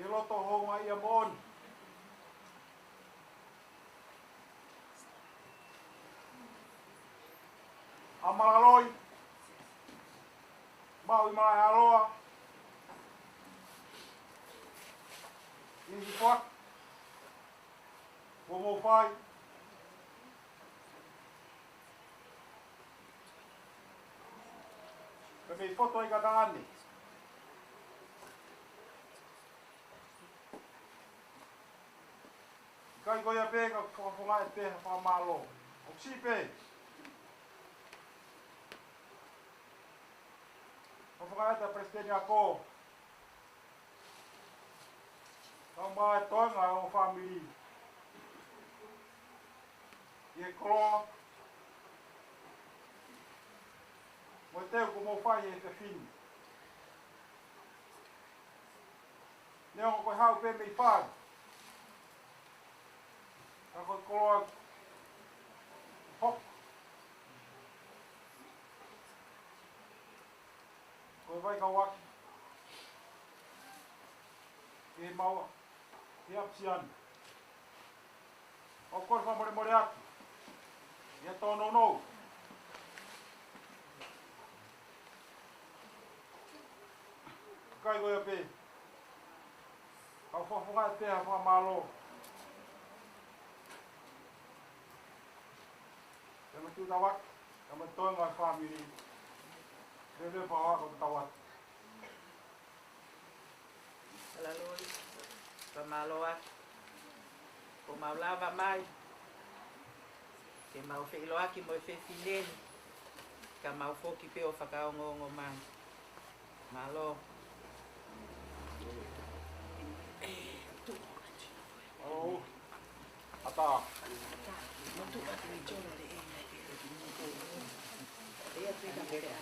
Speaker 1: I loto honga ia moni. A malaloi. Mau I mai aroa. Ihi whak. Mo whai. Ka mei whoto I ka tāne. Kai koia pē ka whawhungai pē whamalo. O si pē. Whawhungai ta presidenti a ko. Kau mai toinga o family. Ie koloa. Mo teu ko mo whai e te whini. Neo koe hau pē mei whai. Ako koloa hok. Koe vai ka waki. E maua. E apsiani. O koe whamore more atu. Ia tono no. Kai koe a pē. Kau whawhungai pēha whamalo. Kama tu tawak, kama toy ngai family. Dede bawa ko tawak.
Speaker 8: Lalu pemaloak, pemalawa mai. Ke mau whailoaki mo e whewhineni. Ka mau whoki pe o whakaongo mai. Malo.
Speaker 1: Oh, ata.
Speaker 8: Motu atu I jono le e. Ia pega pega.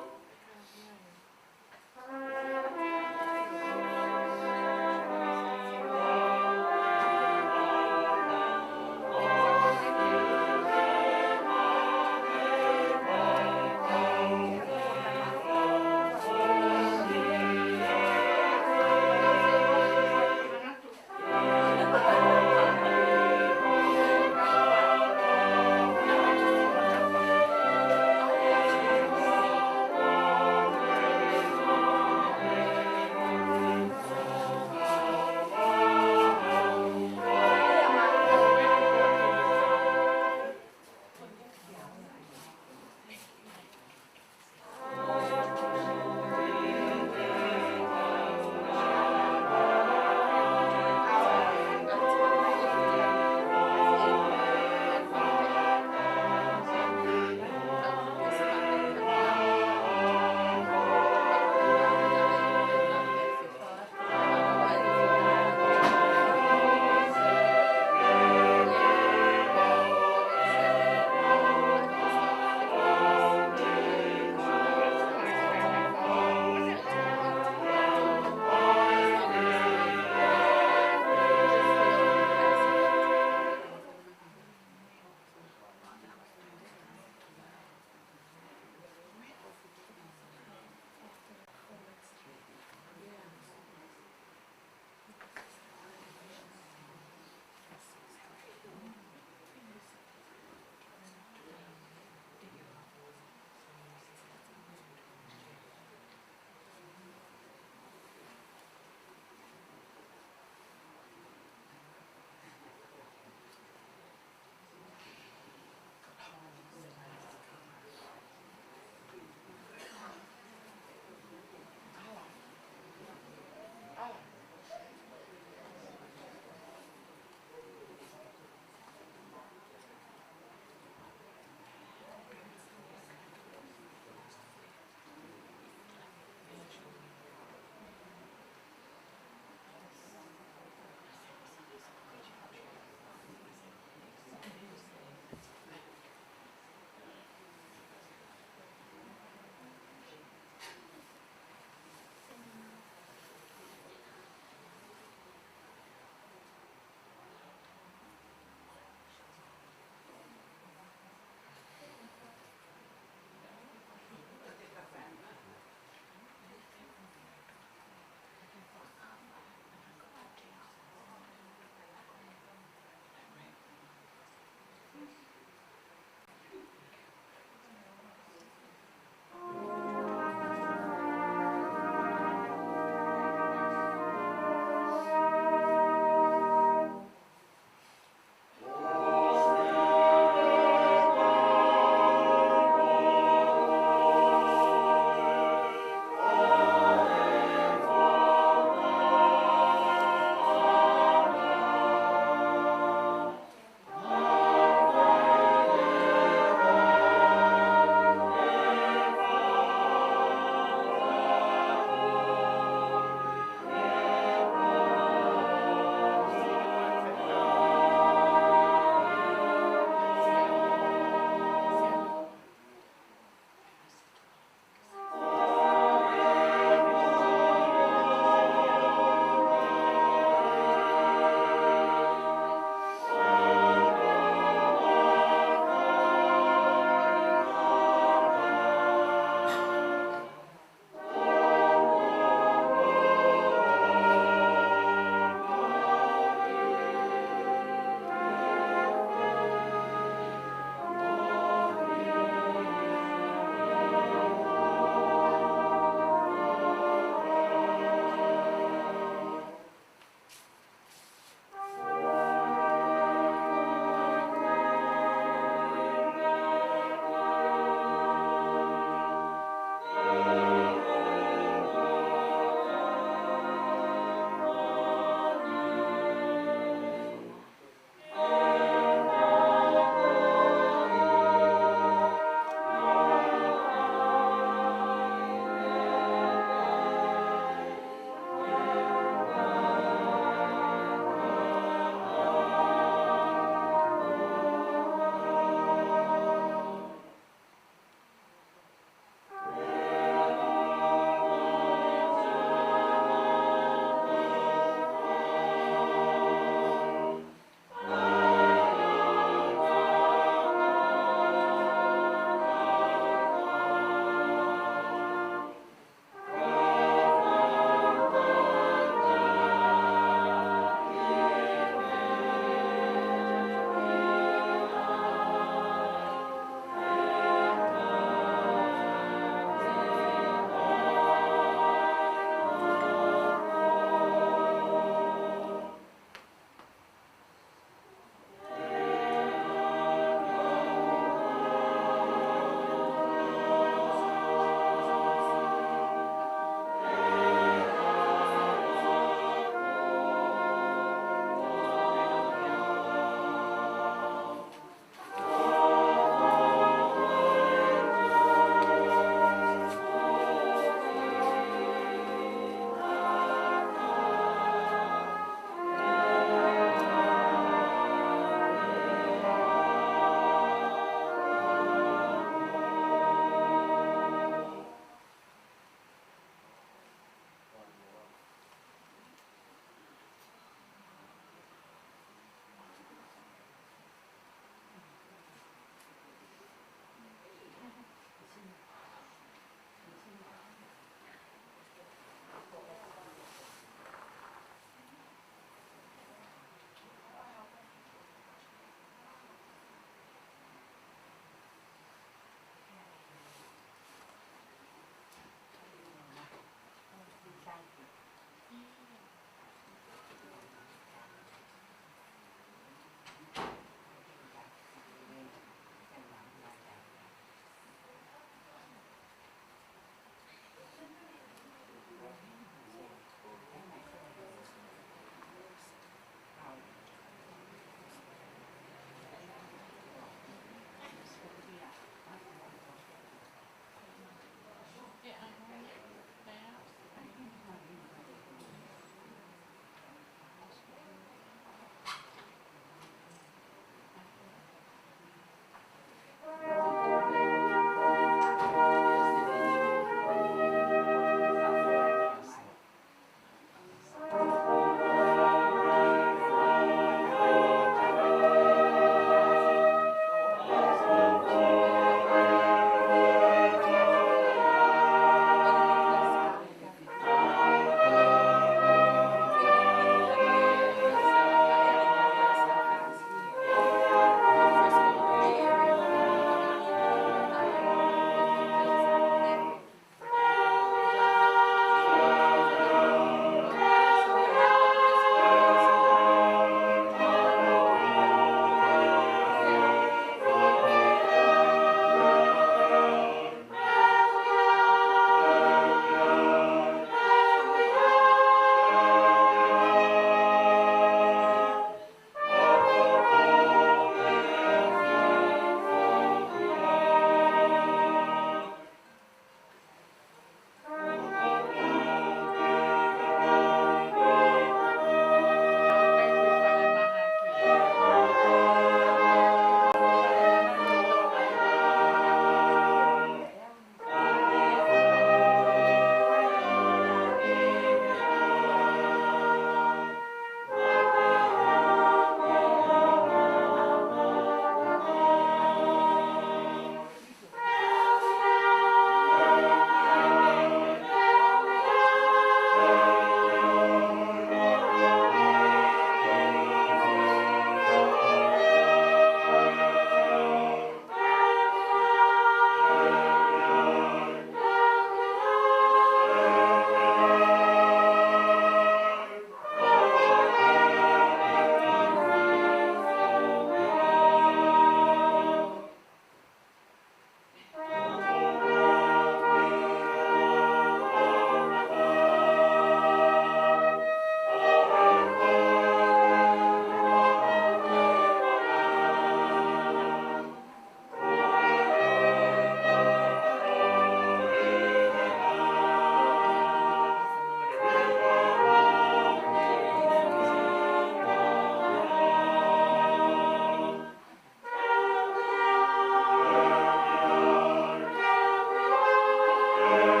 Speaker 17: Amen.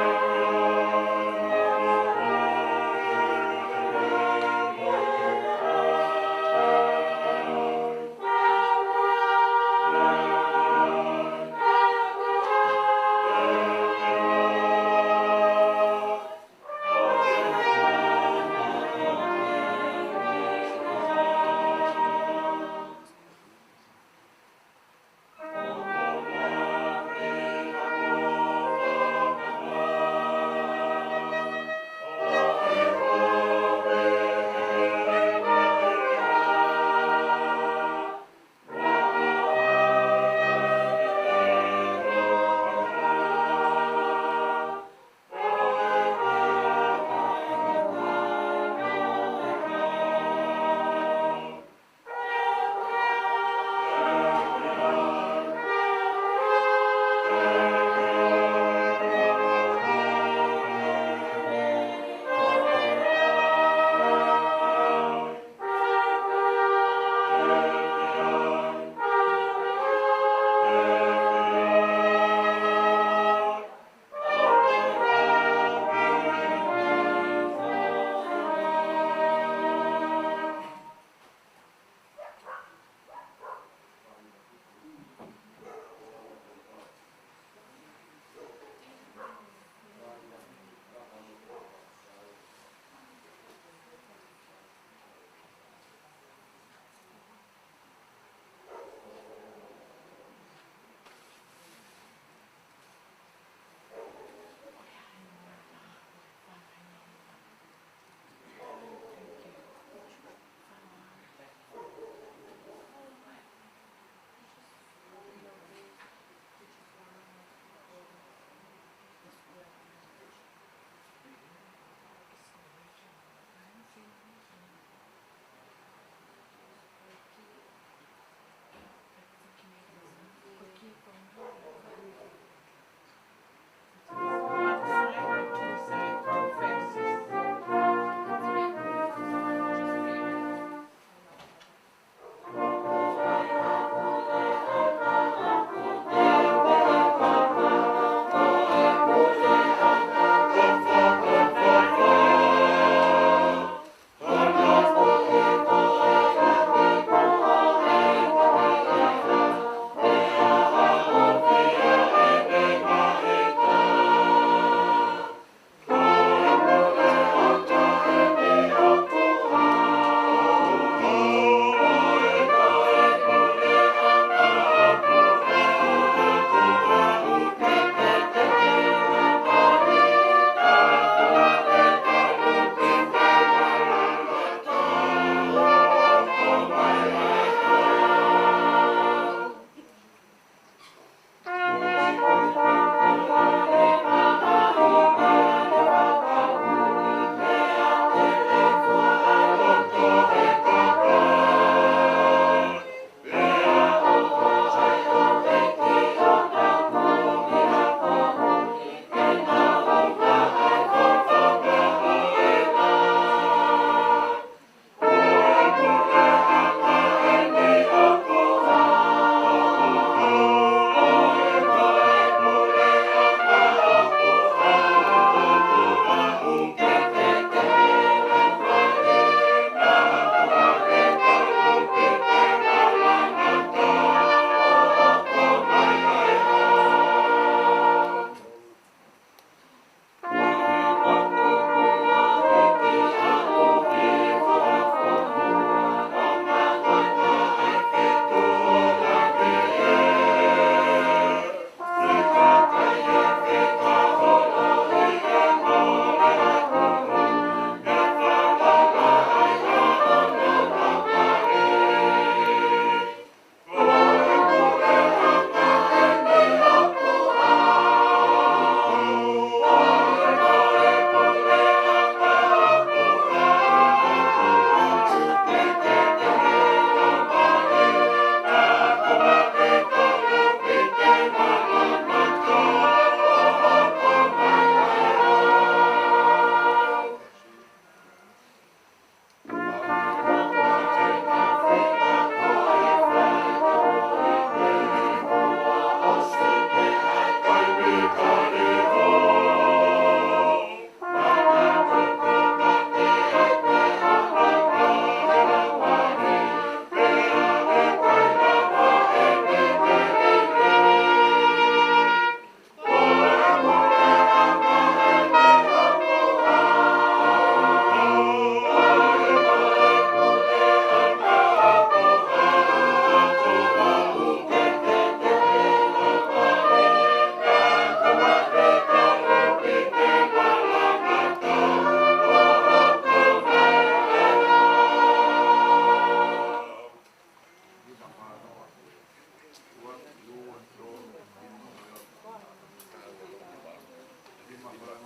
Speaker 17: Thank you.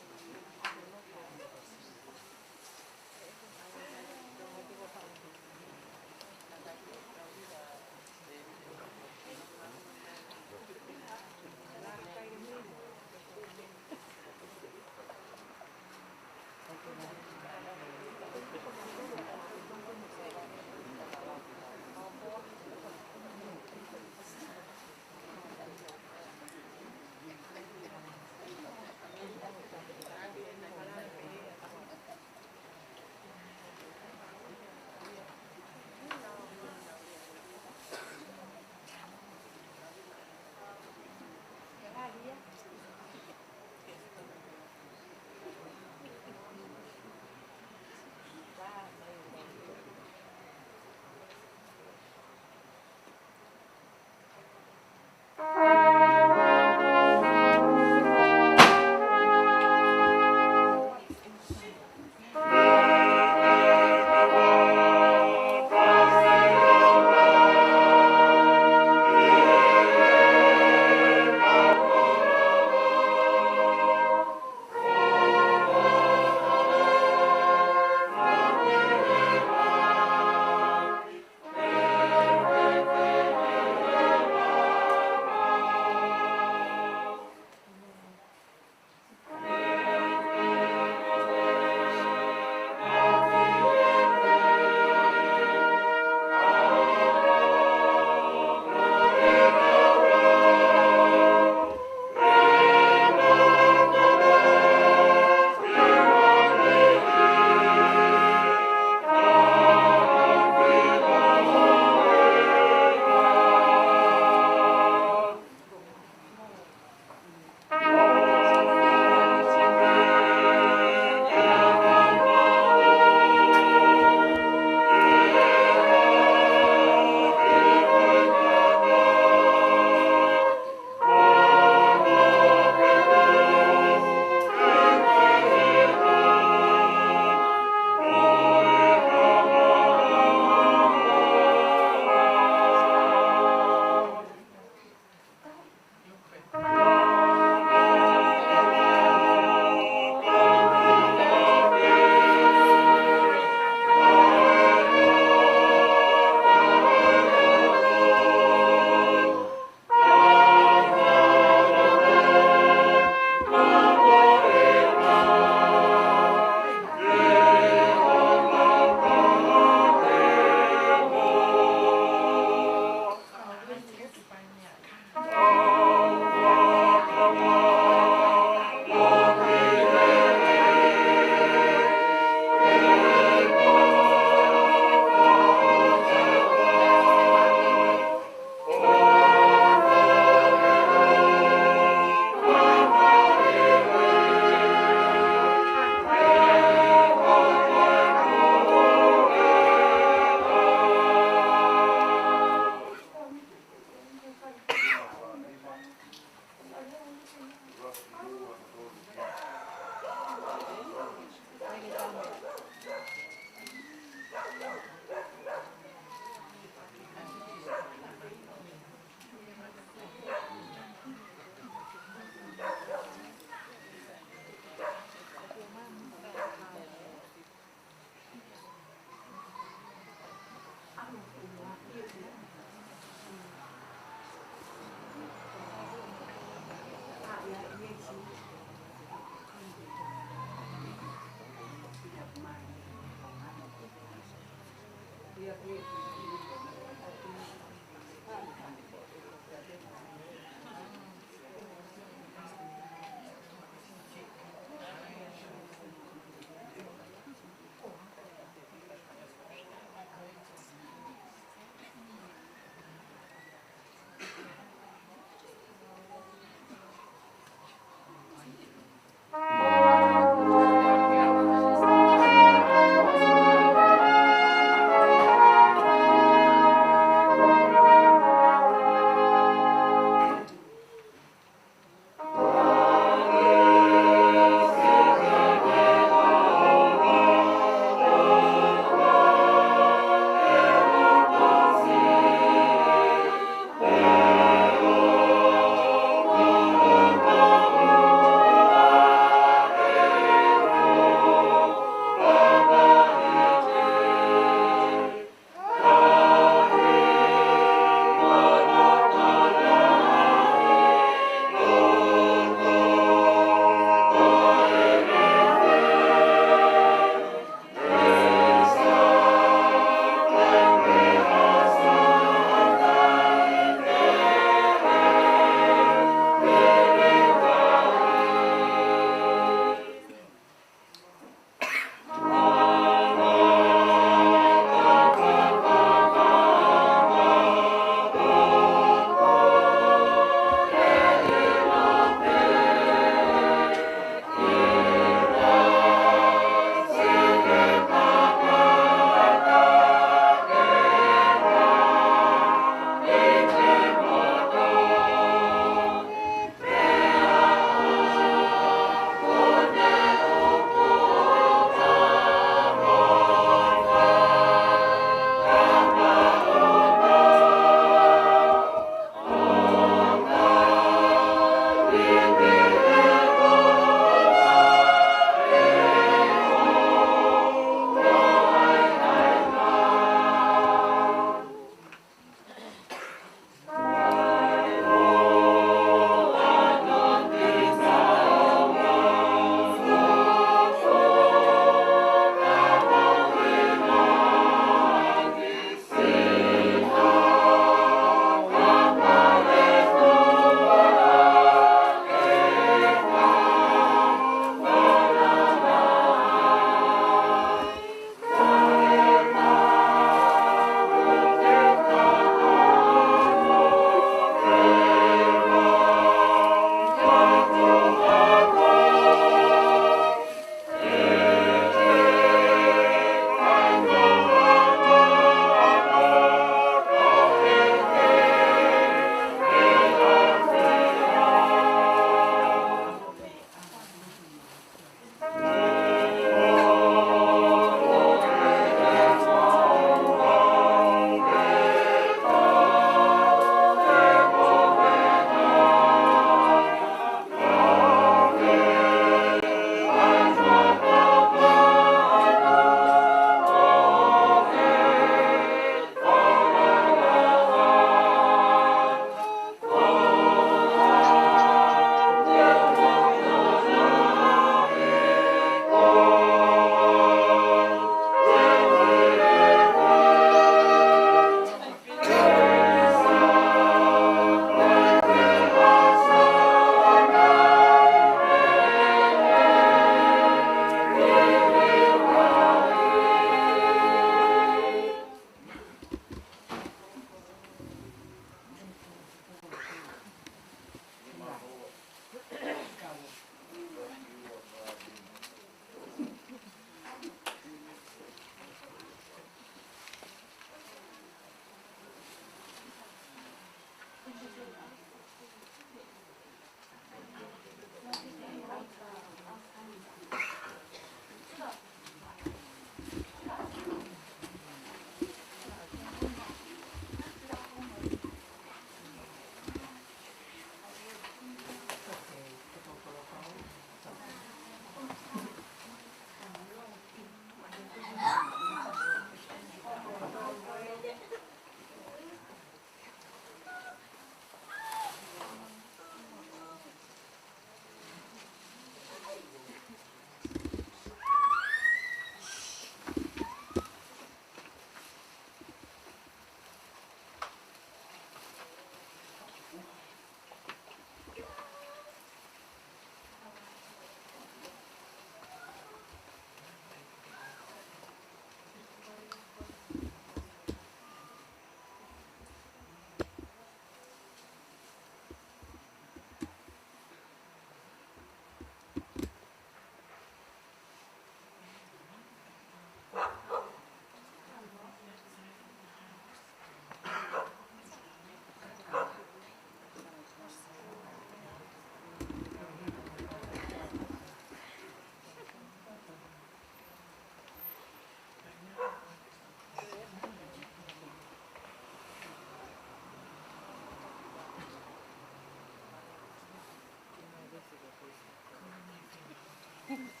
Speaker 17: Thank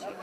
Speaker 5: Thank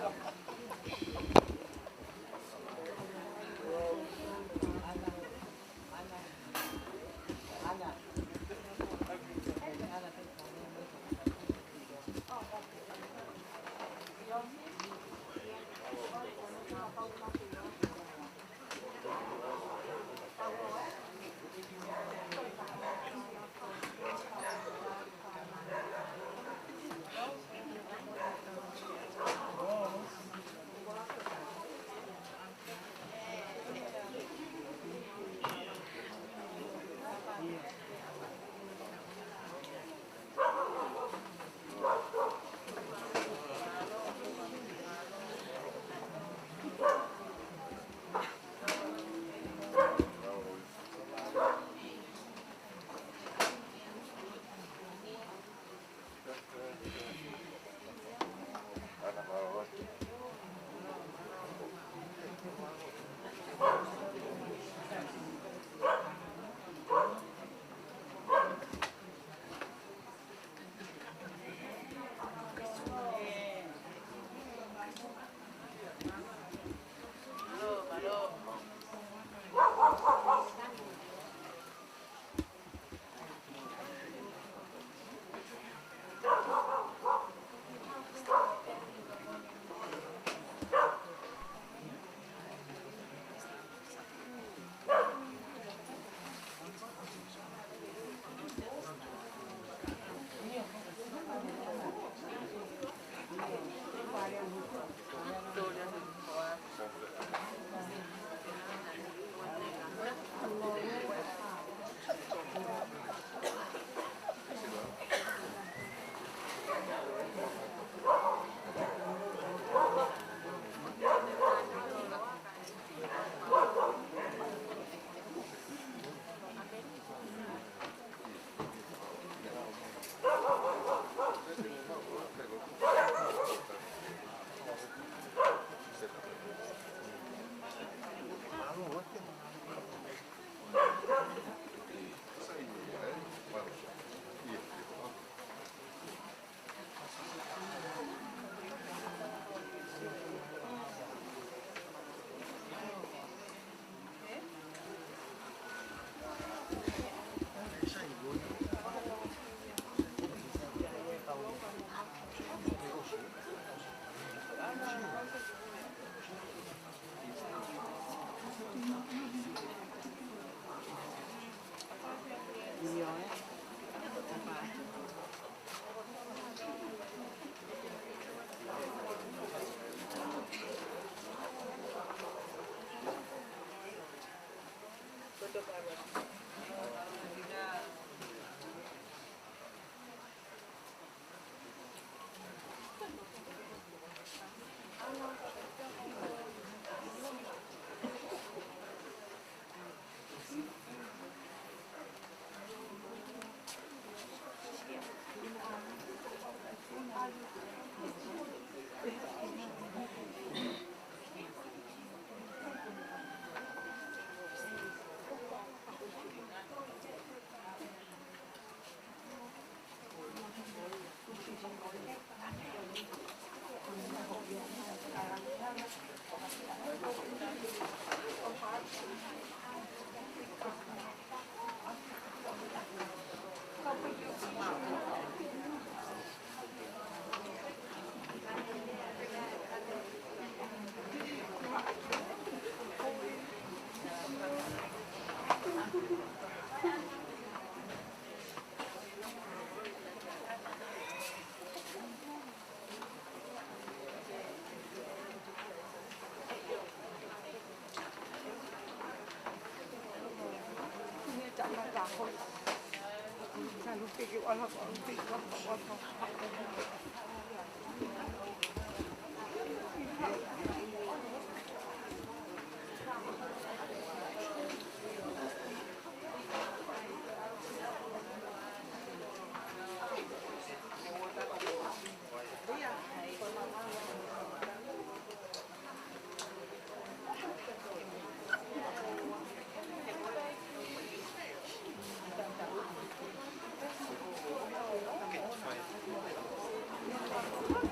Speaker 5: you.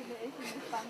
Speaker 5: Ele é